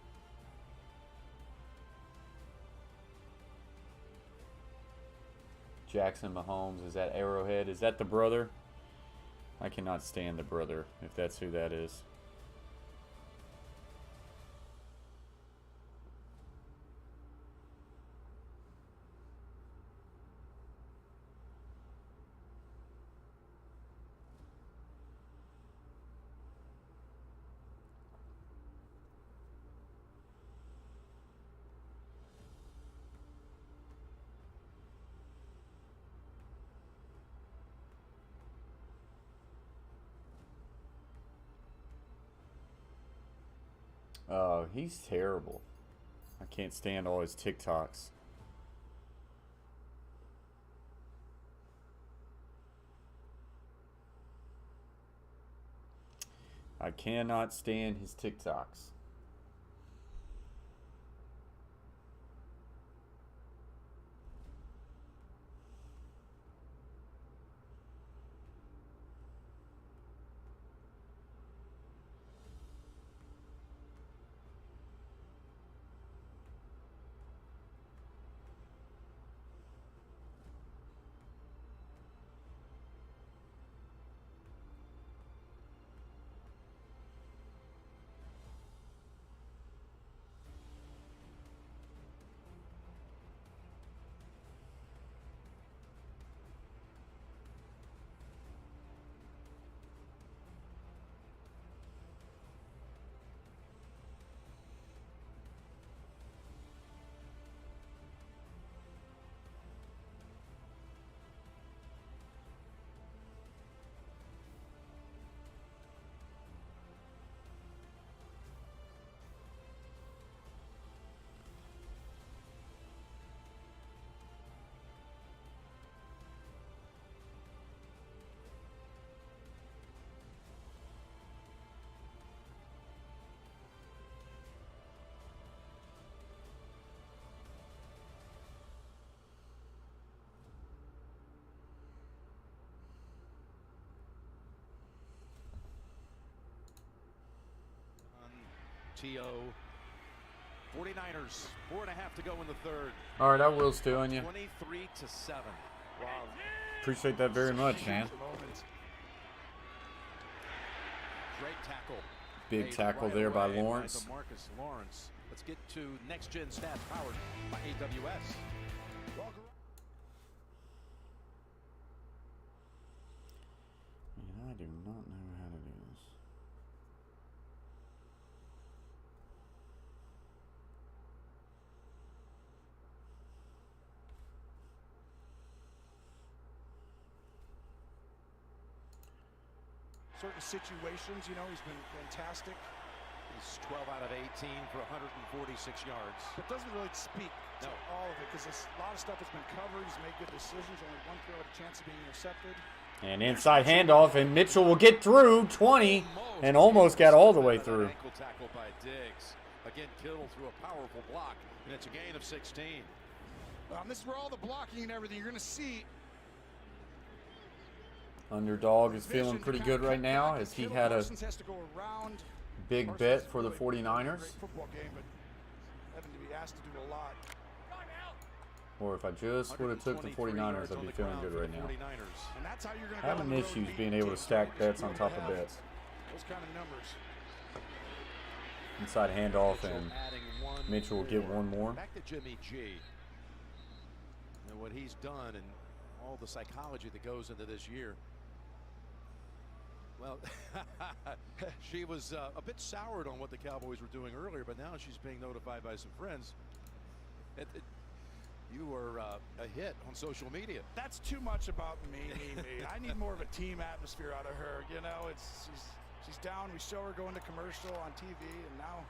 Jackson Mahomes is at Arrowhead. Is that the brother? I cannot stand the brother, if that's who that is. Oh, he's terrible. I can't stand all his TikToks. I cannot stand his TikToks. T.O. 49ers, 4.5 to go in the third. All right, I will stay on you. 23-7. Wow. Appreciate that very much, man. Great tackle. Big tackle there by Lawrence. Marcus Lawrence. Let's get to next gen stats powered by AWS. Man, I do not know how to do this. Certain situations, you know, he's been fantastic. He's 12 out of 18 for 146 yards. But doesn't really speak to all of it because a lot of stuff has been covered. He's made good decisions. Only one throw at a chance of being intercepted. And inside handoff, and Mitchell will get through 20 and almost got all the way through. Ankle tackle by Diggs. Again, Kittle through a powerful block, and it's a gain of 16. This is where all the blocking and everything you're going to see. Underdog is feeling pretty good right now as he had a big bet for the 49ers. Or if I just would have took the 49ers, I'd be feeling good right now. Having issues being able to stack bets on top of bets. Those kind of numbers. Inside handoff, and Mitchell will get one more. Back to Jimmy G. And what he's done and all the psychology that goes into this year. Well, she was a bit soured on what the Cowboys were doing earlier, but now she's being notified by some friends. You were a hit on social media. That's too much about me. I need more of a team atmosphere out of her. You know, she's down. We show her going to commercial on TV, and now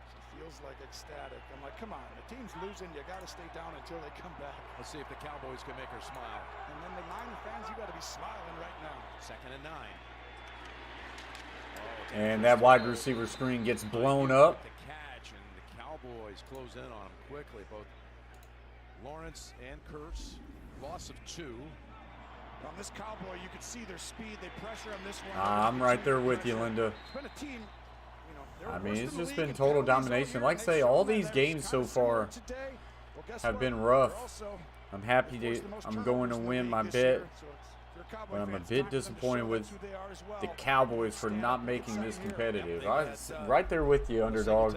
she feels like ecstatic. I'm like, come on, the team's losing. You got to stay down until they come back. Let's see if the Cowboys can make her smile. And then the Niner fans, you got to be smiling right now. 2nd and 9. And that wide receiver screen gets blown up. The catch, and the Cowboys close in on him quickly. Both Lawrence and Kurtz, loss of 2. On this Cowboy, you can see their speed. They pressure on this one. I'm right there with you, Linda. It's been a team, you know, I mean, it's just been total domination. Like I say, all these games so far have been rough. I'm happy that I'm going to win my bet, but I'm a bit disappointed with the Cowboys for not making this competitive. I'm right there with you, underdog.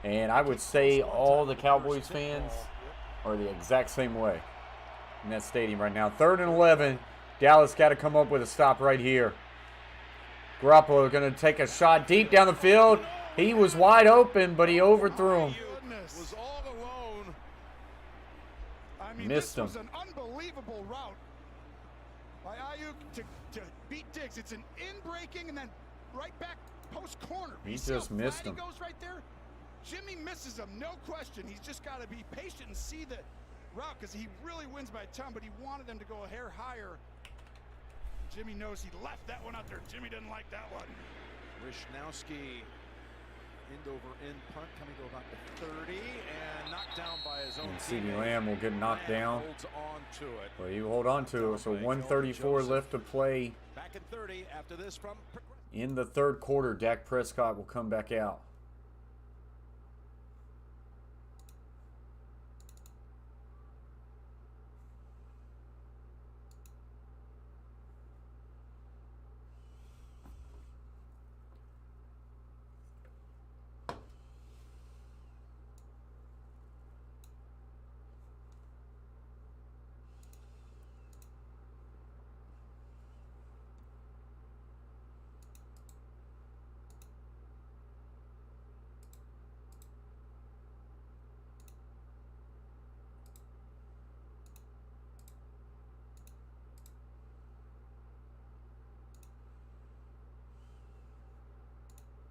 And I would say all the Cowboys fans are the exact same way in that stadium right now. 3rd and 11. Dallas got to come up with a stop right here. Garoppolo going to take a shot deep down the field. He was wide open, but he overthrew him. Was all alone. I mean, missed him. Was an unbelievable route by Ayuk to beat Diggs. It's an in-breaking and then right back post corner. He just missed him. Goes right there. Jimmy misses him, no question. He's just got to be patient and see the route because he really wins by a ton, but he wanted them to go a hair higher. Jimmy knows he left that one out there. Jimmy didn't like that one. Wishnowski, end over end punt coming to about the 30 and knocked down by his own team. CeeDee Lamb will get knocked down. Holds on to it. But he will hold on to it. So 1:34 left to play. Back in 30 after this from in the 3rd quarter. Dak Prescott will come back out.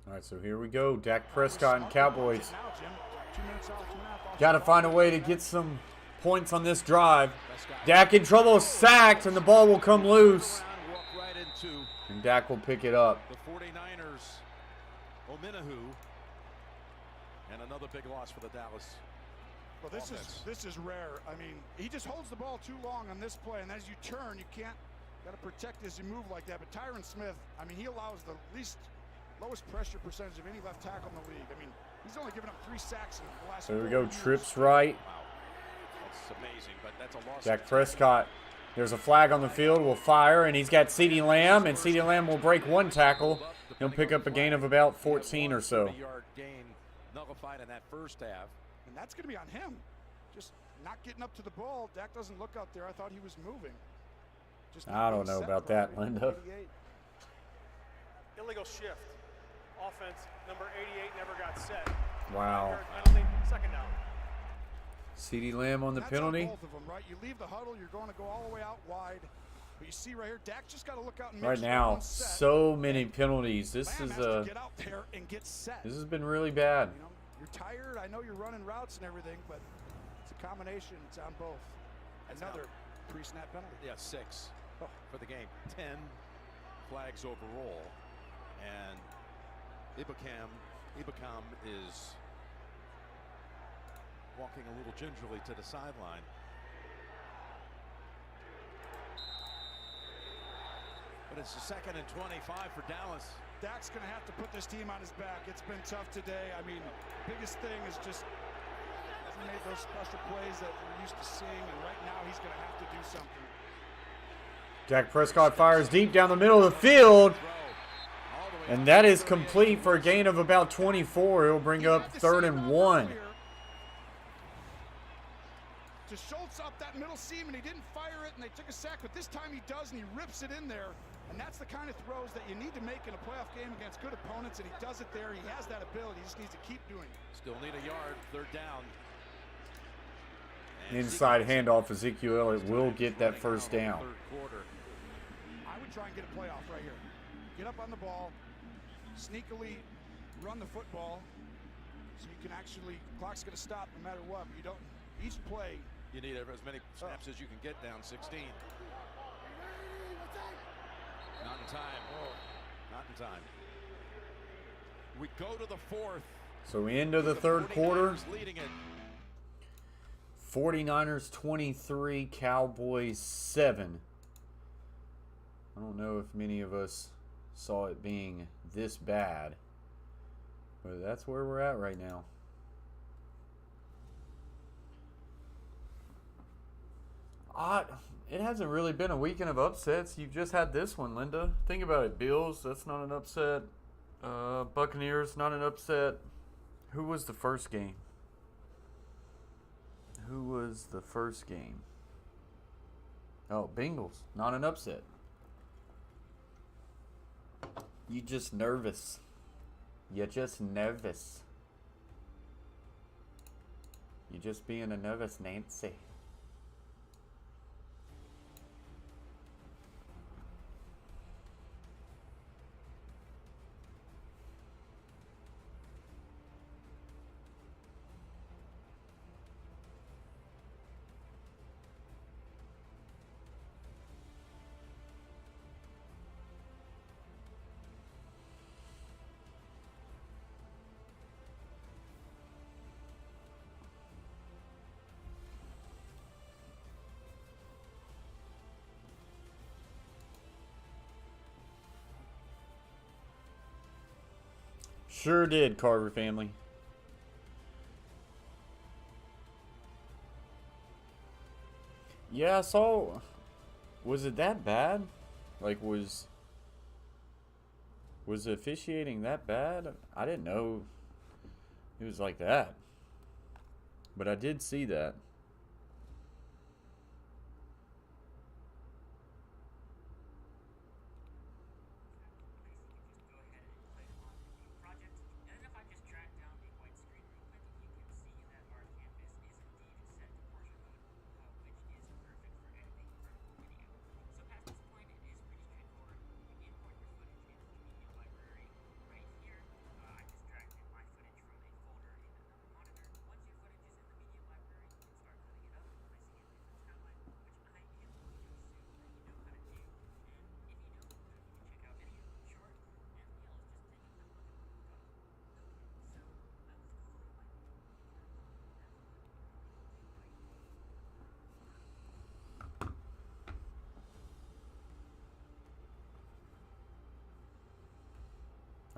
All right, so here we go. Dak Prescott and Cowboys. Got to find a way to get some points on this drive. Dak in trouble, sacked, and the ball will come loose. And Dak will pick it up. The 49ers, Ominahu, and another big loss for the Dallas. Well, this is rare. I mean, he just holds the ball too long on this play, and as you turn, you can't. Got to protect as you move like that. But Tyron Smith, I mean, he allows the least lowest pressure percentage of any left tackle in the league. I mean, he's only given up 3 sacks in the last. So there we go. Trips right. Wow. That's amazing, but that's a loss. Dak Prescott. There's a flag on the field. Will fire, and he's got CeeDee Lamb, and CeeDee Lamb will break 1 tackle. He'll pick up a gain of about 14 or so. Yard gain nullified in that first half. And that's going to be on him. Just not getting up to the ball. Dak doesn't look out there. I thought he was moving. Just I don't know about that, Linda. Illegal shift. Offense, number 88 never got set. Wow. Penalty, second down. CeeDee Lamb on the That's penalty. On both of them, right? You leave the huddle, you're going to go all the way out wide. But you see right here, Dak just got to look out and make Right sure now, everyone's set. so many penalties. This Lamb is has to get out there and get set. this has been really bad. You know, you're tired. I know you're running routes and everything, but it's a combination. It's on both. Another pre-snap penalty. Yeah, 6 for the game. 10 flags overall, and Ibukam is walking a little gingerly to the sideline. But it's a 2nd and 25 for Dallas. Dak's going to have to put this team on his back. It's been tough today. I mean, biggest thing is just hasn't made those special plays that we're used to seeing, and right now he's going to have to do something. Dak Prescott fires deep down the middle of the field, and that is complete for a gain of about 24. He'll bring up 3rd and 1. To Schultz up that middle seam, and he didn't fire it, and they took a sack, but this time he does, and he rips it in there. And that's the kind of throws that you need to make in a playoff game against good opponents, and he does it there. He has that ability. He just needs to keep doing it. Still need a yard. 3rd down. Inside handoff, Ezekiel Elliott will get that first down. I would try and get a playoff right here. Get up on the ball, sneakily run the football, so you can actually, clock's going to stop no matter what. But you don't, each play. You need as many snaps as you can get down 16. Not in time. Not in time. We go to the 4th. So into the 3rd quarter. Leading it. 49ers 23, Cowboys 7. I don't know if many of us saw it being this bad, but that's where we're at right now. It hasn't really been a weekend of upsets. You've just had this one, Linda. Think about it. Bills, that's not an upset. Buccaneers, not an upset. Who was the first game? Who was the first game? Oh, Bengals, not an upset. You just nervous. You're just nervous. You're just being a nervous Nancy. Sure did, Carver family. Yeah, I saw. Was it that bad? Like, was the officiating that bad? I didn't know it was like that. But I did see that.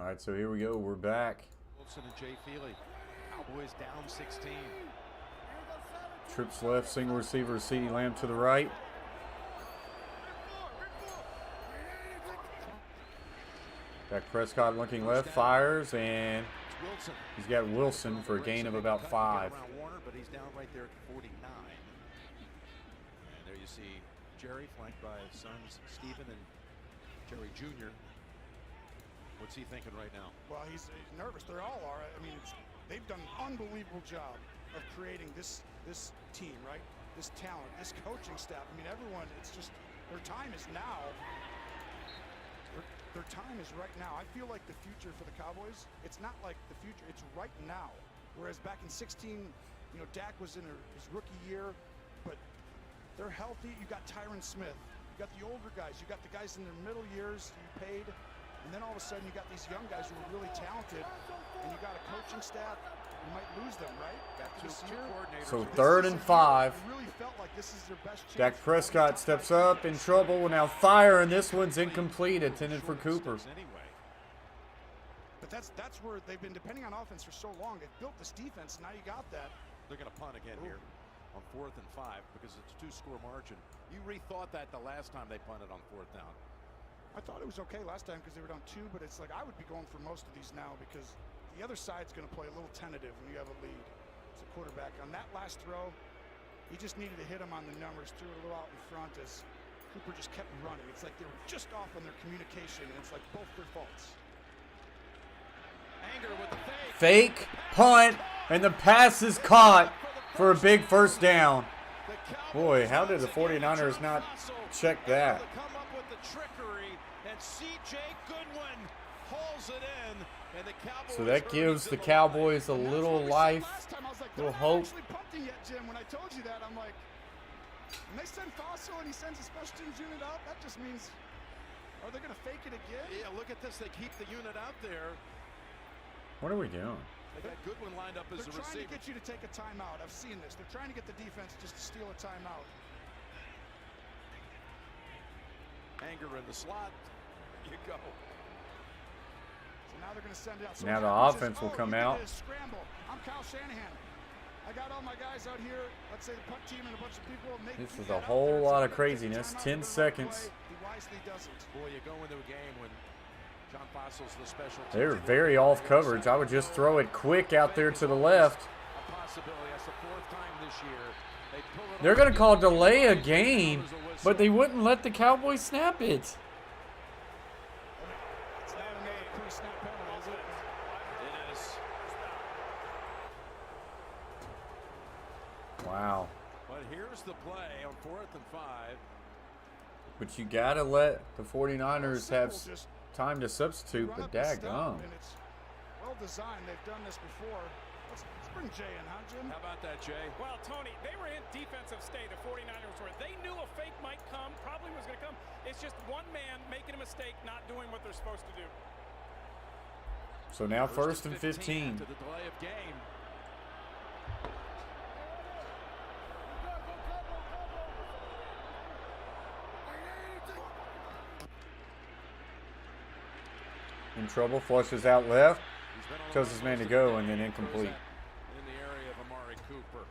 All right, so here we go. We're back. Wilson and Jay Feely. Cowboys down 16. Trips left, single receiver, CeeDee Lamb to the right. Dak Prescott looking left, fires, and he's got Wilson for a gain of about 5. Warner, but he's down right there at 49. And there you see Jerry flanked by his sons Stephen and Jerry Jr. What's he thinking right now? Well, he's nervous. They all are. I mean, they've done an unbelievable job of creating this team, right? This talent, this coaching staff. I mean, everyone, it's just their time is now. Their time is right now. I feel like the future for the Cowboys, it's not like the future, it's right now. Whereas back in 16, you know, Dak was in his rookie year, but they're healthy. You got Tyron Smith. You got the older guys. You got the guys in their middle years you paid. And then all of a sudden you got these young guys who are really talented, and you got a coaching staff. You might lose them, right? After this year. So 3rd and 5. Really felt like this is their best chance. Dak Prescott steps up in trouble. Now fire, and this one's incomplete, intended for Cooper. But that's where they've been depending on offense for so long. They've built this defense. Now you got that. They're going to punt again here on 4th and 5 because it's a 2-score margin. You rethought that the last time they punted on 4th down. I thought it was okay last time because they were down 2, but it's like I would be going for most of these now because the other side's going to play a little tentative when you have a lead. It's a quarterback. On that last throw, he just needed to hit him on the numbers, threw it a little out in front as Cooper just kept running. It's like they were just off on their communication, and it's like both their faults. Anger with the Fake, punt, and the pass is caught for a big first down. Boy, how did the 49ers not check that? Come up with the trickery, and C.J. Goodwin hauls it in, and the Cowboys. So that gives the Cowboys a little life, little hope. Punting yet, Jim. When I told you that, I'm like, when they send Fossil and he sends a special teams unit out, that just means, are they going to fake it again? Yeah, look at this. They keep the unit out there. What are we doing? They got Goodwin lined up as a receiver. They're trying to get you to take a timeout. I've seen this. They're trying to get the defense just to steal a timeout. Anger in the slot. There you go. So now they're going to send it out. So Now the offense will come out. Scramble. I'm Kyle Shanahan. I got all my guys out here. Let's say the punt team and a bunch of people. This is a whole lot of craziness. 10 seconds. He wisely doesn't. Boy, you go into a game when John Fossil's the special team. They're very off coverage. I would just throw it quick out there to the left. A possibility. That's the 4th time this year. They're going to call delay a game, but they wouldn't let the Cowboys snap it. It's not another pre-snap penalty, is it? It is. Wow. But here's the play on 4th and 5. But you got to let the 49ers have time to substitute, but daggone. It's well designed. They've done this before. Let's bring Jay in, huh, Jim? How about that, Jay? Well, Tony, they were in defensive state, the 49ers were. They knew a fake might come, probably was going to come. It's just one man making a mistake, not doing what they're supposed to do. So now 1st and 15. To the delay of game. In trouble, flushes out left, tells his man to go, and then incomplete. In the area of Amari Cooper.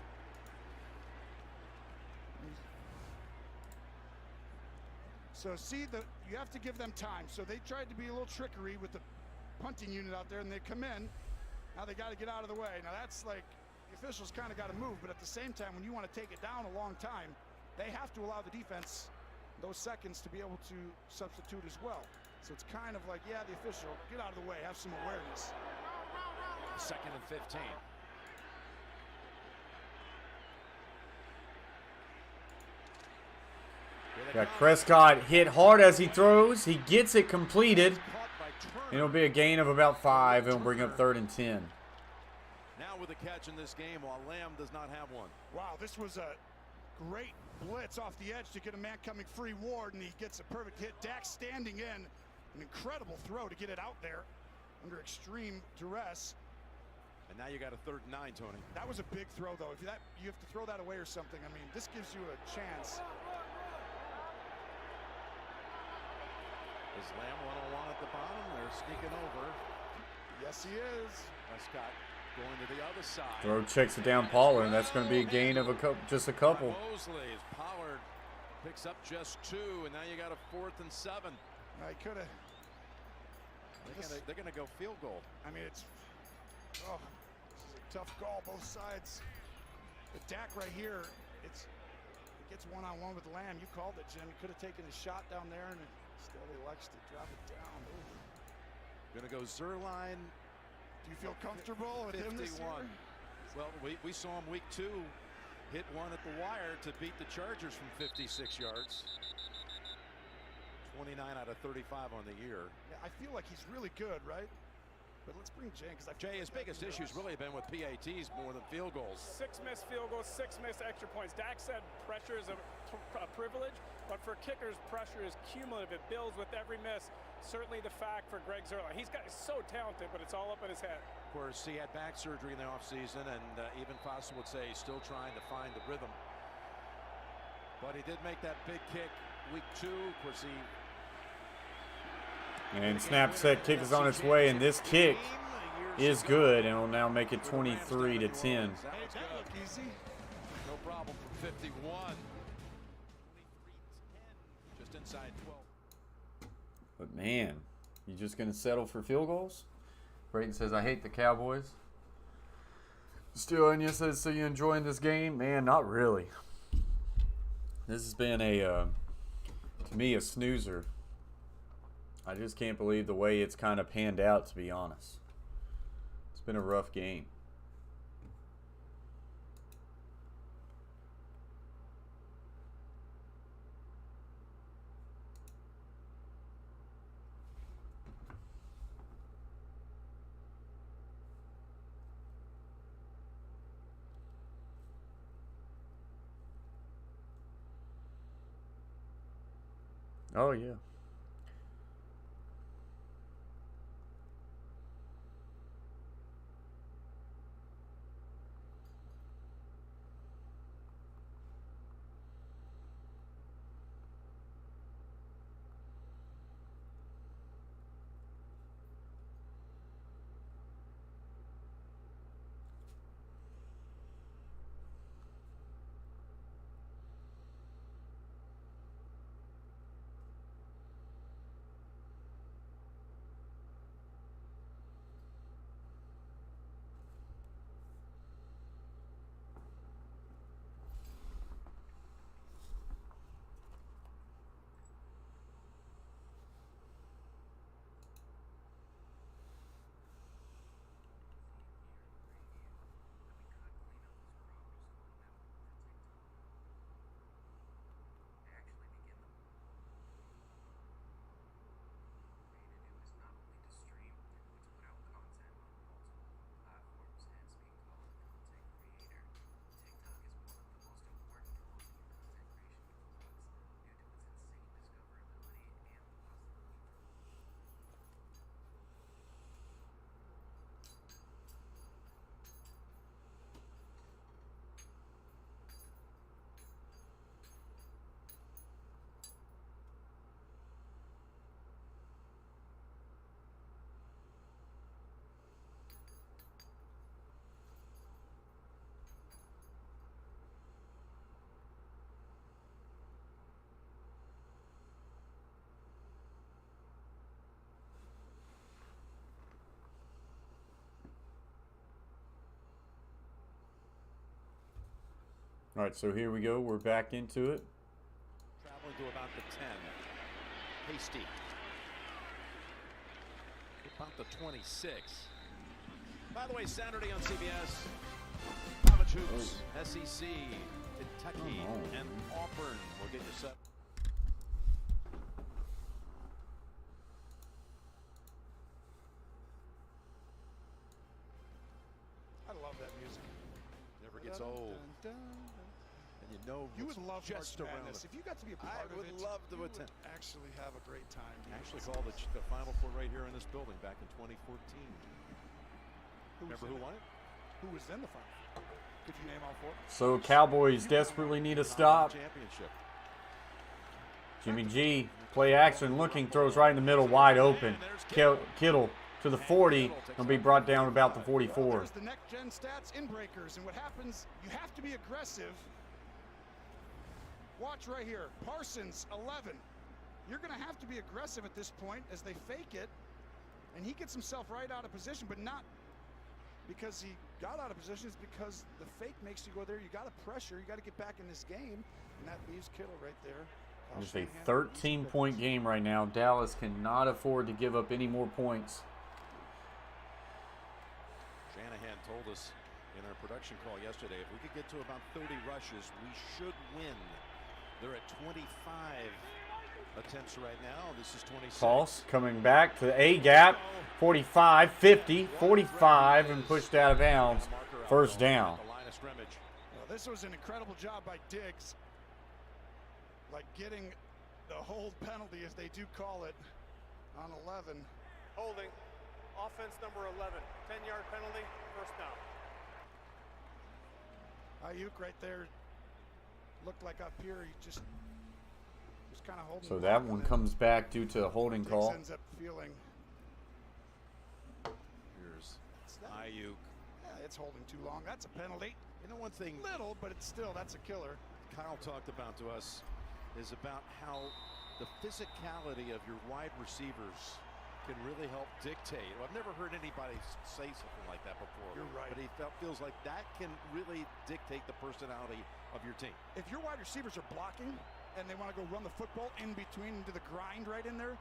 So see, you have to give them time. So they tried to be a little trickery with the punting unit out there, and they come in. Now they got to get out of the way. Now that's like the officials kind of got to move, but at the same time, when you want to take it down a long time, they have to allow the defense those seconds to be able to substitute as well. So it's kind of like, yeah, the official, get out of the way, have some awareness. 2nd and 15. Got Prescott hit hard as he throws. He gets it completed. And it'll be a gain of about 5. It'll bring up 3rd and 10. Now with a catch in this game while Lamb does not have one. Wow, this was a great blitz off the edge to get a man coming free Ward, and he gets a perfect hit. Dak standing in. An incredible throw to get it out there under extreme duress. And now you got a 3rd and 9, Tony. That was a big throw, though. If you have to throw that away or something, I mean, this gives you a chance. Is Lamb one-on-one at the bottom? They're sneaking over. Yes, he is. Prescott going to the other side. Throw checks it down Pollard, and that's going to be a gain of just a couple. Mosley, Pollard picks up just 2, and now you got a 4th and 7. I could have. They're gonna go field goal. I mean, this is a tough call, both sides. But Dak right here, it gets one-on-one with Lamb. You called it, Jim. He could have taken a shot down there, and instead he elects to drop it down. Ooh. Gonna go Zerline. Do you feel comfortable with him this year? Well, we saw him week 2 hit one at the wire to beat the Chargers from 56 yards. 29 out of 35 on the year. Yeah, I feel like he's really good, right? But let's bring Jay, because Jay, his biggest issue's really been with PATs more than field goals. 6 missed field goals, 6 missed extra points. Dak said pressure is a privilege, but for kickers, pressure is cumulative. It builds with every miss. Certainly the fact for Greg Zerline. He's so talented, but it's all up in his head. Of course, he had back surgery in the offseason, and even Foster would say he's still trying to find the rhythm. But he did make that big kick week 2. Of course, he... And snap set kick is on its way, and this kick is good, and will now make it 23-10. No problem from 51. Just inside 12. But man, you just gonna settle for field goals? Brayton says, I hate the Cowboys. Still, Anya says, so you enjoying this game? Man, not really. This has been to me, a snoozer. I just can't believe the way it's kind of panned out, to be honest. It's been a rough game. Oh, yeah. All right, so here we go. We're back into it. Traveling to about the 10. Hasty. About the 26. By the way, Saturday on CBS, College Hoops, SEC, Kentucky, and Auburn will get you set. I love that music. Never gets old. And you know you would love just March around Madness. If you got to be a part I of would it, love to you attend. would actually have a great time. Actually called the Final Four right here in this building back in 2014. Remember who won it? Who was in the Final Four? Could you name all 4? So Cowboys desperately need a stop. Championship. Jimmy G, play action, looking, throws right in the middle, wide open. Kittle to the 40 and be brought down about the 44. There's the next-gen stats in breakers, and what happens, you have to be aggressive. Watch right here. Parsons, 11. You're going to have to be aggressive at this point as they fake it, and he gets himself right out of position, but not because he got out of position. It's because the fake makes you go there. You got to pressure. You got to get back in this game, and that leaves Kittle right there. It's a 13-point game right now. Dallas cannot afford to give up any more points. Shanahan told us in our production call yesterday, if we could get to about 30 rushes, we should win. They're at 25 attempts right now. This is 26. False coming back to the A-gap. 45, 50, 45, and pushed out of bounds. First down. Well, this was an incredible job by Diggs. Like getting the hold penalty, as they do call it, on 11. Holding. Offense number 11. 10-yard penalty. First down. Ayuk right there looked like up here. He just kind of holding. So that one comes back due to a holding call. Ends up feeling. Here's Ayuk. Yeah, it's holding too long. That's a penalty. You know, one thing Little, but it's still, that's a killer. Kyle talked about to us is about how the physicality of your wide receivers can really help dictate. Well, I've never heard anybody say something like that before. You're right. But he feels like that can really dictate the personality of your team. If your wide receivers are blocking and they want to go run the football in between into the grind right in there,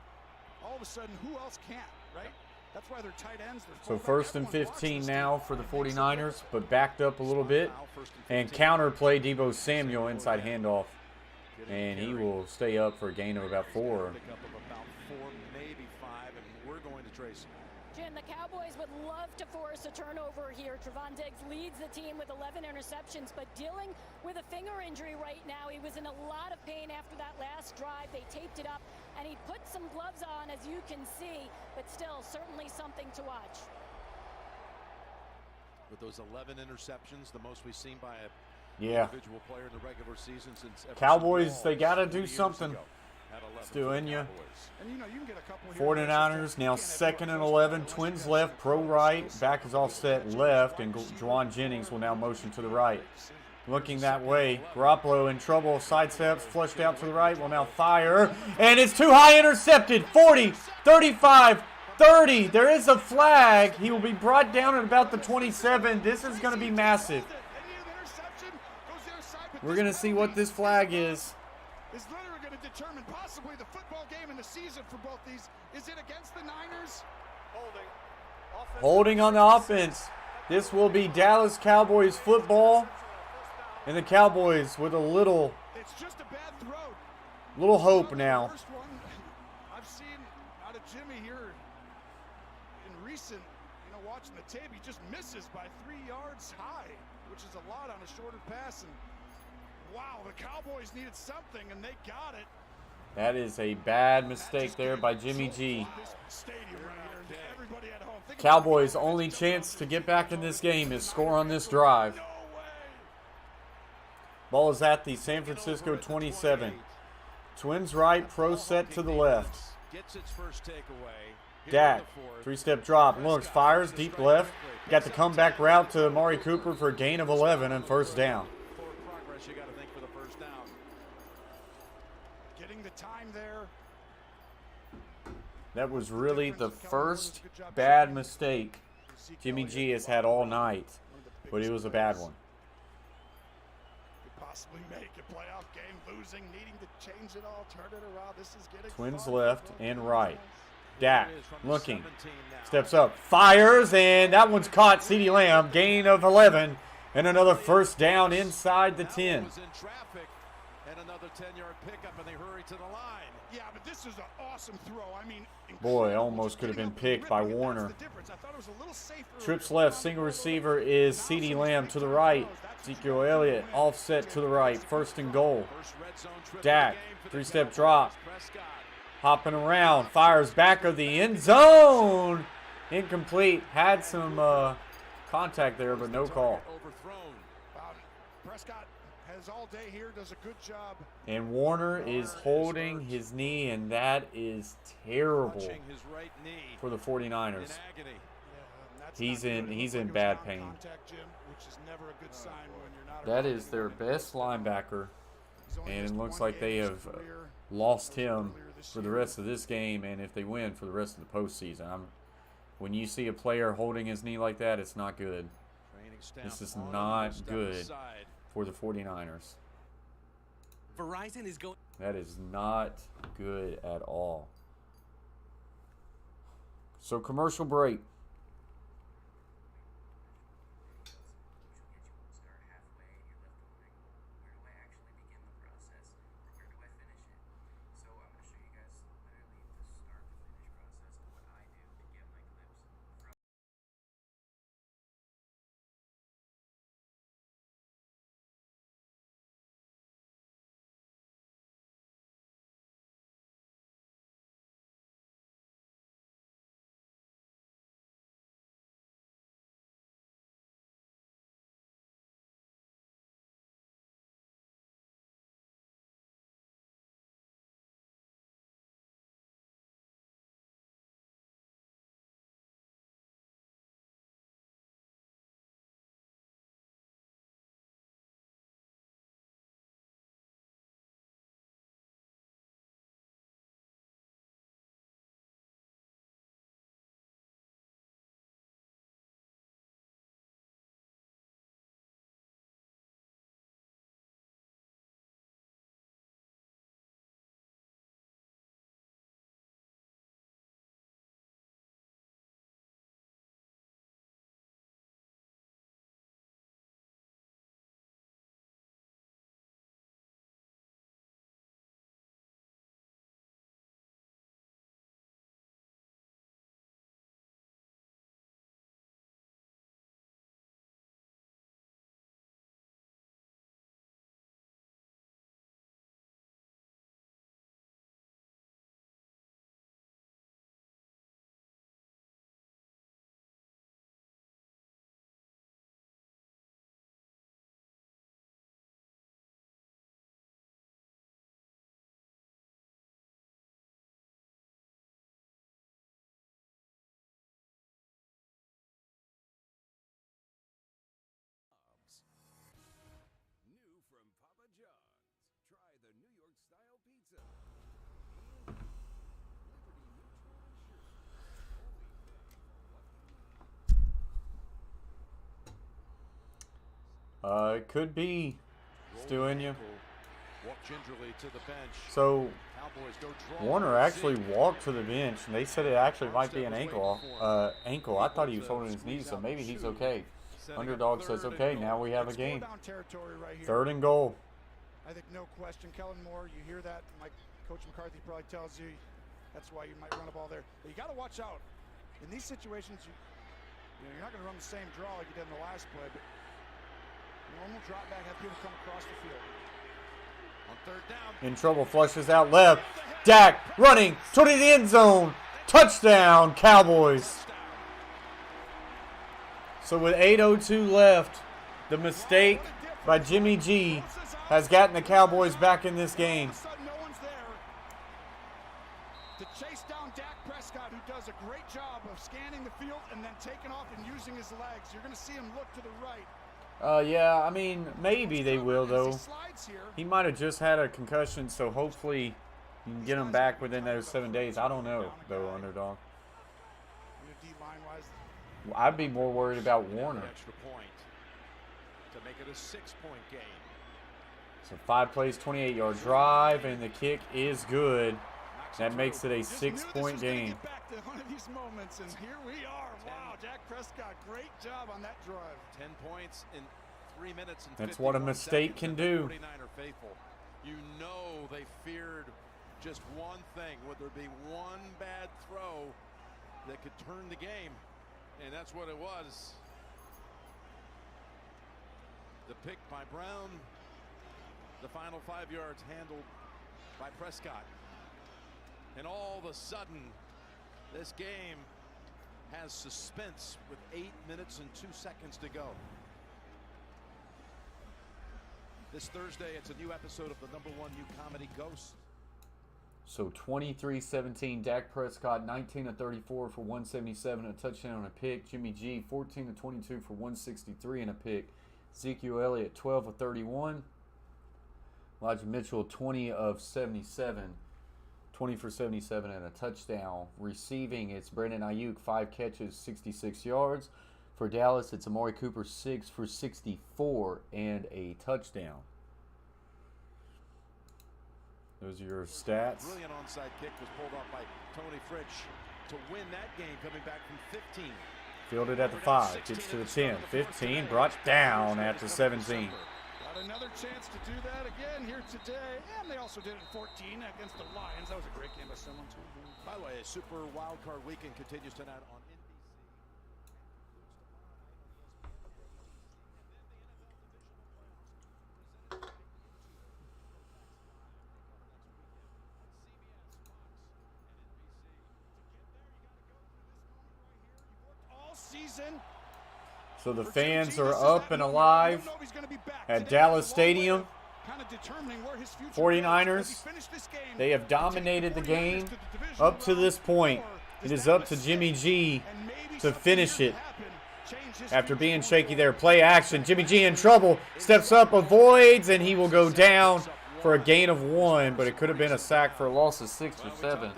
all of a sudden, who else can't, right? That's why they're tight ends. So first and 15 now for the 49ers, but backed up a little bit. And counter play Deebo Samuel inside handoff. And he will stay up for a gain of about 4. Pick up of about 4, maybe 5, and we're going to Tracy. Jim, the Cowboys would love to force a turnover here. Trevon Diggs leads the team with 11 interceptions, but dealing with a finger injury right now. He was in a lot of pain after that last drive. They taped it up, and he put some gloves on, as you can see, but still, certainly something to watch. With those 11 interceptions, the most we've seen by a individual player in the regular season since Cowboys, they got to do something. Still in you. 49ers now 2nd and 11. Twins left, pro right. Back is offset left, and Juwan Jennings will now motion to the right. Looking that way. Garoppolo in trouble. Sidesteps, flushed out to the right. Will now fire. And it's too high, intercepted. 40, 35, 30. There is a flag. He will be brought down at about the 27. This is going to be massive. We're going to see what this flag is. Is literally going to determine possibly the football game in the season for both these. Is it against the Niners? Holding on the offense. This will be Dallas Cowboys football. And the Cowboys with a little hope now. First one I've seen out of Jimmy here in recent, watching the tape. He just misses by 3 yards high, which is a lot on a shorter pass. And wow, the Cowboys needed something, and they got it. That is a bad mistake there by Jimmy G. Cowboys' only chance to get back in this game is score on this drive. Ball is at the San Francisco 27. Twins right, pro set to the left. Dak, 3-step drop, looks, fires, deep left. Got the comeback route to Amari Cooper for a gain of 11 and first down. You got to think for the first down. Getting the time there. That was really the first bad mistake Jimmy G has had all night, but it was a bad one. Could possibly make a playoff game, losing, needing to change it all, turn it around. This is getting Twins fun. left and right. Dak looking, steps up, fires, and that one's caught. CeeDee Lamb, gain of 11. And another first down inside the 10. Was in traffic, and another 10-yard pickup, and they hurry to the line. Yeah, but this is an awesome throw. I mean, boy, almost could have been picked by Warner. Trips left, single receiver is CeeDee Lamb to the right. Ezekiel Elliott offset to the right. First and goal. Dak, 3-step drop. Hopping around, fires back of the end zone. Incomplete. Had some contact there, but no call. Prescott has all day here, does a good job. And Warner is holding his knee, and that is terrible His right knee for the 49ers. in agony. He's in bad pain. That is their best linebacker, and it looks like they have lost him for the rest of this game, and if they win, for the rest of the postseason. When you see a player holding his knee like that, it's not good. This is not good for the 49ers. Verizon is going. That is not good at all. So commercial break. It could be doing you. So Warner actually walked to the bench, and they said it actually might be an ankle. I thought he was holding his knee, so maybe he's okay. Underdog says, okay, now we have a game. 3rd and goal. I think no question, Kellen Moore, you hear that, Coach McCarthy probably tells you that's why you might run a ball there. But you got to watch out. In these situations, you're not going to run the same draw like you did in the last play, but normal drop back, have people come across the field. On 3rd down. In trouble, flushes out left. Dak running to the end zone. Touchdown, Cowboys. So with 8:02 left, the mistake by Jimmy G has gotten the Cowboys back in this game. No one's there to chase down Dak Prescott, who does a great job of scanning the field and then taking off and using his legs. You're going to see him look to the right. Yeah, I mean, maybe they will, though. He might have just had a concussion, so hopefully you can get him back within those 7 days. I don't know, though, Underdog. I'd be more worried about Warner. Extra point to make it a 6-point game. So 5 plays, 28-yard drive, and the kick is good. That makes it a 6-point game. Back to one of these moments, and here we are. Wow, Dak Prescott, great job on that drive. 10 points in 3 minutes and That's what a mistake can do. 49er faithful. You know they feared just one thing. Would there be one bad throw that could turn the game? And that's what it was. The pick by Brown. The final 5 yards handled by Prescott. And all of a sudden, this game has suspense with 8 minutes and 2 seconds to go. This Thursday, it's a new episode of the #1 new comedy, Ghosts. So 23-17, Dak Prescott 19 of 34 for 177 and a touchdown and a pick. Jimmy G 14 of 22 for 163 and a pick. Ezekiel Elliott 12 of 31. Elijah Mitchell 20 of 77, 20 for 77 and a touchdown. Receiving, it's Brandon Ayuk 5 catches, 66 yards. For Dallas, it's Amari Cooper 6 for 64 and a touchdown. Those are your stats. Brilliant onside kick was pulled off by Tony Fritsch to win that game, coming back from 15. Fielded at the 5, gets to the 10, 15, brought down at the 17. Got another chance to do that again here today, and they also did it in 14 against the Lions. That was a great game by someone too. By the way, a Super Wildcard weekend continues tonight on NBC. So the fans are up and alive at Dallas Stadium. 49ers, they have dominated the game up to this point. It is up to Jimmy G to finish it. After being shaky there, play action. Jimmy G in trouble, steps up, avoids, and he will go down for a gain of 1, but it could have been a sack for a loss of 6 or 7.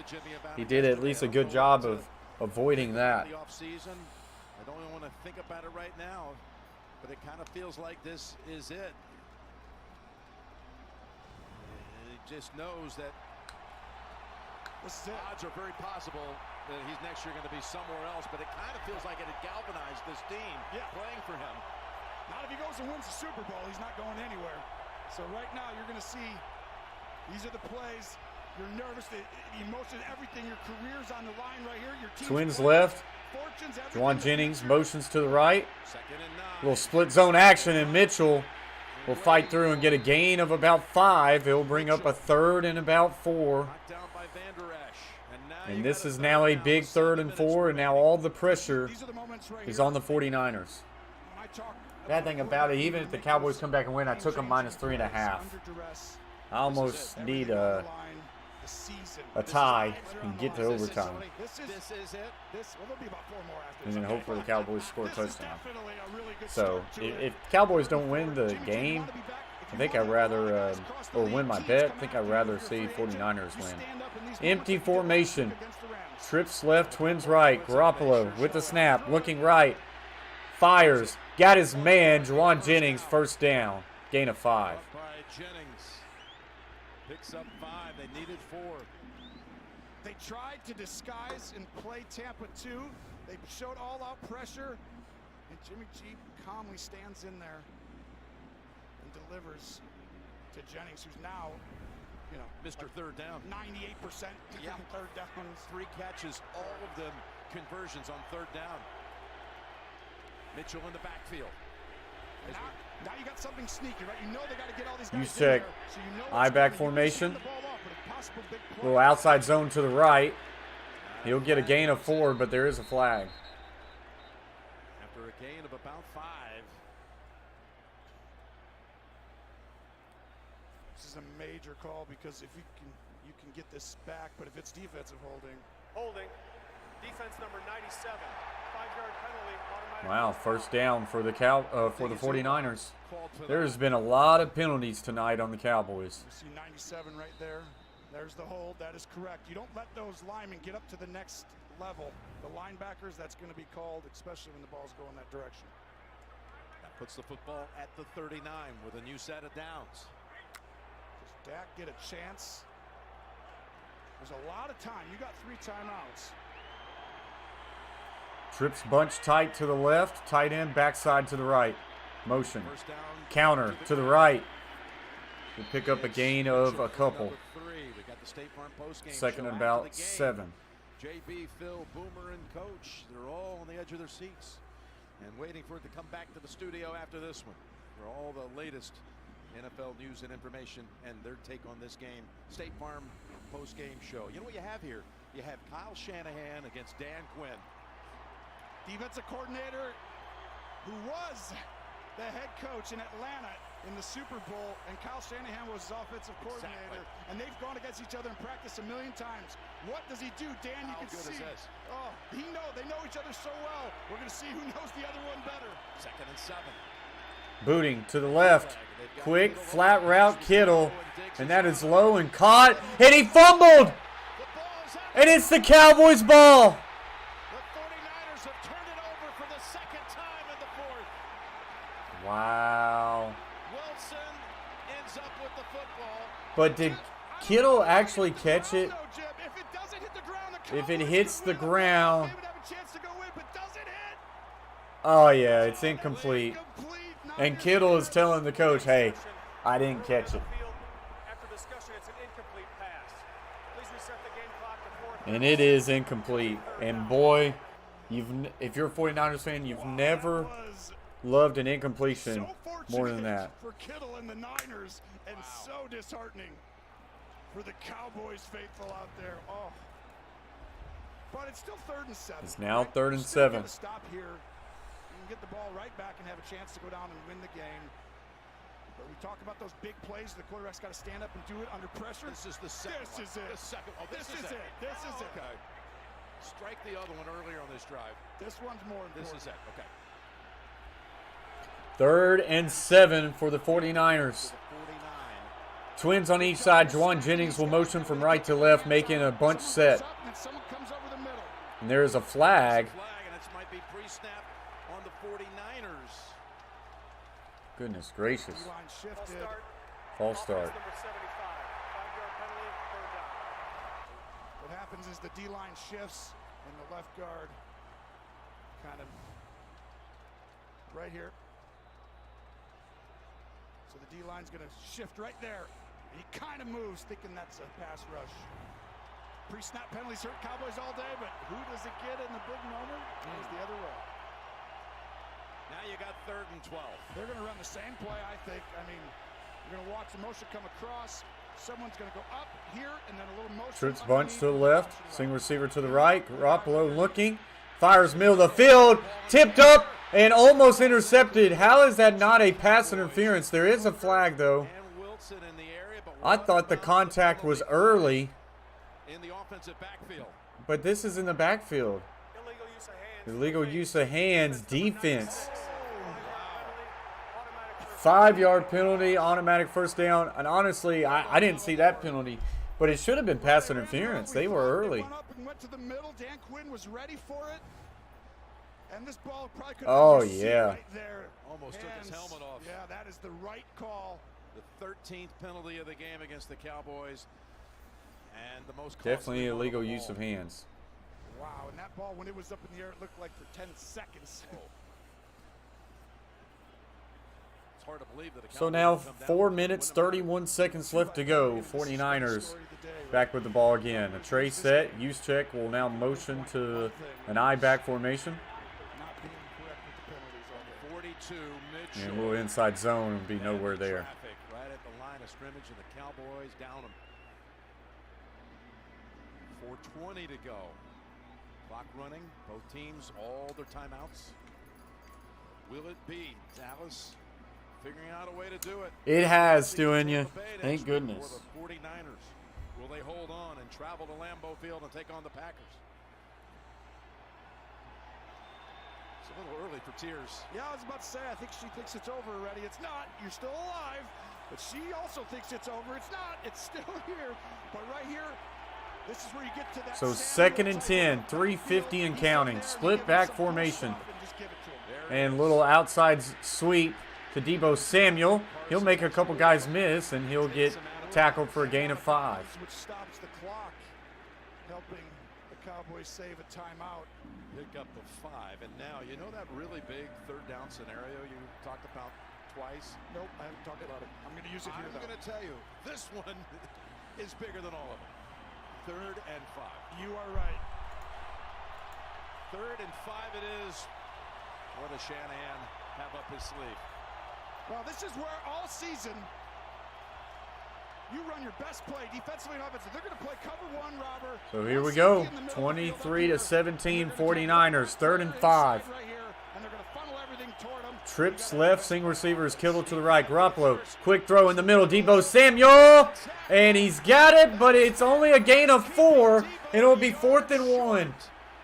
He did at least a good job of avoiding that. I don't even want to think about it right now, but it kind of feels like this is it. He just knows that odds are very possible that he's next year going to be somewhere else, but it kind of feels like it had galvanized this team playing for him. Not if he goes and wins the Super Bowl, he's not going anywhere. So right now you're going to see these are the plays. You're nervous, the emotion, everything. Your career's on the line right here. Your team's Twins left. Juwan Jennings motions to the right. Little split zone action, and Mitchell will fight through and get a gain of about 5. He'll bring up a 3rd and about 4. And this is now a big 3rd and 4, and now all the pressure is on the 49ers. Bad thing about it, even if the Cowboys come back and win, I took them -3.5. I almost need a tie and get to overtime. And then hopefully the Cowboys score a touchdown. So if Cowboys don't win the game, I think I'd rather, or win my bet, I think I'd rather see 49ers win. Empty formation. Trips left, Twins right. Garoppolo with the snap, looking right. Fires. Got his man, Juwan Jennings, first down. Gain of 5. Picks up 5. They needed 4. They tried to disguise and play Tampa 2. They showed all-out pressure, and Jimmy G calmly stands in there and delivers to Jennings, who's now, you know, Mr. Third down. 98% on third downs. 3 catches, all of them conversions on 3rd down. Mitchell in the backfield. Now you got something sneaky, right? You know they got to get all these guys Use check. in there, so you know Eye back formation. Little outside zone to the right. He'll get a gain of 4, but there is a flag. After a gain of about 5. This is a major call because if you can get this back, but if it's defensive holding. Defense number 97. 5-yard penalty. Wow, first down for the 49ers. There's been a lot of penalties tonight on the Cowboys. You see 97 right there. There's the hold. That is correct. You don't let those linemen get up to the next level. The linebackers, that's going to be called, especially when the ball's going that direction. That puts the football at the 39 with a new set of downs. Does Dak get a chance? There's a lot of time. You got 3 timeouts. Trips bunch tight to the left. Tight end backside to the right. Motion. Counter to the right. We'll pick up a gain of a couple. 2nd and about 7. JB, Phil, Boomer, and Coach, they're all on the edge of their seats and waiting for it to come back to the studio after this one for all the latest NFL news and information and their take on this game. State Farm post-game show. You know what you have here? You have Kyle Shanahan against Dan Quinn. Defensive coordinator who was the head coach in Atlanta in the Super Bowl, and Kyle Shanahan was his offensive coordinator, and they've gone against each other in practice a million times. What does he do, Dan? You can see. Oh, they know each other so well. We're going to see who knows the other one better. 2nd and 7. Booting to the left. Quick, flat route, Kittle. And that is low and caught. And he fumbled. And it's the Cowboys' ball. The 49ers have turned it over for the 2nd time in the 4th. Wow. Wilson ends up with the football. But did Kittle actually catch it? If it hits the ground. Oh, yeah, it's incomplete. And Kittle is telling the coach, hey, I didn't catch it. And it is incomplete. And boy, if you're a 49ers fan, you've never loved an incompletion more than that. For Kittle and the Niners, and so disheartening for the Cowboys faithful out there. Oh. But it's still 3rd and 7. It's now 3rd and 7. Stop here. You can get the ball right back and have a chance to go down and win the game. But we talk about those big plays. The quarterback's got to stand up and do it under pressure. This is the second. This is it. The second. Oh, this is it. This is it. Okay. Strike the other one earlier on this drive. This one's more important. This is it. Okay. 3rd and 7 for the 49ers. Twins on each side. Juwan Jennings will motion from right to left, making a bunch set. And there is a flag. And it might be pre-snap on the 49ers. Goodness gracious. False start. What happens is the D-line shifts and the left guard kind of right here. So the D-line's going to shift right there. And he kind of moves thinking that's a pass rush. Pre-snap penalties hurt Cowboys all day, but who does it get in the big moment? It goes the other way. Now you got 3rd and 12. They're going to run the same play, I think. I mean, you're going to watch the motion come across. Someone's going to go up here, and then a little motion. Trips bunch to the left. Single receiver to the right. Garoppolo looking. Fires middle of the field. Tipped up and almost intercepted. How is that not a pass interference? There is a flag, though. I thought the contact was early. In the offensive backfield. But this is in the backfield. Illegal use of hands, defense. 5-yard penalty, automatic first down. And honestly, I didn't see that penalty, but it should have been pass interference. They were early. Went to the middle. Dan Quinn was ready for it. And this ball probably could have yeah. Right there. Almost took his helmet off. Yeah, that is the right call. The 13th penalty of the game against the Cowboys. And the most definitely illegal use of hands. Wow, and that ball, when it was up in the air, it looked like for 10 seconds. Oh. It's hard to believe that so now 4 minutes, 31 seconds left to go. 49ers back with the ball again. A tray set. Juszczyk will now motion to an I-back formation. And a little inside zone and be nowhere there. Right at the line of scrimmage, and the Cowboys down them. 4:20 to go. Clock running. Both teams, all their timeouts. Will it be Dallas figuring out a way to do it? It has, Stuenya. Thank goodness. For the 49ers. Will they hold on and travel to Lambeau Field and take on the Packers? It's a little early for tears. Yeah, I was about to say, I think she thinks it's over already. It's not. You're still alive. But she also thinks it's over. It's not. It's still here. But right here, this is where you get to that. So 2nd and 10, 3:50 and counting. Split back formation. And little outside sweep to Deebo Samuel. He'll make a couple guys miss, and he'll get tackled for a gain of 5. Which stops the clock, helping the Cowboys save a timeout. Pick up the 5, and now you know that really big 3rd down scenario you talked about twice? Nope, I haven't talked about it. I'm going to use it here, I'm going to tell you, this one is bigger than all of them. 3rd and 5. You are right. 3rd and 5 it is. What does Shanahan have up his sleeve? Well, this is where all season you run your best play defensively and offensively. They're going to play cover 1, Robert. So here we go. 23-17 49ers. 3rd and 5. Right here, and they're going to funnel everything Trips left, single receivers, Kittle to the right. Garoppolo, quick throw in the middle. Debo Samuel, and he's got it, but it's only a gain of 4, and it'll be 4th and 1.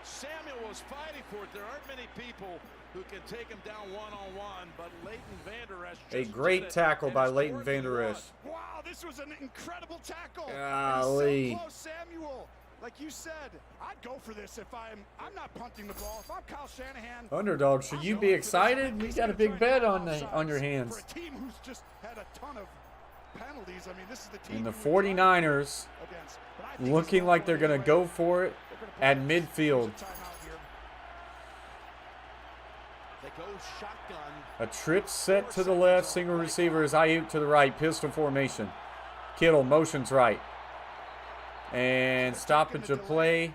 Samuel was fighting for it. There aren't many people who can take him down one-on-one, but Leighton Vander Esch A great tackle by Leighton Vander Esch. Wow, this was an incredible tackle. Golly. So close, Samuel. Like you said, I'd go for this if I'm not punting the ball. If I'm Kyle Shanahan. Underdog, should you be excited? We got a big bet on your hands. For a team who's just had a ton of penalties, I mean, this is the team. And the 49ers looking like they're going to go for it at midfield. They go shotgun. A trip set to the left, single receiver is Ayuk to the right, pistol formation. Kittle motions right. And stoppage of play.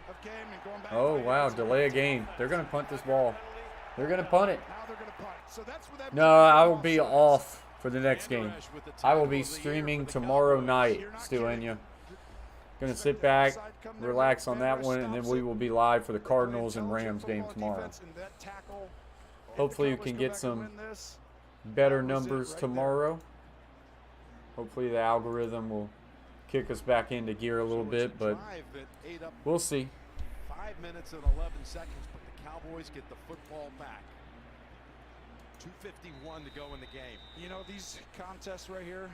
Oh, wow, delay a game. They're going to punt this ball. They're going to punt it. No, I will be off for the next game. I will be streaming tomorrow night, Stilenia. Going to sit back, relax on that one, and then we will be live for the Cardinals and Rams game tomorrow. Hopefully you can get some better numbers tomorrow. Hopefully the algorithm will kick us back into gear a little bit, but we'll see. 5 minutes and 11 seconds, but the Cowboys get the football back. 2:51 to go in the game. You know, these contests right here,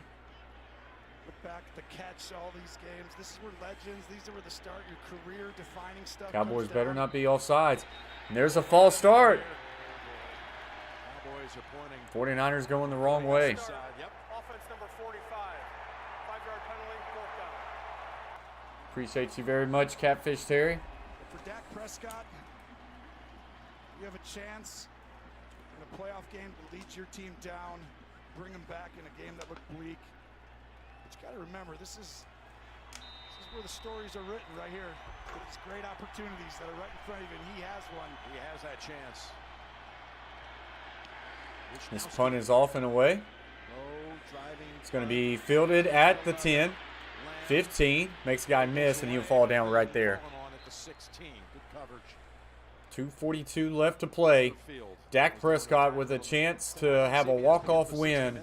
look back at the catch, all these games. This is where legends, these are where the start, your career-defining stuff. Cowboys better not be offsides. And there's a false start. Cowboys are pointing. 49ers going the wrong way. Yep. Offense number 45. 5-yard penalty, 4th down. Appreciate you very much, Catfish Terry. For Dak Prescott, you have a chance in a playoff game to lead your team down, bring them back in a game that looked bleak. But you got to remember, this is where the stories are written right here. These great opportunities that are right in front of you, and he has one. He has that chance. This punt is off and away. It's going to be fielded at the 10. 15. Makes the guy miss, and he'll fall down right there. 2:42 left to play. Dak Prescott with a chance to have a walk-off win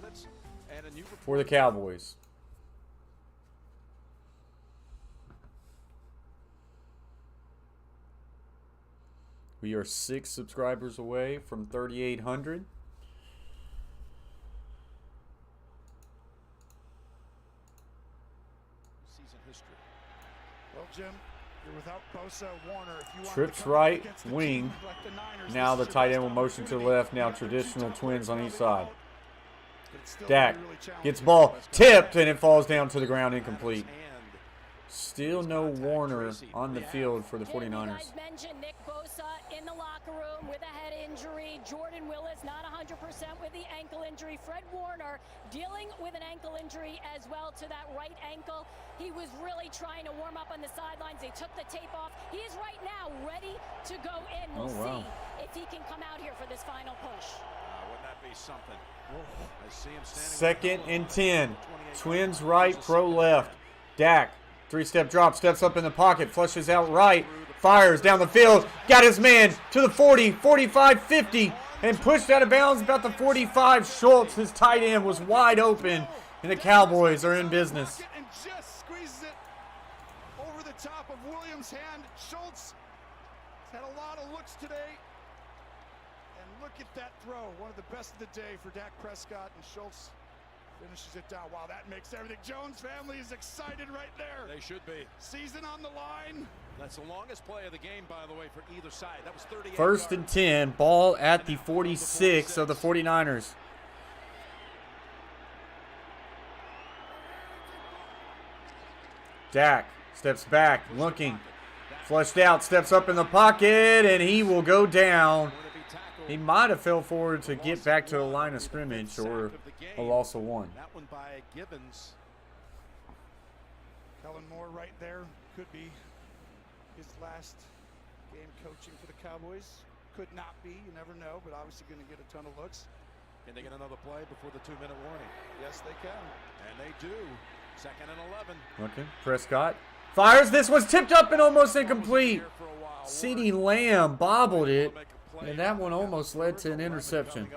for the Cowboys. We are 6 subscribers away from 3,800. Well, Jim, you're without Bosa, Warner. If you want Trips right wing. Now the tight end will motion to the left. Now traditional twins on each side. Dak gets ball tipped, and it falls down to the ground incomplete. Still no Warner on the field for the 49ers. Nick Bosa in the locker room with a head injury. Jordan Willis not 100% with the ankle injury. Fred Warner dealing with an ankle injury as well to that right ankle. He was really trying to warm up on the sidelines. They took the tape off. He is right now ready to go in. We'll see if he can come out here for this final push. Wouldn't that be something? I see him Second standing. and 10. Twins right, pro left. Dak. 3-step drop, steps up in the pocket, flushes out right, fires down the field, got his man to the 40, 45, 50, and pushed out of bounds about the 45. Schultz, his tight end, was wide open, and the Cowboys are in business. And just squeezes it over the top of Williams' hand. Schultz has had a lot of looks today. And look at that throw. One of the best of the day for Dak Prescott, and Schultz finishes it down. Wow, that makes everything. Jones family is excited right there. They should be. Season on the line. That's the longest play of the game, by the way, for either side. That was 38 First and 10, ball at the 46 of the 49ers. Dak steps back, looking, flushed out, steps up in the pocket, and he will go down. He might have fell forward to get back to the line of scrimmage or a loss of 1. That one by Gibbons. Kellen Moore right there. Could be his last game coaching for the Cowboys. Could not be. You never know, but obviously going to get a ton of looks. Can they get another play before the 2-minute warning? Yes, they can. And they do. 2nd and 11. Okay, Prescott fires. This was tipped up and almost incomplete. CeeDee Lamb bobbled it play. And that one almost led to an interception.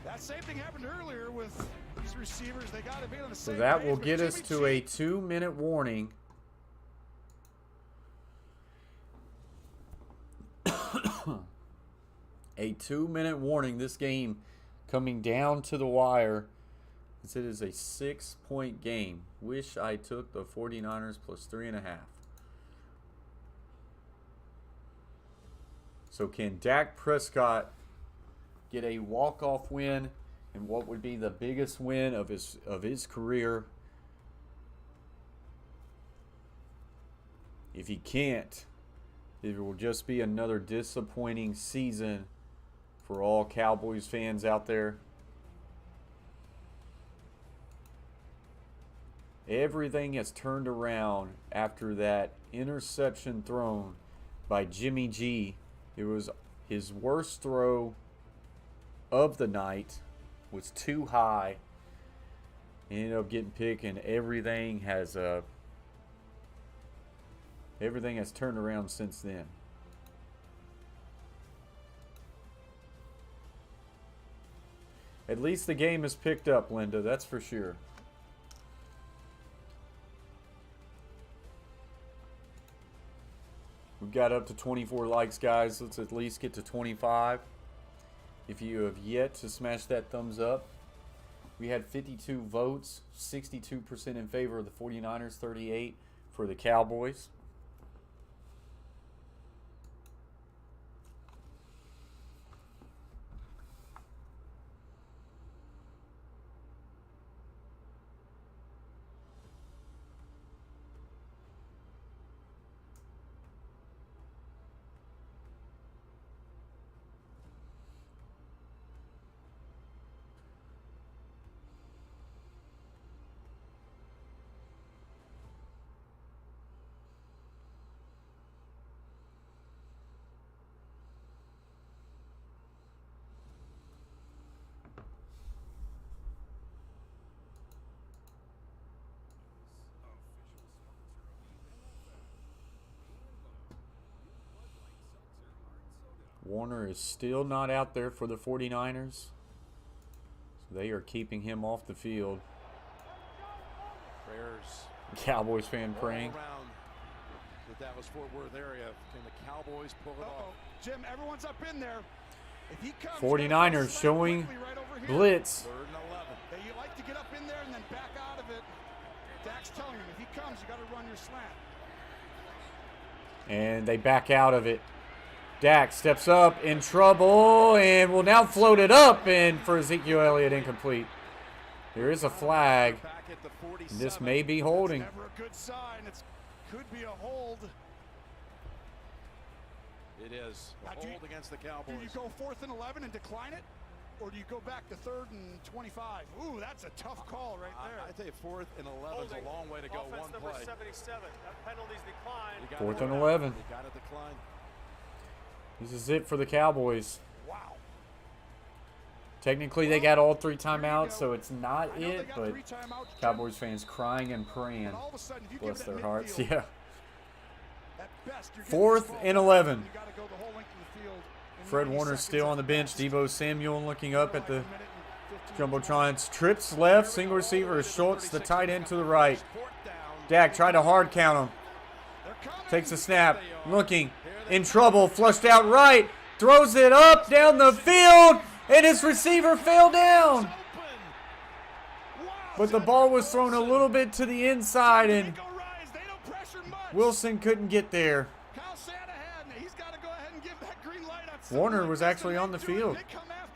That same thing happened earlier with these receivers. They got to be on the So same that page will with get us Jimmy to G. a 2-minute warning. A 2-minute warning. This game coming down to the wire. As it is a 6-point game. Wish I took the 49ers plus 3.5. So can Dak Prescott get a walk-off win and what would be the biggest win of his career? If he can't, it will just be another disappointing season for all Cowboys fans out there. Everything has turned around after that interception thrown by Jimmy G. It was his worst throw of the night. Was too high. He ended up getting picked, and everything has turned around since then. At least the game has picked up, Linda. That's for sure. We've got up to 24 likes, guys. Let's at least get to 25. If you have yet to smash that thumbs up. We had 52 votes, 62% in favor of the 49ers, 38 for the Cowboys. Warner is still not out there for the 49ers. So they are keeping him off the field. Prayers. Cowboys fan praying. Around the Dallas-Fort Worth area. Can the Cowboys pull it off? Jim, everyone's up in there. If he comes, 49ers showing right over blitz. 3rd and 11. You like to get up in there and then back out of it. Dak's telling him, if he comes, you got to run your slant. And they back out of it. Dak steps up in trouble and will now float it up, and for Ezekiel Elliott, incomplete. There is a flag. This may be holding. That's never a good sign. It could be a hold. It is a hold against the Cowboys. Do you go 4th and 11 and decline it? Or do you go back to 3rd and 25? Ooh, that's a tough call right there. I think 4th and 11 is a long way to go. Offense One number play. 77. That penalty's declined. 4th and 11. You got to decline. This is it for the Cowboys. Wow. Technically, they got all 3 timeouts, so it's not it, but Cowboys fans crying and praying. Bless their hearts. Yeah. 4th and 11. Fred Warner still on the bench. Deebo Samuel looking up at the Jumbotron. Trips left. Single receiver is Schultz, the tight end to the right. Dak tried to hard count him. Takes a snap. Looking. In trouble. Flushed out right. Throws it up down the field. And his receiver fell down. But the ball was thrown a little bit to the inside, and Wilson couldn't get there. Warner was actually on the field.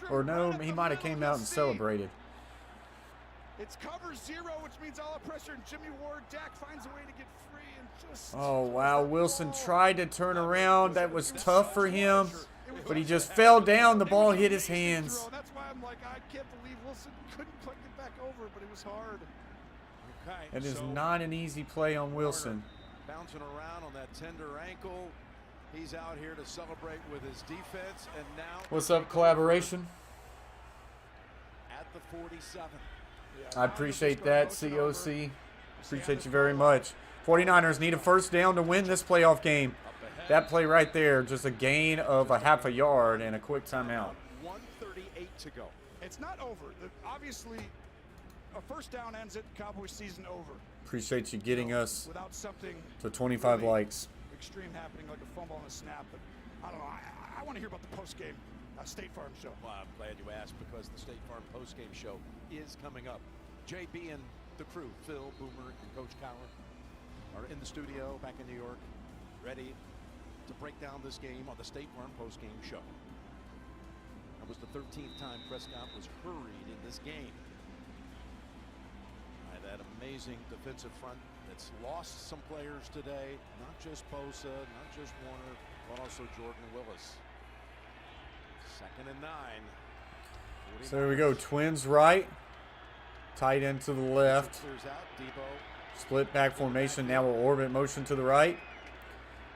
Or no, he might have came out and celebrated. It's cover 0, which means all the pressure, and Jimmy Ward, Dak finds a way to get free and just... Oh, wow. Wilson tried to turn around. That was tough for him, but he just fell down. The ball hit his hands. That's why I'm like, I can't believe Wilson couldn't click it back over, but it was hard. Okay, that is not an easy play on Wilson. Bouncing around on that tender ankle. He's out here to celebrate with his defense, and now... What's up, collaboration? At the 47. I appreciate that, COC. Appreciate you very much. 49ers need a first down to win this playoff game. That play right there, just a gain of a half a yard and a quick timeout. 1:38 to go. It's not over. Obviously, a first down ends it. Cowboys season over. Appreciate you getting us without something to 25 really likes. Extreme happening, like a fumble on a snap. But I don't know. I want to hear about the post-game State Farm show. Well, I'm glad you asked because the State Farm post-game show is coming up. JB and the crew, Phil, Boomer, and Coach Cowler, are in the studio back in New York, ready to break down this game on the State Farm post-game show. That was the 13th time Prescott was hurried in this game by that amazing defensive front that's lost some players today. Not just Bosa, not just Warner, but also Jordan Willis. 2nd and 9. So there we go. Twins right. Tight end to the left. Split back formation. Now we'll orbit motion to the right.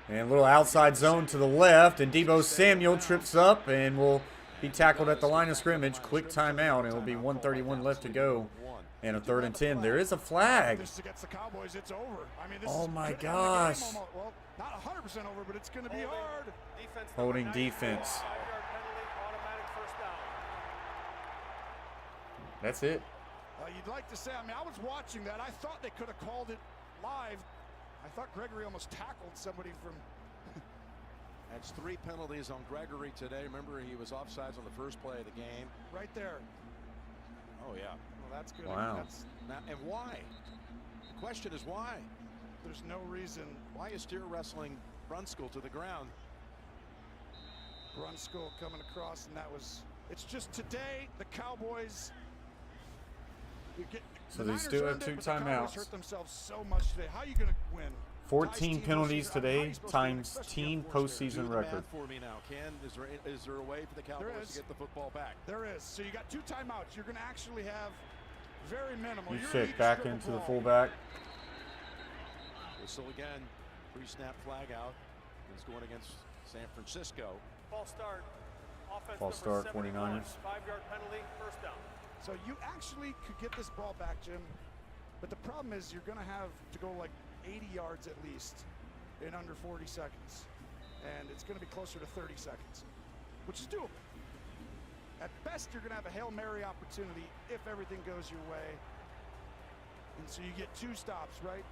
And a little outside zone to the left. And Deebo Samuel trips up and will be tackled at the line of scrimmage. Quick timeout. And it'll be 1:31 left to go. And a 3rd and 10. There is a flag. Oh my gosh. Well, not 100% over, but it's going to be hard. Holding defense. That's it. You'd like to say, I mean, I was watching that. I thought they could have called it live. I thought Gregory almost tackled somebody from. That's 3 penalties on Gregory today. Remember, he was offsides on the first play of the game. Right there. Oh, yeah. Well, that's good. Wow. And why? The question is why? There's no reason. Why is steer wrestling Brunskill to the ground? Brunskill coming across, and that was. It's just today, the Cowboys. So they still have 2 timeouts. Hurt themselves so much today. How are you going to win? 14 penalties today times team postseason record. For me now, Ken. Is there a way for the Cowboys to get the football back? There is. So you got 2 timeouts. You're going to actually have very minimal. You check back into the fullback. Whistle again. Pre-snap flag out. It's going against San Francisco. False start. False start, 49ers. 5-yard penalty, first down. So you actually could get this ball back, Jim. But the problem is you're going to have to go like 80 yards at least in under 40 seconds. And it's going to be closer to 30 seconds, which is doable. At best, you're going to have a Hail Mary opportunity if everything goes your way. And so you get 2 stops, right?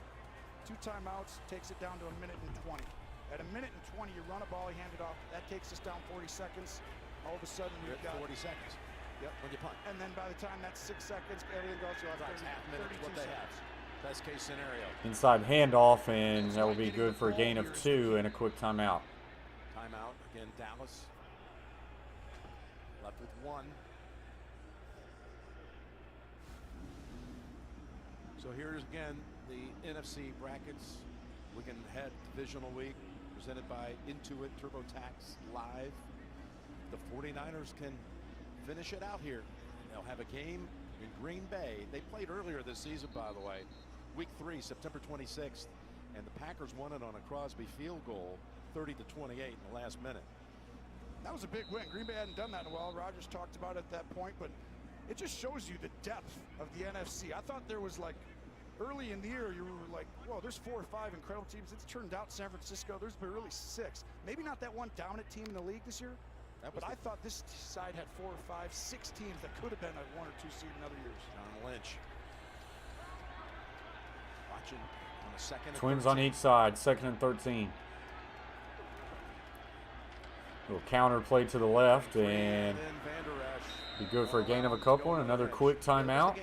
2 timeouts, takes it down to 1 minute and 20. At 1 minute and 20, you run a ball, you hand it off. That takes us down 40 seconds. All of a sudden, we've got 40 seconds. Yep, when you punt. And then by the time that's 6 seconds, everything goes to 32 seconds. Best case scenario. Inside handoff, and that will be good for a gain of 2 and a quick timeout. Timeout again, Dallas. Left with 1. So here's again the NFC brackets. Looking ahead, divisional week presented by Intuit TurboTax Live. The 49ers can finish it out here. They'll have a game in Green Bay. They played earlier this season, by the way. Week 3, September 26th. And the Packers won it on a Crosby field goal, 30-28 in the last minute. That was a big win. Green Bay hadn't done that in a while. Rodgers talked about it at that point, but it just shows you the depth of the NFC. I thought there was like, early in the year, you were like, whoa, there's 4 or 5 incredible teams. It's turned out San Francisco, there's been really 6. Maybe not that one dominant team in the league this year, but I thought this side had 4 or 5, 6 teams that could have been a 1 or 2 seed in other years. John Lynch. Watching on the 2nd. Twins on each side, 2nd and 13. Little counter play to the left, and be good for a gain of a couple and another quick timeout.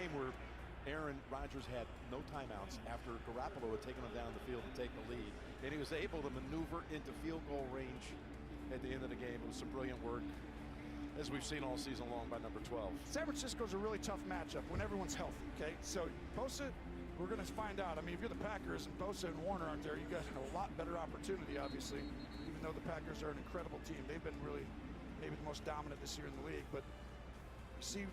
Aaron Rodgers had no timeouts after Garoppolo had taken him down the field to take the lead, and he was able to maneuver into field goal range at the end of the game. It was some brilliant work, as we've seen all season long by number 12. San Francisco's a really tough matchup when everyone's healthy, okay? So Bosa, we're going to find out. I mean, if you're the Packers and Bosa and Warner aren't there, you got a lot better opportunity, obviously, even though the Packers are an incredible team. They've been really maybe the most dominant this year in the league, but you see,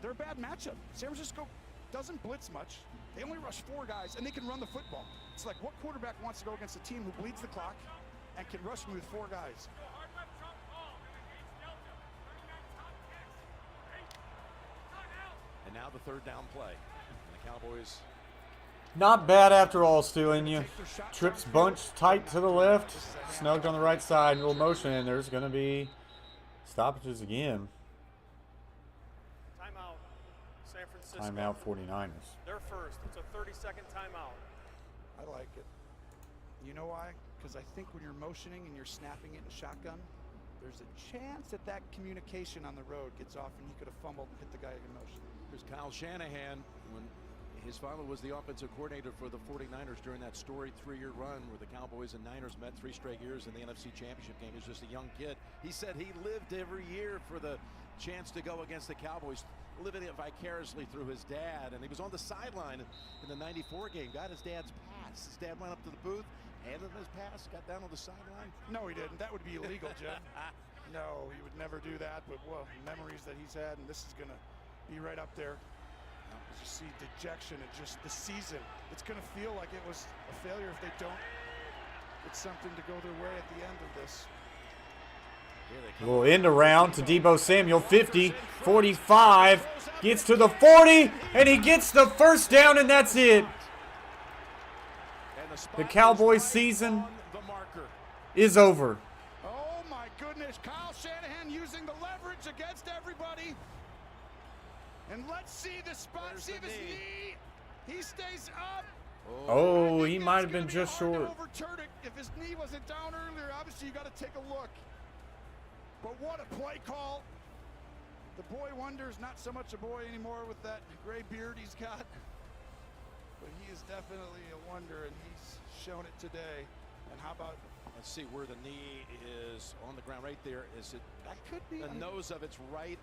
they're a bad matchup. San Francisco doesn't blitz much. They only rush 4 guys, and they can run the football. It's like, what quarterback wants to go against a team who bleeds the clock and can rush me with 4 guys? And now the 3rd down play. And the Cowboys Not bad after all, Stu, and you trips bunch tight to the left, snugged on the right side, little motion, and there's going to be stoppages again. Timeout, San Francisco. Timeout 49ers. They're first. It's a 30-second timeout. I like it. You know why? Because I think when you're motioning and you're snapping it in shotgun, there's a chance that that communication on the road gets off and he could have fumbled and hit the guy in motion. Here's Kyle Shanahan when his father was the offensive coordinator for the 49ers during that storied 3-year run where the Cowboys and Niners met 3 straight years in the NFC Championship game. He was just a young kid. He said he lived every year for the chance to go against the Cowboys, living it vicariously through his dad. And he was on the sideline in the '94 game, got his dad's pass. His dad went up to the booth, handed him his pass, got down on the sideline. No, he didn't. That would be illegal, Jeff. No, he would never do that. But, well, memories that he's had, and this is going to be right up there. As you see dejection and just the season, it's going to feel like it was a failure if they don't get something to go their way at the end of this. We'll end around to Deebo Samuel, 50, 45, gets to the 40, and he gets the first down, and that's it. The Cowboys season is over. Oh, my goodness. Kyle Shanahan using the leverage against everybody. And let's see the spot. See if his knee. He stays up. Oh, he might have been just short. Overturn it. If his knee wasn't down earlier, obviously you got to take a look. But what a play call. The boy wonder is not so much a boy anymore with that gray beard he's got. But he is definitely a wonder, and he's shown it today. And how about... Let's see where the knee is on the ground right there. Is it? That could be. The nose of it's right.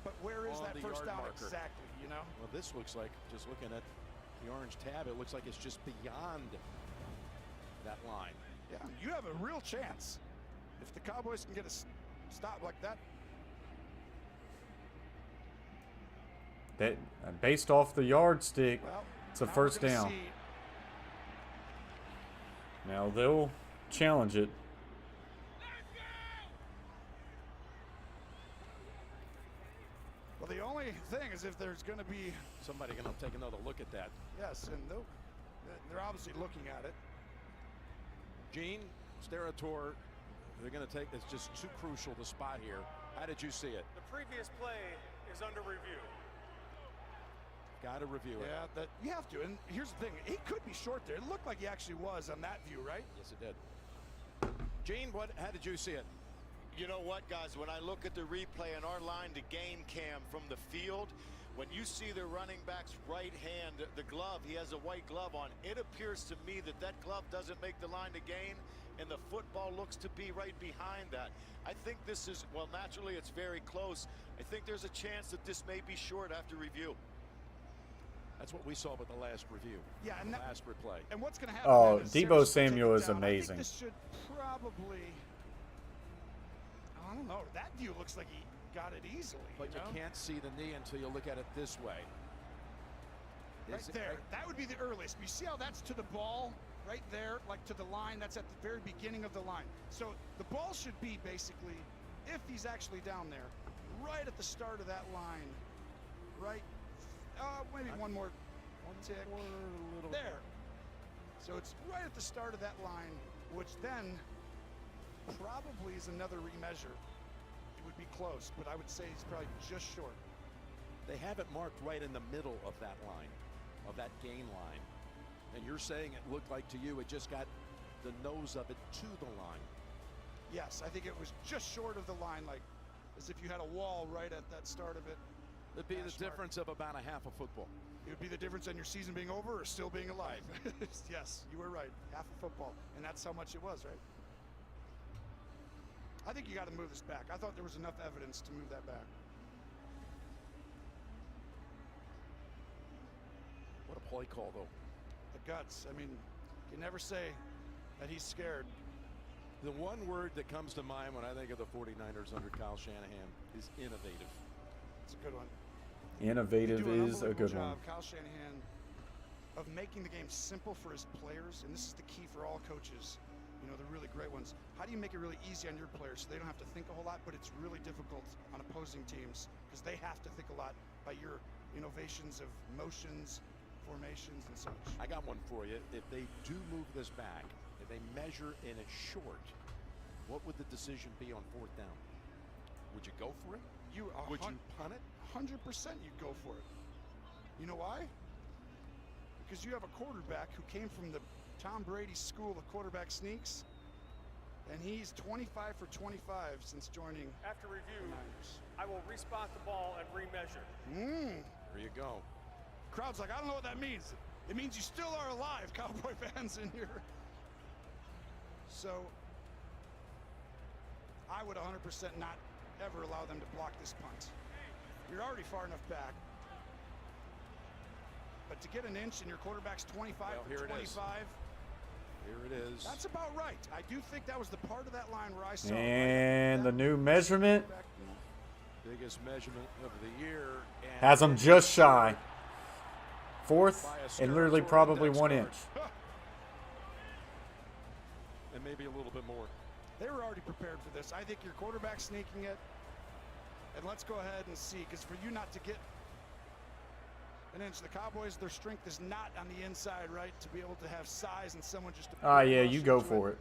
But where is that first down marker. exactly, you know? Well, this looks like, just looking at the orange tab, it looks like it's just beyond that line. Yeah, you have a real chance. If the Cowboys can get a stop like that. That based off the yardstick, well, it's a first down. Now they'll challenge it. Well, the only thing is if there's going to be somebody going to take another look at that. Yes, and they're obviously looking at it. Gene Sterator, they're going to take. It's just too crucial the spot here. How did you see it? The previous play is under review. Got to review it. Yeah, that you have to. And here's the thing: he could be short there. It looked like he actually was on that view, right? Yes, it did. Gene, how did you see it? You know what, guys, when I look at the replay and our line to gain cam from the field, when you see the running back's right hand, the glove, he has a white glove on, it appears to me that that glove doesn't make the line to gain, and the football looks to be right behind that. I think this is, well, naturally it's very close. I think there's a chance that this may be short after review. That's what we saw with the last review. Yeah, and that last replay. And what's going to happen? Oh, Deebo Samuel is amazing. I think this should probably. I don't know. That view looks like he got it easily. But you can't see the knee until you look at it this way. Right there. That would be the earliest. You see how that's to the ball? Right there, like to the line. That's at the very beginning of the line. So the ball should be basically, if he's actually down there, right at the start of that line. Right. Maybe one more tick. There. So it's right at the start of that line, which then probably is another remeasure. It would be close, but I would say he's probably just short. They have it marked right in the middle of that line, of that gain line. And you're saying it looked like to you it just got the nose of it to the line. Yes, I think it was just short of the line, like as if you had a wall right at that start of it. It'd be the difference of about a half a football. It would be the difference in your season being over or still being alive. Yes, you were right. Half a football. And that's how much it was, right? I think you got to move this back. I thought there was enough evidence to move that back. What a play call, though. The guts. I mean, you never say that he's scared. The one word that comes to mind when I think of the 49ers under Kyle Shanahan is innovative. It's a good one. Innovative is a good one. Kyle Shanahan, of making the game simple for his players, and this is the key for all coaches. You know, the really great ones. How do you make it really easy on your players so they don't have to think a whole lot, but it's really difficult on opposing teams because they have to think a lot by your innovations of motions formations and such. I got one for you. If they do move this back, if they measure and it's short, what would the decision be on 4th down? Would you go for it? Would you punt it? 100% you'd go for it. You know why? Because you have a quarterback who came from the Tom Brady school of quarterback sneaks, and he's 25 for 25 since joining. After review, the Niners. I will respot the ball and remeasure. There you go. Crowd's like, I don't know what that means. It means you still are alive, Cowboy fans in here. So I would 100% not ever allow them to block this punt. You're already far enough back. But to get an inch and your quarterback's 25 for 25. Here it is. That's about right. I do think that was the part of that line where I saw. And the new measurement Biggest measurement of the year. And has them just shy. 4th and literally probably 1 inch. And maybe a little bit more. They were already prepared for this. I think your quarterback sneaking it. And let's go ahead and see, because for you not to get an inch, the Cowboys, their strength is not on the inside, right? To be able to have size and someone just. Yeah, you go for it.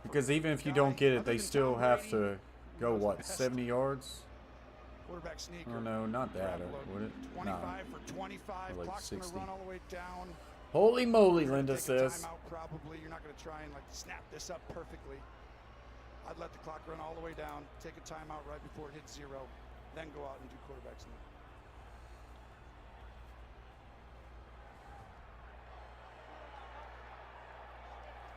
Because even if you don't get it, they still have to go, what, 70 yards? Quarterback sneaker. Oh, no, not that, would it? 25 Nah. for 25. Like Clock's going to 60. run all the way down. Holy moly, You're Linda gonna take a says. timeout probably. You're not going to try and like snap this up perfectly. I'd let the clock run all the way down, take a timeout right before it hits 0, then go out and do quarterback sneak.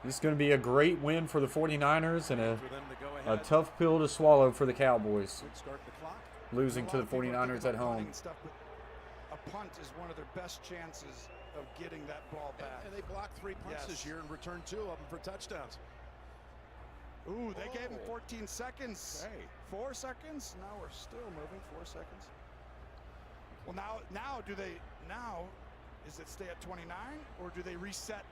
This is going to be a great win for the 49ers and For them to go a ahead. tough pill to swallow for the Cowboys, Good start the clock. losing to the A lot of people think 49ers at about punting home. and stuff, but a punt is one of their best chances of getting that ball back. And they blocked 3 punts Yes. this year and returned 2 of them for touchdowns. Ooh, they gave him 14 seconds. Hey. 4 seconds? No, we're still moving. 4 seconds. Well, now do they? Now, is it stay at 29 or do they reset?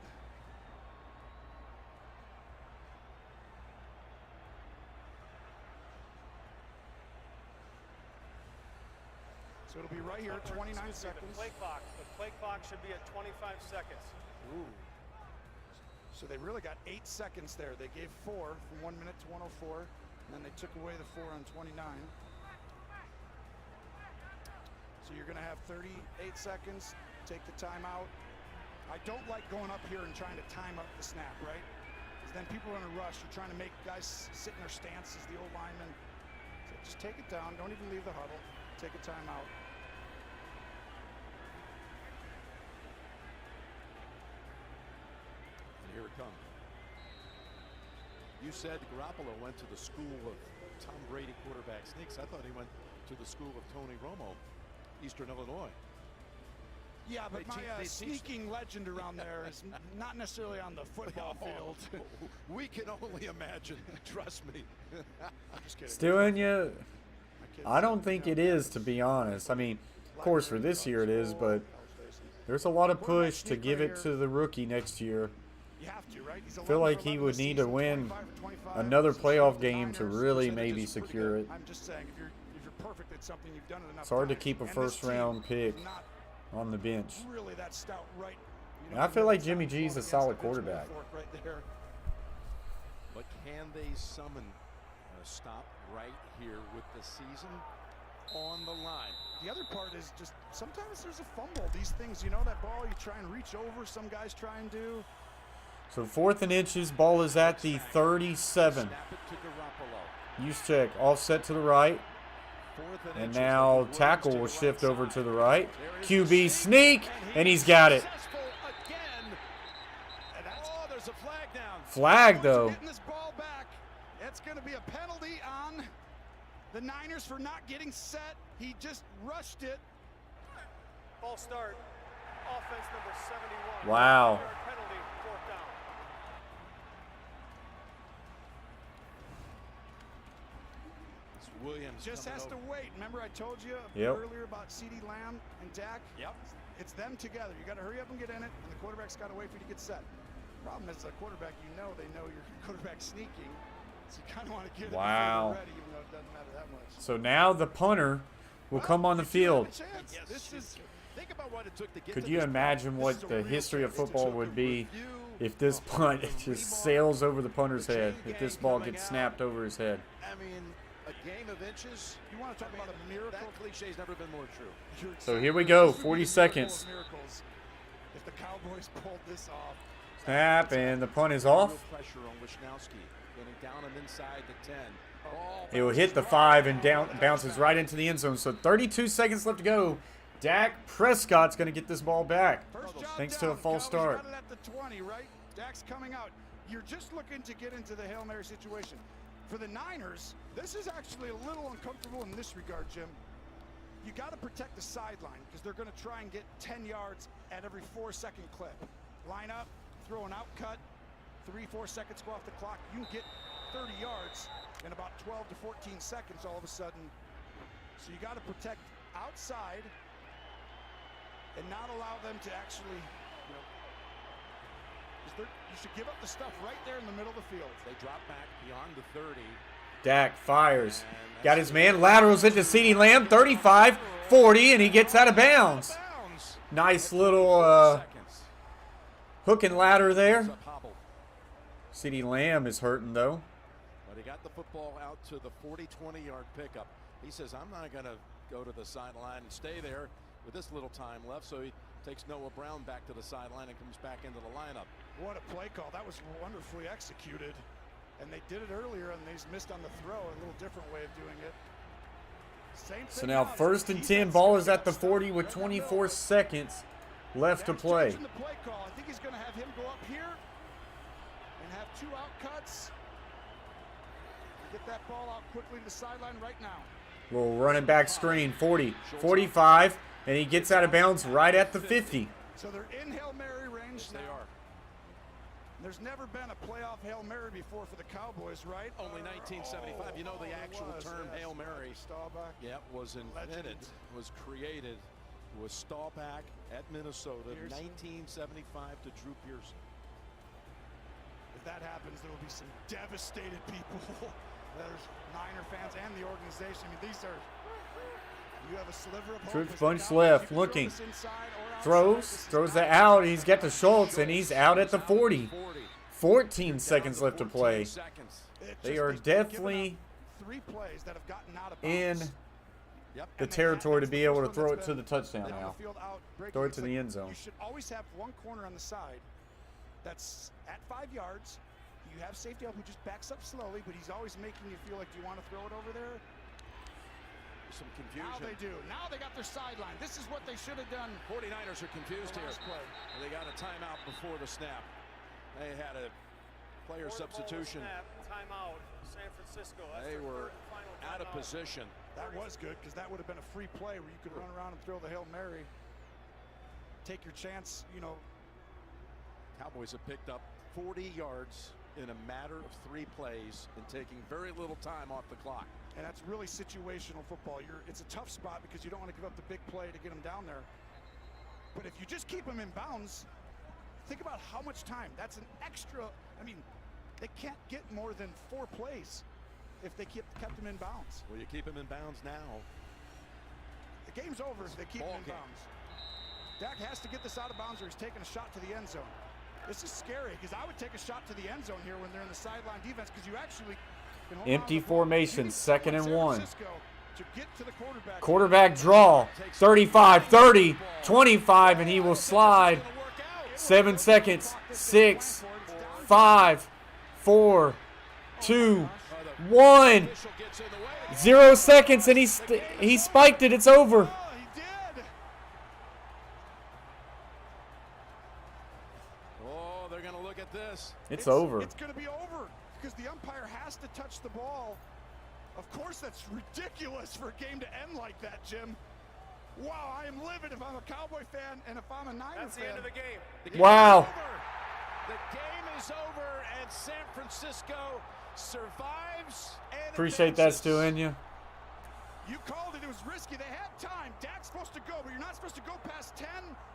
So it'll be right here at 29 seconds. The play clock should be at 25 seconds. Ooh. So they really got 8 seconds there. They gave 4 from 1 minute to 104, and then they took away the 4 on 29. So you're going to have 38 seconds. Take the timeout. I don't like going up here and trying to time up the snap, right? Because then people are in a rush. You're trying to make guys sit in their stances, the old linemen. So just take it down. Don't even leave the huddle. Take a timeout. Here it comes. You said Garoppolo went to the school of Tom Brady quarterback sneaks. I thought he went to the school of Tony Romo, Eastern Illinois. Yeah, but my sneaking legend around there is not necessarily on the football field. We can only imagine. Trust me. I'm just kidding. Doing you? I don't think it is, to be honest. I mean, of course, for this year it is, but there's a lot of push to give it to the rookie next year. You have to, right? I feel like he would need to win another playoff game to really maybe secure it. I'm just saying, if you're perfect at something, you've done it enough. It's hard to times. keep a And this first-round team pick is not on the bench. really that stout, right? You And know, I feel like Jimmy that's G's a against solid that bench quarterback. fork right there. But can they summon a stop right here with the season on the line? The other part is just sometimes there's a fumble. These things, you know, that ball you try and reach over. Some guys try and do. So 4th and inches, ball is at the 37. Snap it to Garoppolo. Use check, offset to the right. 4th And inches. now tackle will shift over to the right. QB sneak, and he's got it. Successful again. Oh, there's a flag down. Flag, though. Getting this ball back. It's going to be a penalty on the Niners for not getting set. He just rushed it. False start. Offense number 71. Wow. Penalty, 4th down. Williams Just has to wait. Remember I told you earlier about CeeDee Lamb and Dak? Yep. It's them together. You got to hurry up and get in it, and the quarterback's got to wait for you to get set. Problem is, the quarterback, you know they know your quarterback sneaking, so you kind of want to get it before Wow. they're ready, even though it doesn't matter that much. So now the punter will come on the field. This is Think about what it took to get Could to you this imagine point. what the history of football would be if this punt just sails over the punter's head, if this ball gets snapped over his head? I mean, a game of inches. You want to talk about a miracle? That cliché's never been more true. So here we go, 40 seconds. If the Cowboys pulled this off. Snap, and the punt is off. Pressure on Wisnowski, getting down and inside the 10. It will hit the 5 and down, bounces right into the end zone. So 32 seconds left to go. Dak Prescott's going to get this ball back, thanks to a false start. Got it at the 20, right? Dak's coming out. You're just looking to get into the Hail Mary situation. For the Niners, this is actually a little uncomfortable in this regard, Jim. You got to protect the sideline because they're going to try and get 10 yards at every 4-second clip. Line up, throw an out cut, 3-4 seconds go off the clock. You can get 30 yards in about 12 to 14 seconds all of a sudden. So you got to protect outside and not allow them to actually, you should give up the stuff right there in the middle of the field. They drop back beyond the 30. Dak fires. Got his man, laterals into CeeDee Lamb, 35, 40, and he gets out of bounds. Nice little hook and ladder there. CeeDee Lamb is hurting, though. But he got the football out to the 40, 20-yard pickup. He says, I'm not going to go to the sideline and stay there with this little time left, so he takes Noah Brown back to the sideline and comes back into the lineup. What a play call. That was wonderfully executed. And they did it earlier, and they just missed on the throw. A little different way of doing it. Same So thing now 1st and 10, ball is at the 40 with 24 seconds left to play. The play call. I think he's going to have him go up here and have 2 out cuts. Get that ball out quickly to the sideline right now. Little running back screen, 40, 45, and he gets out of bounds right at the 50. So they're in Hail Mary range now. They are. There's never been a playoff Hail Mary before for the Cowboys, right? Only 1975. You know the actual term Hail Mary. Staubach. Yeah, was invented, was created, was Staubach at Minnesota, 1975 to Drew Pearson. If that happens, there will be some devastated people. There's Niner fans and the organization. I mean, these are. You have a sliver of hope. Troops bunch left, looking. Throws that out. He's got the Schultz, and he's out at the 40. 14 seconds left to play. They are definitely in the territory to be able to throw it to the touchdown now. Throw it to the end zone. You should always have one corner on the side that's at 5 yards. You have safety help who just backs up slowly, but he's always making you feel like you want to throw it over there. Some confusion. Now they do. Now they got their sideline. This is what they should have done. 49ers are confused here. They got a timeout before the snap. They had a player substitution. Timeout, San Francisco. They were out of position. That was good because that would have been a free play where you could run around and throw the Hail Mary. Take your chance, Cowboys have picked up 40 yards in a matter of 3 plays and taking very little time off the clock. And that's really situational football. It's a tough spot because you don't want to give up the big play to get them down there. But if you just keep them in bounds, think about how much time. That's an extra. I mean, they can't get more than 4 plays if they kept them in bounds. Well, you keep them in bounds now. The game's over if they keep them in bounds. Dak has to get this out of bounds or he's taking a shot to the end zone. This is scary because I would take a shot to the end zone here when they're in the sideline defense because you actually empty formation, 2nd and 1. To get to the quarterback draw, 35, 30, 25, and he will slide. 7 seconds, 6, 5, 4, 2, 1. 0 seconds, and he spiked it. It's over. Oh, they're going to look at this. It's over. It's going to be over because the umpire has to touch the ball. Of course, that's ridiculous for a game to end like that, Jim. Wow, I am livid if I'm a Cowboy fan and if I'm a Niner fan. That's the end of the game. Wow. The game is over, and San Francisco survives. And appreciate that, Stu Enya. You called it. It was risky. They had time. Dak's supposed to go, but you're not supposed to go past 10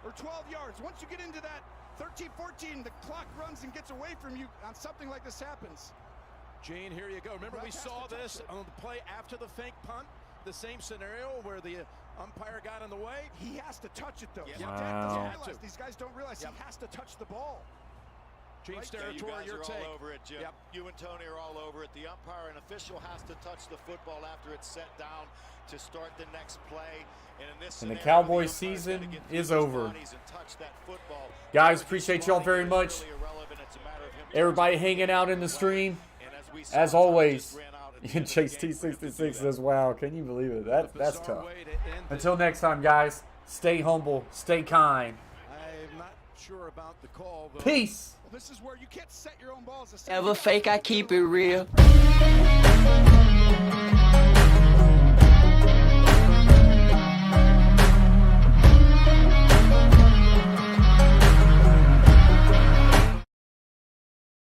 or 12 yards. Once you get into that 13, 14, the clock runs and gets away from you on something like this happens. Gene, here you go. Remember we saw this on the play after the fake punt? The same scenario where the Umpire got in the way. He has to touch it, though. Yeah. Dak Wow. doesn't realize, these guys don't realize he has to touch the ball. Chiefs Yeah, territory, you guys your are take. all over it, Jim. Yep. You and Tony are all over it. The umpire and official has to touch the football after it's set down to start the next play. And in this And the scenario, Cowboys umpire's gotta season get is through his over. bodies and touch that football. Guys, Whether appreciate he's y'all running very is much. really irrelevant. It's a matter of him Everybody trusting hanging out in the stream. And as we saw, As time always, just ran out at the and end of the Chase game for him to do T66 that. says, wow, can you believe it? That's Bizarre tough. way to end it. Until next time, guys, stay humble, stay kind. I'm not sure about the call, though. Peace. Well, this is where you can't set your own balls. Ever fake, I keep it real.